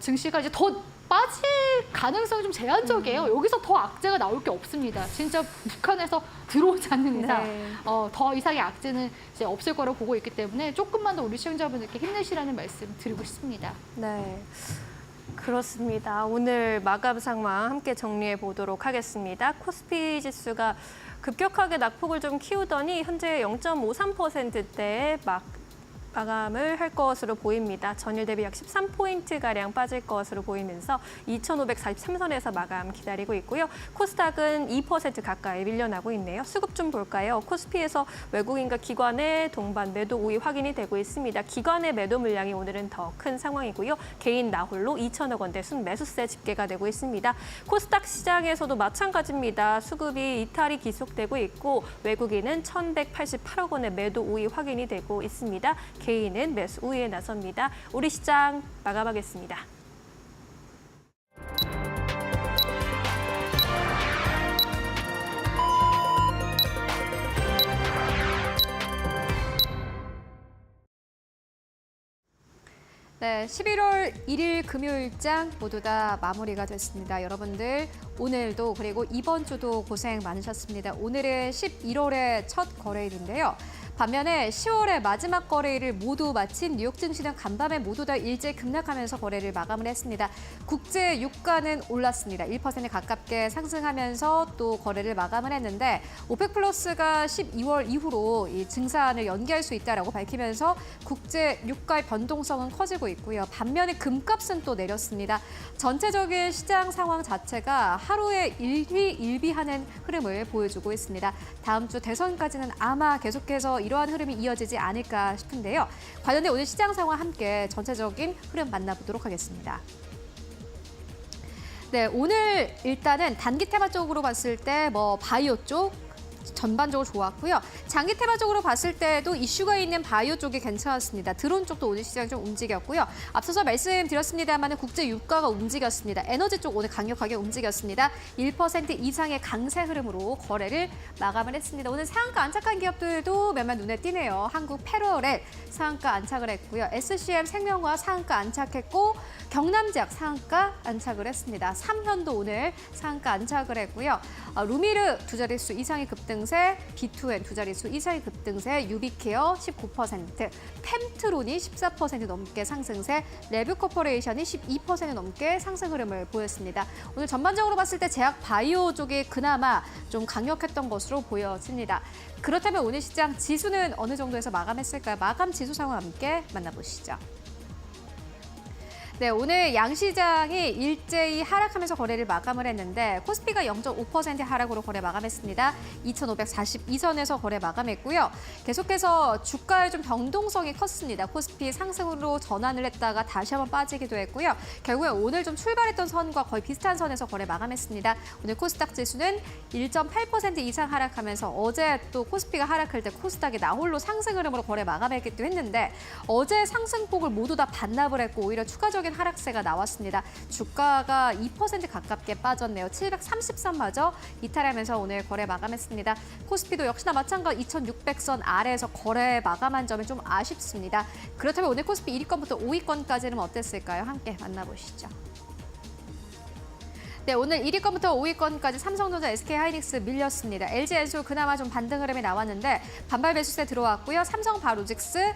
증시가 이제 더 빠질 가능성이 좀 제한적이에요. 여기서 더 악재가 나올 게 없습니다. 진짜 북한에서 들어오지 않는 이상 네. 더 이상의 악재는 이제 없을 거라고 보고 있기 때문에 조금만 더 우리 시청자분들께 힘내시라는 말씀 드리고 싶습니다. 네. 그렇습니다. 오늘 마감 상황 함께 정리해 보도록 하겠습니다. 코스피 지수가 급격하게 낙폭을 좀 키우더니 현재 0.53%대에 마감을 할 것으로 보입니다. 전일 대비 약 13포인트가량 빠질 것으로 보이면서 2,543선에서 마감 기다리고 있고요. 코스닥은 2% 가까이 밀려나고 있네요. 수급 좀 볼까요? 코스피에서 외국인과 기관의 동반 매도 우위 확인이 되고 있습니다. 기관의 매도 물량이 오늘은 더 큰 상황이고요. 개인 나홀로 2천억 원대 순매수세 집계가 되고 있습니다. 코스닥 시장에서도 마찬가지입니다. 수급이 이탈이 계속되고 있고 외국인은 1,188억 원의 매도 우위 확인이 되고 있습니다. 개인은 매수 우위에 나섭니다. 우리 시장 마감하겠습니다. 네, 11월 1일 금요일장 모두 다 마무리가 됐습니다. 여러분들 오늘도 그리고 이번 주도 고생 많으셨습니다. 오늘은 11월의 첫 거래일인데요. 반면에 10월의 마지막 거래일을 모두 마친 뉴욕 증시는 간밤에 모두 다 일제 급락하면서 거래를 마감을 했습니다. 국제 유가는 올랐습니다. 1% 가깝게 상승하면서 또 거래를 마감을 했는데 오펙 플러스가 12월 이후로 이 증산을 연기할 수 있다라고 밝히면서 국제 유가의 변동성은 커지고 있고요. 반면에 금값은 또 내렸습니다. 전체적인 시장 상황 자체가 하루에 일희일비하는 흐름을 보여주고 있습니다. 다음 주 대선까지는 아마 계속해서 이러한 흐름이 이어지지 않을까 싶은데요. 관련된 오늘 시장 상황 함께 전체적인 흐름 만나보도록 하겠습니다. 네, 오늘 일단은 단기 테마 쪽으로 봤을 때 바이오 쪽 전반적으로 좋았고요. 장기 테마적으로 봤을 때도 이슈가 있는 바이오 쪽이 괜찮았습니다. 드론 쪽도 오늘 시장이 좀 움직였고요. 앞서서 말씀드렸습니다만 국제 유가가 움직였습니다. 에너지 쪽 오늘 강력하게 움직였습니다. 1% 이상의 강세 흐름으로 거래를 마감을 했습니다. 오늘 상한가 안착한 기업들도 몇몇 눈에 띄네요. 한국 페로렐 상한가 안착을 했고요. SCM 생명과학 상한가 안착했고 경남제약 상한가 안착을 했습니다. 삼현도 오늘 상한가 안착을 했고요. 루미르 두 자릿수 이상의 급등세, B2N 두 자릿수 이상의 급등세, 유비케어 19%, 펜트론이 14% 넘게 상승세, 레뷰코퍼레이션이 12% 넘게 상승 흐름을 보였습니다. 오늘 전반적으로 봤을 때 제약 바이오 쪽이 그나마 좀 강력했던 것으로 보여집니다. 그렇다면 오늘 시장 지수는 어느 정도에서 마감했을까요? 마감 지수 상황 함께 만나보시죠. 네, 오늘 양시장이 일제히 하락하면서 거래를 마감을 했는데 코스피가 0.5% 하락으로 거래 마감했습니다. 2,542선에서 거래 마감했고요. 계속해서 주가의 좀 변동성이 컸습니다. 코스피 상승으로 전환을 했다가 다시 한번 빠지기도 했고요. 결국에 오늘 좀 출발했던 선과 거의 비슷한 선에서 거래 마감했습니다. 오늘 코스닥 지수는 1.8% 이상 하락하면서 어제 또 코스피가 하락할 때 코스닥이 나홀로 상승 흐름으로 거래 마감했기도 했는데 어제 상승폭을 모두 다 반납을 했고 오히려 추가적인 하락세가 나왔습니다. 주가가 2% 가깝게 빠졌네요. 733마저 이탈하면서 오늘 거래 마감했습니다. 코스피도 역시나 마찬가지 2,600선 아래에서 거래 마감한 점이 좀 아쉽습니다. 그렇다면 오늘 코스피 1위권부터 5위권까지는 어땠을까요? 함께 만나보시죠. 네, 오늘 1위권부터 5위권까지 삼성전자, SK하이닉스 밀렸습니다. LG엔솔 그나마 좀 반등 흐름이 나왔는데 반발 매수세 들어왔고요. 삼성바로직스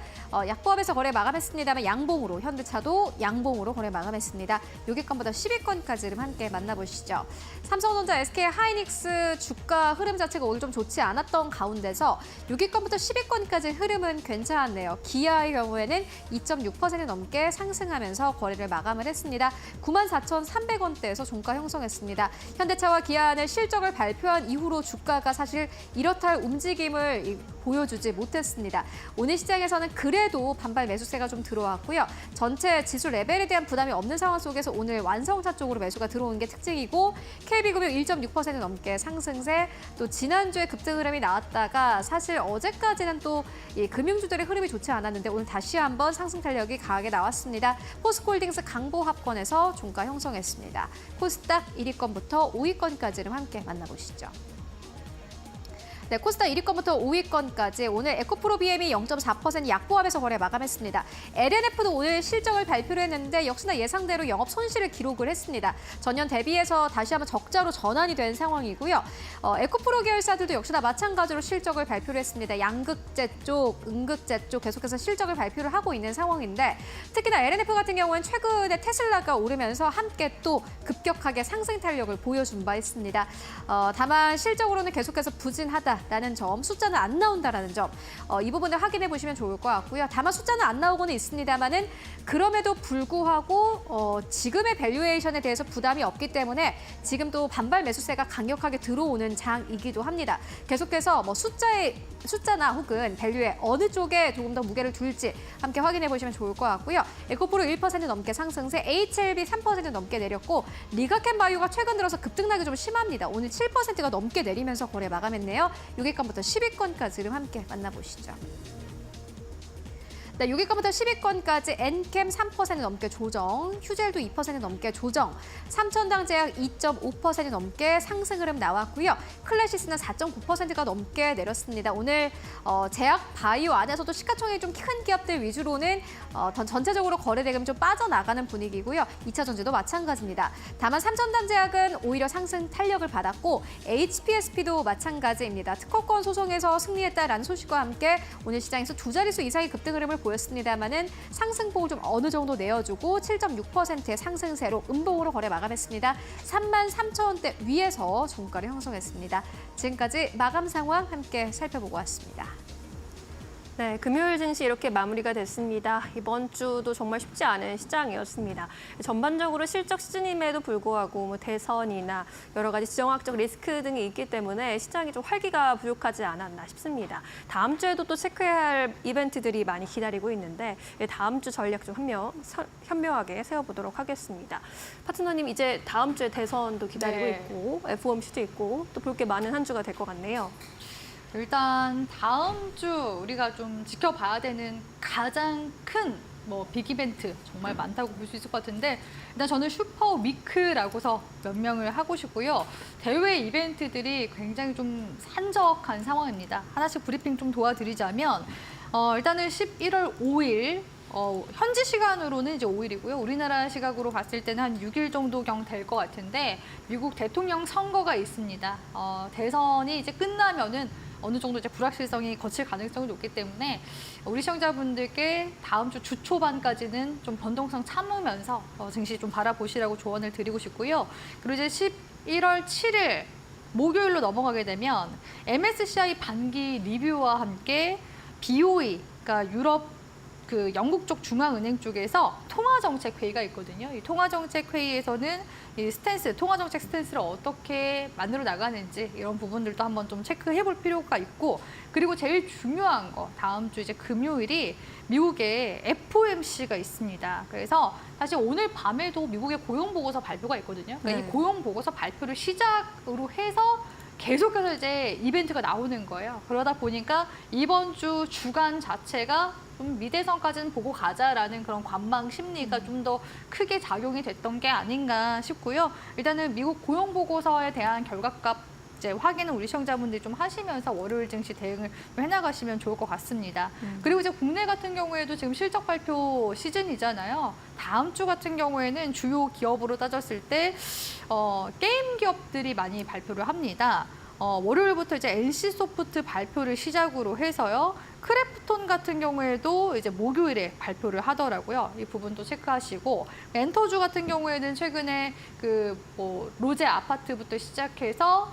약보합에서 거래 마감했습니다만 양봉으로, 현대차도 양봉으로 거래 마감했습니다. 6위권부터 10위권까지 좀 함께 만나보시죠. 삼성전자, SK하이닉스 주가 흐름 자체가 오늘 좀 좋지 않았던 가운데서 6위권부터 10위권까지 흐름은 괜찮았네요. 기아의 경우에는 2.6% 넘게 상승하면서 거래를 마감을 했습니다. 94,300원대에서 종가 형성 했습니다. 현대차와 기아는 실적을 발표한 이후로 주가가 사실 이렇다 할 움직임을 보여주지 못했습니다. 오늘 시장에서는 그래도 반발 매수세가 좀 들어왔고요. 전체 지수 레벨에 대한 부담이 없는 상황 속에서 오늘 완성차 쪽으로 매수가 들어오는 게 특징이고 KB금융 1.6% 넘게 상승세, 또 지난주에 급등 흐름이 나왔다가 사실 어제까지는 또 이 금융주들의 흐름이 좋지 않았는데 오늘 다시 한번 상승 탄력이 강하게 나왔습니다. 포스코홀딩스 강보합권에서 종가 형성했습니다. 코스닥 1위권부터 5위권까지를 함께 만나보시죠. 네, 코스닥 1위권부터 5위권까지 오늘 에코프로 BM이 0.4% 약보합에서 거래 마감했습니다. LNF도 오늘 실적을 발표를 했는데 역시나 예상대로 영업 손실을 기록을 했습니다. 전년 대비해서 다시 한번 적자로 전환이 된 상황이고요. 에코프로 계열사들도 역시나 마찬가지로 실적을 발표를 했습니다. 양극재 쪽, 음극재 쪽 계속해서 실적을 발표를 하고 있는 상황인데 특히나 LNF 같은 경우는 최근에 테슬라가 오르면서 함께 또 급격하게 상승 탄력을 보여준 바 있습니다. 다만 실적으로는 계속해서 부진하다라는 점, 숫자는 안 나온다라는 점, 이 부분을 확인해 보시면 좋을 것 같고요. 다만 숫자는 안 나오고는 있습니다만은 그럼에도 불구하고 지금의 밸류에이션에 대해서 부담이 없기 때문에 지금도 반발 매수세가 강력하게 들어오는 장이기도 합니다. 계속해서 뭐 숫자나 혹은 밸류에 어느 쪽에 조금 더 무게를 둘지 함께 확인해 보시면 좋을 것 같고요. 에코프로 1% 넘게 상승세, HLB 3% 넘게 내렸고 리가캔바이오가 최근 들어서 급등락이 좀 심합니다. 오늘 7%가 넘게 내리면서 거래 마감했네요. 6위권부터 10위권까지 좀 함께 만나보시죠. 네, 6위권부터 10위권까지 엔캠 3% 넘게 조정, 휴젤도 2% 넘게 조정, 삼천당 제약 2.5% 넘게 상승 흐름 나왔고요. 클래시스는 4.9%가 넘게 내렸습니다. 오늘 제약 바이오 안에서도 시가총액이 좀 큰 기업들 위주로는 전체적으로 거래 대금이 좀 빠져나가는 분위기고요. 2차 전지도 마찬가지입니다. 다만 삼천당 제약은 오히려 상승 탄력을 받았고 HPSP도 마찬가지입니다. 특허권 소송에서 승리했다라는 소식과 함께 오늘 시장에서 두 자릿수 이상의 급등 흐름을 보였습니다만은 상승폭을 좀 어느 정도 내어주고 7.6%의 상승세로 음봉으로 거래 마감했습니다. 33,000원대 위에서 종가를 형성했습니다. 지금까지 마감 상황 함께 살펴보고 왔습니다. 네, 금요일 증시 이렇게 마무리가 됐습니다. 이번 주도 정말 쉽지 않은 시장이었습니다. 전반적으로 실적 시즌임에도 불구하고 뭐 대선이나 여러 가지 지정학적 리스크 등이 있기 때문에 시장이 좀 활기가 부족하지 않았나 싶습니다. 다음 주에도 또 체크해야 할 이벤트들이 많이 기다리고 있는데 다음 주 전략 좀 현명하게 세워보도록 하겠습니다. 파트너님, 이제 다음 주에 대선도 기다리고 네. 있고 FOMC도 있고 또 볼 게 많은 한 주가 될 것 같네요. 일단 다음 주 우리가 좀 지켜봐야 되는 가장 큰 빅 이벤트 정말 많다고 볼 수 있을 것 같은데 일단 저는 슈퍼 위크라고서 명명을 하고 싶고요. 대외 이벤트들이 굉장히 좀 산적한 상황입니다. 하나씩 브리핑 좀 도와드리자면 일단은 11월 5일 현지 시간으로는 이제 5일이고요. 우리나라 시각으로 봤을 때는 한 6일 정도경 될 것 같은데 미국 대통령 선거가 있습니다. 대선이 이제 끝나면은 어느 정도 이제 불확실성이 거칠 가능성이 높기 때문에 우리 시청자분들께 다음 주 주 초반까지는 좀 변동성 참으면서 증시 좀 바라보시라고 조언을 드리고 싶고요. 그리고 이제 11월 7일 목요일로 넘어가게 되면 MSCI 반기 리뷰와 함께 BOE, 그러니까 유럽 영국 쪽 중앙은행 쪽에서 통화정책 회의가 있거든요. 이 통화정책 회의에서는 이 통화정책 스탠스를 어떻게 만들어 나가는지 이런 부분들도 한번 좀 체크해 볼 필요가 있고, 그리고 제일 중요한 거 다음 주 이제 금요일이 미국에 FOMC가 있습니다. 그래서 사실 오늘 밤에도 미국의 고용보고서 발표가 있거든요. 그러니까 네. 이 고용보고서 발표를 시작으로 해서 계속해서 이제 이벤트가 나오는 거예요. 그러다 보니까 이번 주 주간 자체가 좀 미대선까지는 보고 가자라는 그런 관망 심리가 좀 더 크게 작용이 됐던 게 아닌가 싶고요. 일단은 미국 고용 보고서에 대한 결과값 이제 확인은 우리 시청자분들이 좀 하시면서 월요일 증시 대응을 좀 해나가시면 좋을 것 같습니다. 그리고 이제 국내 같은 경우에도 지금 실적 발표 시즌이잖아요. 다음 주 같은 경우에는 주요 기업으로 따졌을 때 게임 기업들이 많이 발표를 합니다. 월요일부터 이제 NC소프트 발표를 시작으로 해서요. 크래프톤 같은 경우에도 이제 목요일에 발표를 하더라고요. 이 부분도 체크하시고, 엔터주 같은 경우에는 최근에 로제 아파트부터 시작해서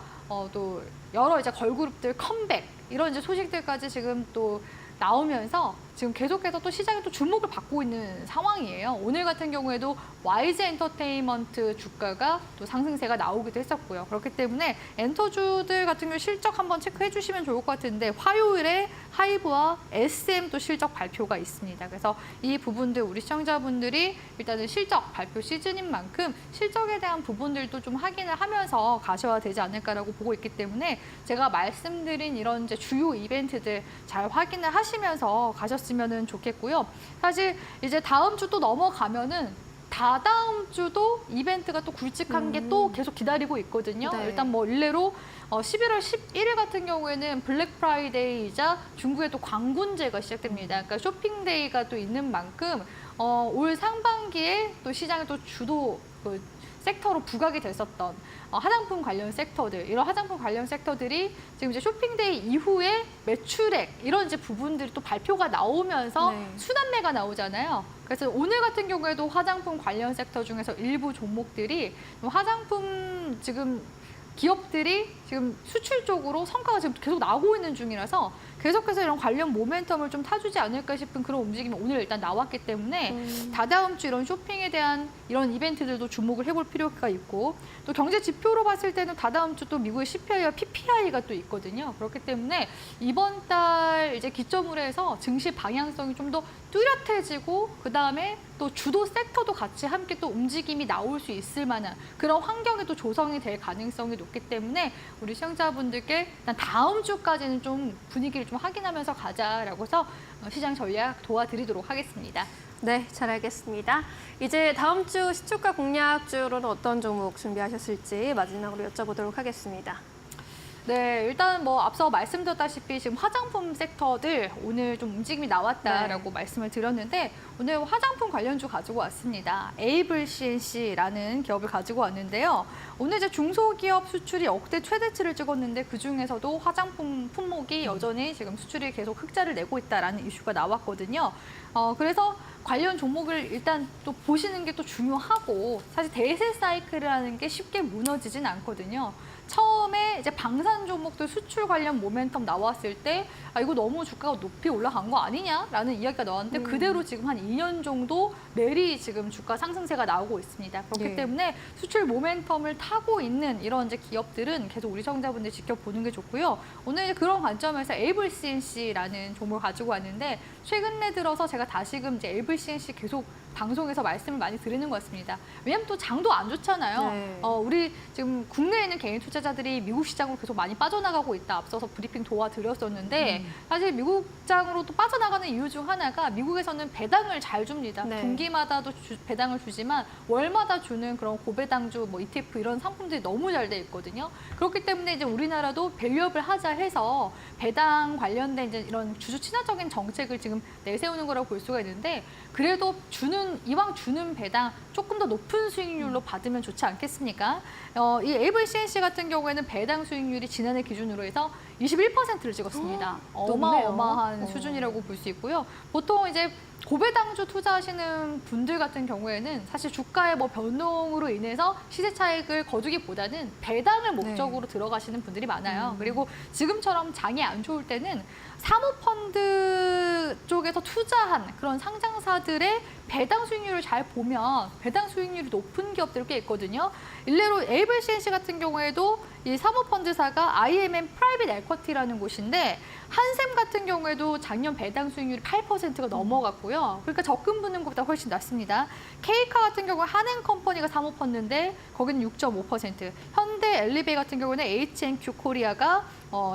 또 여러 이제 걸그룹들 컴백 이런 이제 소식들까지 지금 또 나오면서 지금 계속해서 또 시장에 또 주목을 받고 있는 상황이에요. 오늘 같은 경우에도 YG 엔터테인먼트 주가가 또 상승세가 나오기도 했었고요. 그렇기 때문에 엔터주들 같은 경우 실적 한번 체크해 주시면 좋을 것 같은데 화요일에 하이브와 SM 또 실적 발표가 있습니다. 그래서 이 부분들 우리 시청자분들이 일단은 실적 발표 시즌인 만큼 실적에 대한 부분들도 좀 확인을 하면서 가셔야 되지 않을까라고 보고 있기 때문에 제가 말씀드린 이런 이제 주요 이벤트들 잘 확인을 하시면서 가셨으면 좋겠고요. 사실 이제 다음 주 또 넘어가면은 다다음 주도 이벤트가 또 굵직한 게 또 계속 기다리고 있거든요. 네. 일단 뭐 일례로 11월 11일 같은 경우에는 블랙 프라이데이이자 중국의 또 광군제가 시작됩니다. 그러니까 쇼핑데이가 또 있는 만큼 올 상반기에 또 시장의 또 주도 그 섹터로 부각이 됐었던 화장품 관련 섹터들, 이런 화장품 관련 섹터들이 지금 이제 쇼핑데이 이후에 매출액 이런 이제 부분들이 또 발표가 나오면서 네. 순환매가 나오잖아요. 그래서 오늘 같은 경우에도 화장품 관련 섹터 중에서 일부 종목들이 화장품 지금 기업들이 지금 수출 쪽으로 성과가 지금 계속 나오고 있는 중이라서 계속해서 이런 관련 모멘텀을 좀 타주지 않을까 싶은 그런 움직임이 오늘 일단 나왔기 때문에 다다음 주 이런 쇼핑에 대한 이런 이벤트들도 주목을 해볼 필요가 있고, 또 경제 지표로 봤을 때는 다다음 주 또 미국의 CPI와 PPI가 또 있거든요. 그렇기 때문에 이번 달 이제 기점으로 해서 증시 방향성이 좀 더 뚜렷해지고, 그 다음에 또 주도 섹터도 같이 함께 또 움직임이 나올 수 있을 만한 그런 환경이 또 조성이 될 가능성이 높기 때문에 우리 시청자분들께 일단 다음 주까지는 좀 분위기를 좀 확인하면서 가자라고 해서 시장 전략 도와드리도록 하겠습니다. 네, 잘 알겠습니다. 이제 다음 주 시초가 공략주로는 어떤 종목 준비하셨을지 마지막으로 여쭤보도록 하겠습니다. 네, 일단 뭐 앞서 말씀드렸다시피 지금 화장품 섹터들 오늘 좀 움직임이 나왔다라고 말씀을 드렸는데, 오늘 화장품 관련주 가지고 왔습니다. 에이블 CNC라는 기업을 가지고 왔는데요. 오늘 이제 중소기업 수출이 역대 최대치를 찍었는데 그 중에서도 화장품 품목이 여전히 지금 수출이 계속 흑자를 내고 있다라는 이슈가 나왔거든요. 그래서 관련 종목을 일단 또 보시는 게 또 중요하고, 사실 대세 사이클이라는 게 쉽게 무너지진 않거든요. 처음에 이제 방산 종목들 수출 관련 모멘텀 나왔을 때 이거 너무 주가가 높이 올라간 거 아니냐라는 이야기가 나왔는데 그대로 지금 한 2년 정도 내리 지금 주가 상승세가 나오고 있습니다. 그렇기 네. 때문에 수출 모멘텀을 타고 있는 이런 이제 기업들은 계속 우리 시청자분들 지켜보는 게 좋고요. 오늘 이제 그런 관점에서 에이블 CNC라는 종목을 가지고 왔는데, 최근에 들어서 제가 다시금 이제 에이블 CNC 계속 방송에서 말씀을 많이 드리는 것 같습니다. 왜냐하면 또 장도 안 좋잖아요. 네. 우리 지금 국내에 있는 개인 투자자들이 미국 시장으로 계속 많이 빠져나가고 있다. 앞서서 브리핑 도와드렸었는데 사실 미국 장으로 또 빠져나가는 이유 중 하나가 미국에서는 배당을 잘 줍니다. 네. 분기마다도 배당을 주지만 월마다 주는 그런 고배당주, 뭐 ETF 이런 상품들이 너무 잘 돼 있거든요. 그렇기 때문에 이제 우리나라도 밸류업을 하자 해서 배당 관련된 이제 이런 주주 친화적인 정책을 지금 내세우는 거라고 볼 수가 있는데, 그래도 이왕 주는 배당 조금 더 높은 수익률로 받으면 좋지 않겠습니까? 이 에이블 CNC 같은 경우에는 배당 수익률이 지난해 기준으로 해서 21%를 찍었습니다. 높네요. 어마어마한 수준이라고 볼 수 있고요. 보통 이제 고배당주 투자하시는 분들 같은 경우에는 사실 주가의 뭐 변동으로 인해서 시세 차익을 거두기보다는 배당을 목적으로 들어가시는 분들이 많아요. 그리고 지금처럼 장이 안 좋을 때는 사모펀드 쪽에서 투자한 그런 상장사들의 배당 수익률을 잘 보면 배당 수익률이 높은 기업들이 꽤 있거든요. 일례로 에이블 CNC 같은 경우에도 이 사모펀드사가 IMM 프라이빗 에쿼티라는 곳인데, 한샘 같은 경우에도 작년 배당 수익률이 8%가 넘어갔고요. 그러니까 적금 붙는 것보다 훨씬 낮습니다. K카 같은 경우 한은컴퍼니가 사모펀드인데 거기는 6.5%, 현대 엘리베이 같은 경우는 H&Q 코리아가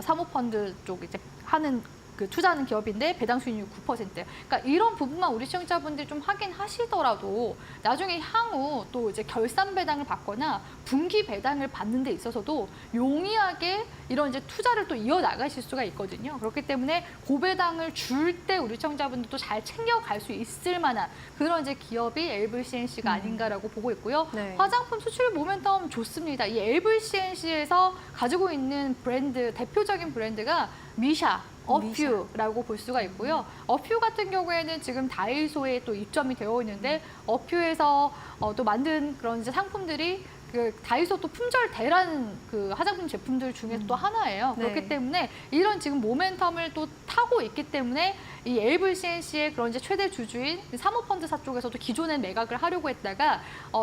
사모펀드 쪽 이제 하는 투자하는 기업인데 배당 수익률 9%. 그러니까 이런 부분만 우리 시청자분들이 좀 확인하시더라도 나중에 향후 또 이제 결산 배당을 받거나 분기 배당을 받는 데 있어서도 용이하게 이런 이제 투자를 또 이어나가실 수가 있거든요. 그렇기 때문에 고배당을 줄 때 우리 시청자분들도 잘 챙겨갈 수 있을 만한 그런 이제 기업이 에이블 CNC가 아닌가라고 보고 있고요. 네. 화장품 수출 모멘텀 좋습니다. 이 에이블 CNC에서 가지고 있는 브랜드, 대표적인 브랜드가 미샤, 어퓨라고 볼 수가 있고요. 어퓨 같은 경우에는 지금 다이소에 또 입점이 되어 있는데, 어퓨에서 또 만든 그런 이제 상품들이 그 다이소 또 품절 대란 그 화장품 제품들 중에 또 하나예요. 네. 그렇기 때문에 이런 지금 모멘텀을 또 타고 있기 때문에 이 에이블 CNC의 그런 이제 최대 주주인 사모펀드사 쪽에서도 기존엔 매각을 하려고 했다가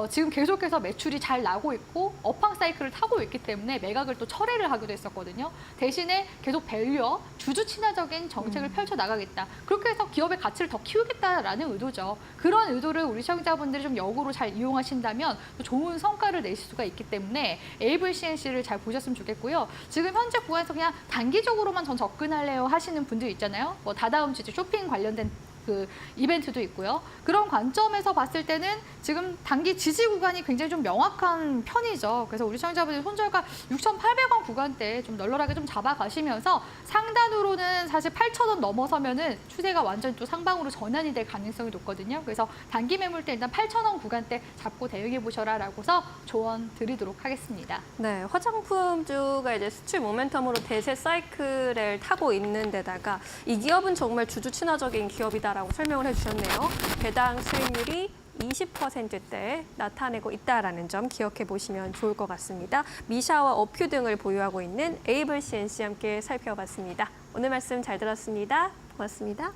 지금 계속해서 매출이 잘 나고 있고 업황 사이클을 타고 있기 때문에 매각을 또 철회를 하기도 했었거든요. 대신에 계속 밸류업, 주주 친화적인 정책을 펼쳐 나가겠다. 그렇게 해서 기업의 가치를 더 키우겠다라는 의도죠. 그런 의도를 우리 시청자분들이 좀 역으로 잘 이용하신다면 또 좋은 성과를 내실 수가 있기 때문에 에이블 CNC를 잘 보셨으면 좋겠고요. 지금 현재 구간에서 그냥 단기적으로만 전 접근할래요 하시는 분들 있잖아요. 뭐 다다음 주 쇼핑 관련된 그 이벤트도 있고요. 그런 관점에서 봤을 때는 지금 단기 지지 구간이 굉장히 좀 명확한 편이죠. 그래서 우리 시청자분들 손절가 6,800원 구간대 좀 널널하게 좀 잡아가시면서 상단으로는 사실 8,000원 넘어서면은 추세가 완전히 또 상방으로 전환이 될 가능성이 높거든요. 그래서 단기 매물 때 일단 8,000원 구간대 잡고 대응해 보셔라라고서 조언 드리도록 하겠습니다. 네, 화장품주가 이제 수출 모멘텀으로 대세 사이클을 타고 있는 데다가 이 기업은 정말 주주 친화적인 기업이다라고 설명을 해주셨네요. 배당 수익률이 20%대 나타내고 있다라는 점 기억해 보시면 좋을 것 같습니다. 미샤와 어퓨 등을 보유하고 있는 에이블 CNC 함께 살펴봤습니다. 오늘 말씀 잘 들었습니다. 고맙습니다.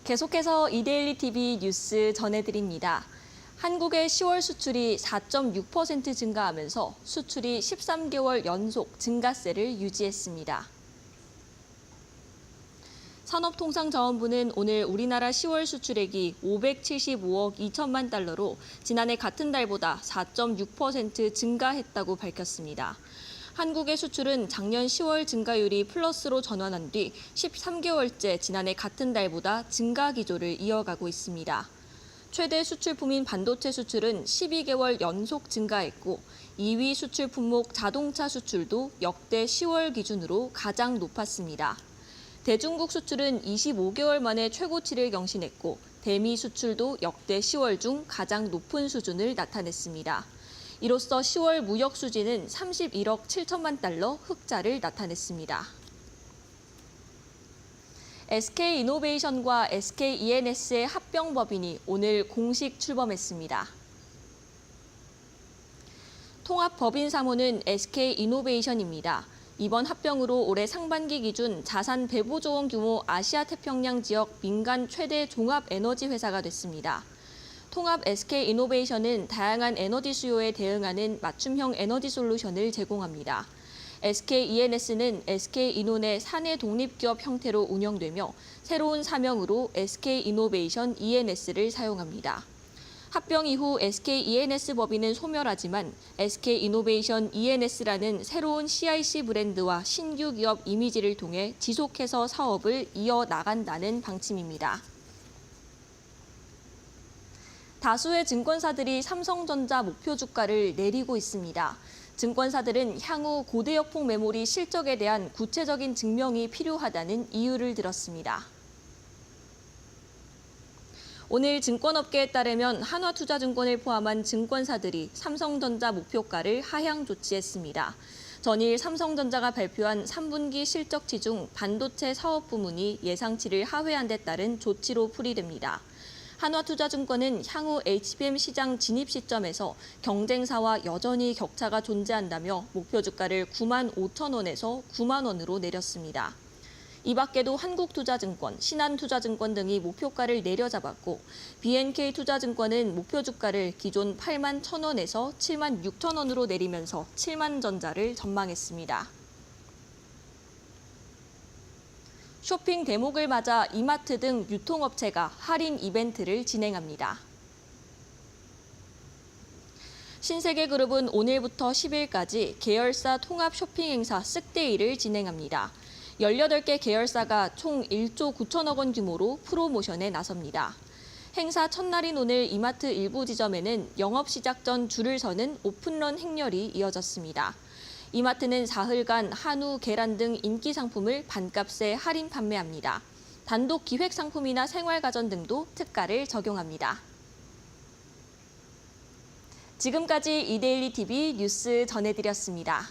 계속해서 이데일리 TV 뉴스 전해드립니다. 한국의 10월 수출이 4.6% 증가하면서 수출이 13개월 연속 증가세를 유지했습니다. 산업통상자원부는 오늘 우리나라 10월 수출액이 575억 2천만 달러로 지난해 같은 달보다 4.6% 증가했다고 밝혔습니다. 한국의 수출은 작년 10월 증가율이 플러스로 전환한 뒤 13개월째 지난해 같은 달보다 증가 기조를 이어가고 있습니다. 최대 수출품인 반도체 수출은 12개월 연속 증가했고 2위 수출 품목 자동차 수출도 역대 10월 기준으로 가장 높았습니다. 대중국 수출은 25개월 만에 최고치를 경신했고 대미 수출도 역대 10월 중 가장 높은 수준을 나타냈습니다. 이로써 10월 무역 수지는 31억 7천만 달러 흑자를 나타냈습니다. SK이노베이션과 SKENS의 합병법인이 오늘 공식 출범했습니다. 통합법인사무는 SK이노베이션입니다. 이번 합병으로 올해 상반기 기준 자산 배보조 원 규모 아시아 태평양 지역 민간 최대 종합 에너지 회사가 됐습니다. 통합 SK이노베이션은 다양한 에너지 수요에 대응하는 맞춤형 에너지 솔루션을 제공합니다. SKENS는 SK이논의 사내 독립기업 형태로 운영되며 새로운 사명으로 SK이노베이션 ENS를 사용합니다. 합병 이후 SKENS 법인은 소멸하지만 SK이노베이션 ENS라는 새로운 CIC 브랜드와 신규 기업 이미지를 통해 지속해서 사업을 이어나간다는 방침입니다. 다수의 증권사들이 삼성전자 목표 주가를 내리고 있습니다. 증권사들은 향후 고대역폭 메모리 실적에 대한 구체적인 증명이 필요하다는 이유를 들었습니다. 오늘 증권업계에 따르면 한화투자증권을 포함한 증권사들이 삼성전자 목표가를 하향 조치했습니다. 전일 삼성전자가 발표한 3분기 실적치 중 반도체 사업 부문이 예상치를 하회한 데 따른 조치로 풀이됩니다. 한화투자증권은 향후 HBM 시장 진입 시점에서 경쟁사와 여전히 격차가 존재한다며 목표 주가를 9만 5천 원에서 9만 원으로 내렸습니다. 이 밖에도 한국투자증권, 신한투자증권 등이 목표가를 내려잡았고 BNK투자증권은 목표 주가를 기존 8만 1천 원에서 7만 6천 원으로 내리면서 7만 전자를 전망했습니다. 쇼핑 대목을 맞아 이마트 등 유통업체가 할인 이벤트를 진행합니다. 신세계그룹은 오늘부터 10일까지 계열사 통합 쇼핑 행사 쓱데이를 진행합니다. 18개 계열사가 총 1조 9천억 원 규모로 프로모션에 나섭니다. 행사 첫날인 오늘 이마트 일부 지점에는 영업 시작 전 줄을 서는 오픈런 행렬이 이어졌습니다. 이마트는 사흘간 한우, 계란 등 인기 상품을 반값에 할인 판매합니다. 단독 기획 상품이나 생활가전 등도 특가를 적용합니다. 지금까지 이데일리 TV 뉴스 전해드렸습니다.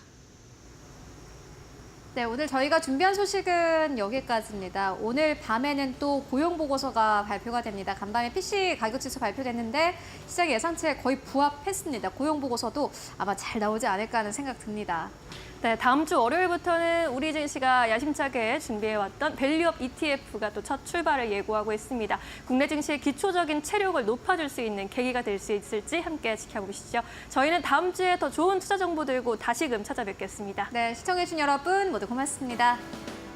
네, 오늘 저희가 준비한 소식은 여기까지입니다. 오늘 밤에는 또 고용보고서가 발표가 됩니다. 간밤에 PC 가격지수 발표됐는데 시장 예상치에 거의 부합했습니다. 고용보고서도 아마 잘 나오지 않을까 하는 생각 듭니다. 네, 다음 주 월요일부터는 우리 증시가 야심차게 준비해왔던 밸류업 ETF가 또 첫 출발을 예고하고 있습니다. 국내 증시의 기초적인 체력을 높아줄 수 있는 계기가 될 수 있을지 함께 지켜보시죠. 저희는 다음 주에 더 좋은 투자 정보 들고 다시금 찾아뵙겠습니다. 네, 시청해주신 여러분 모두 고맙습니다.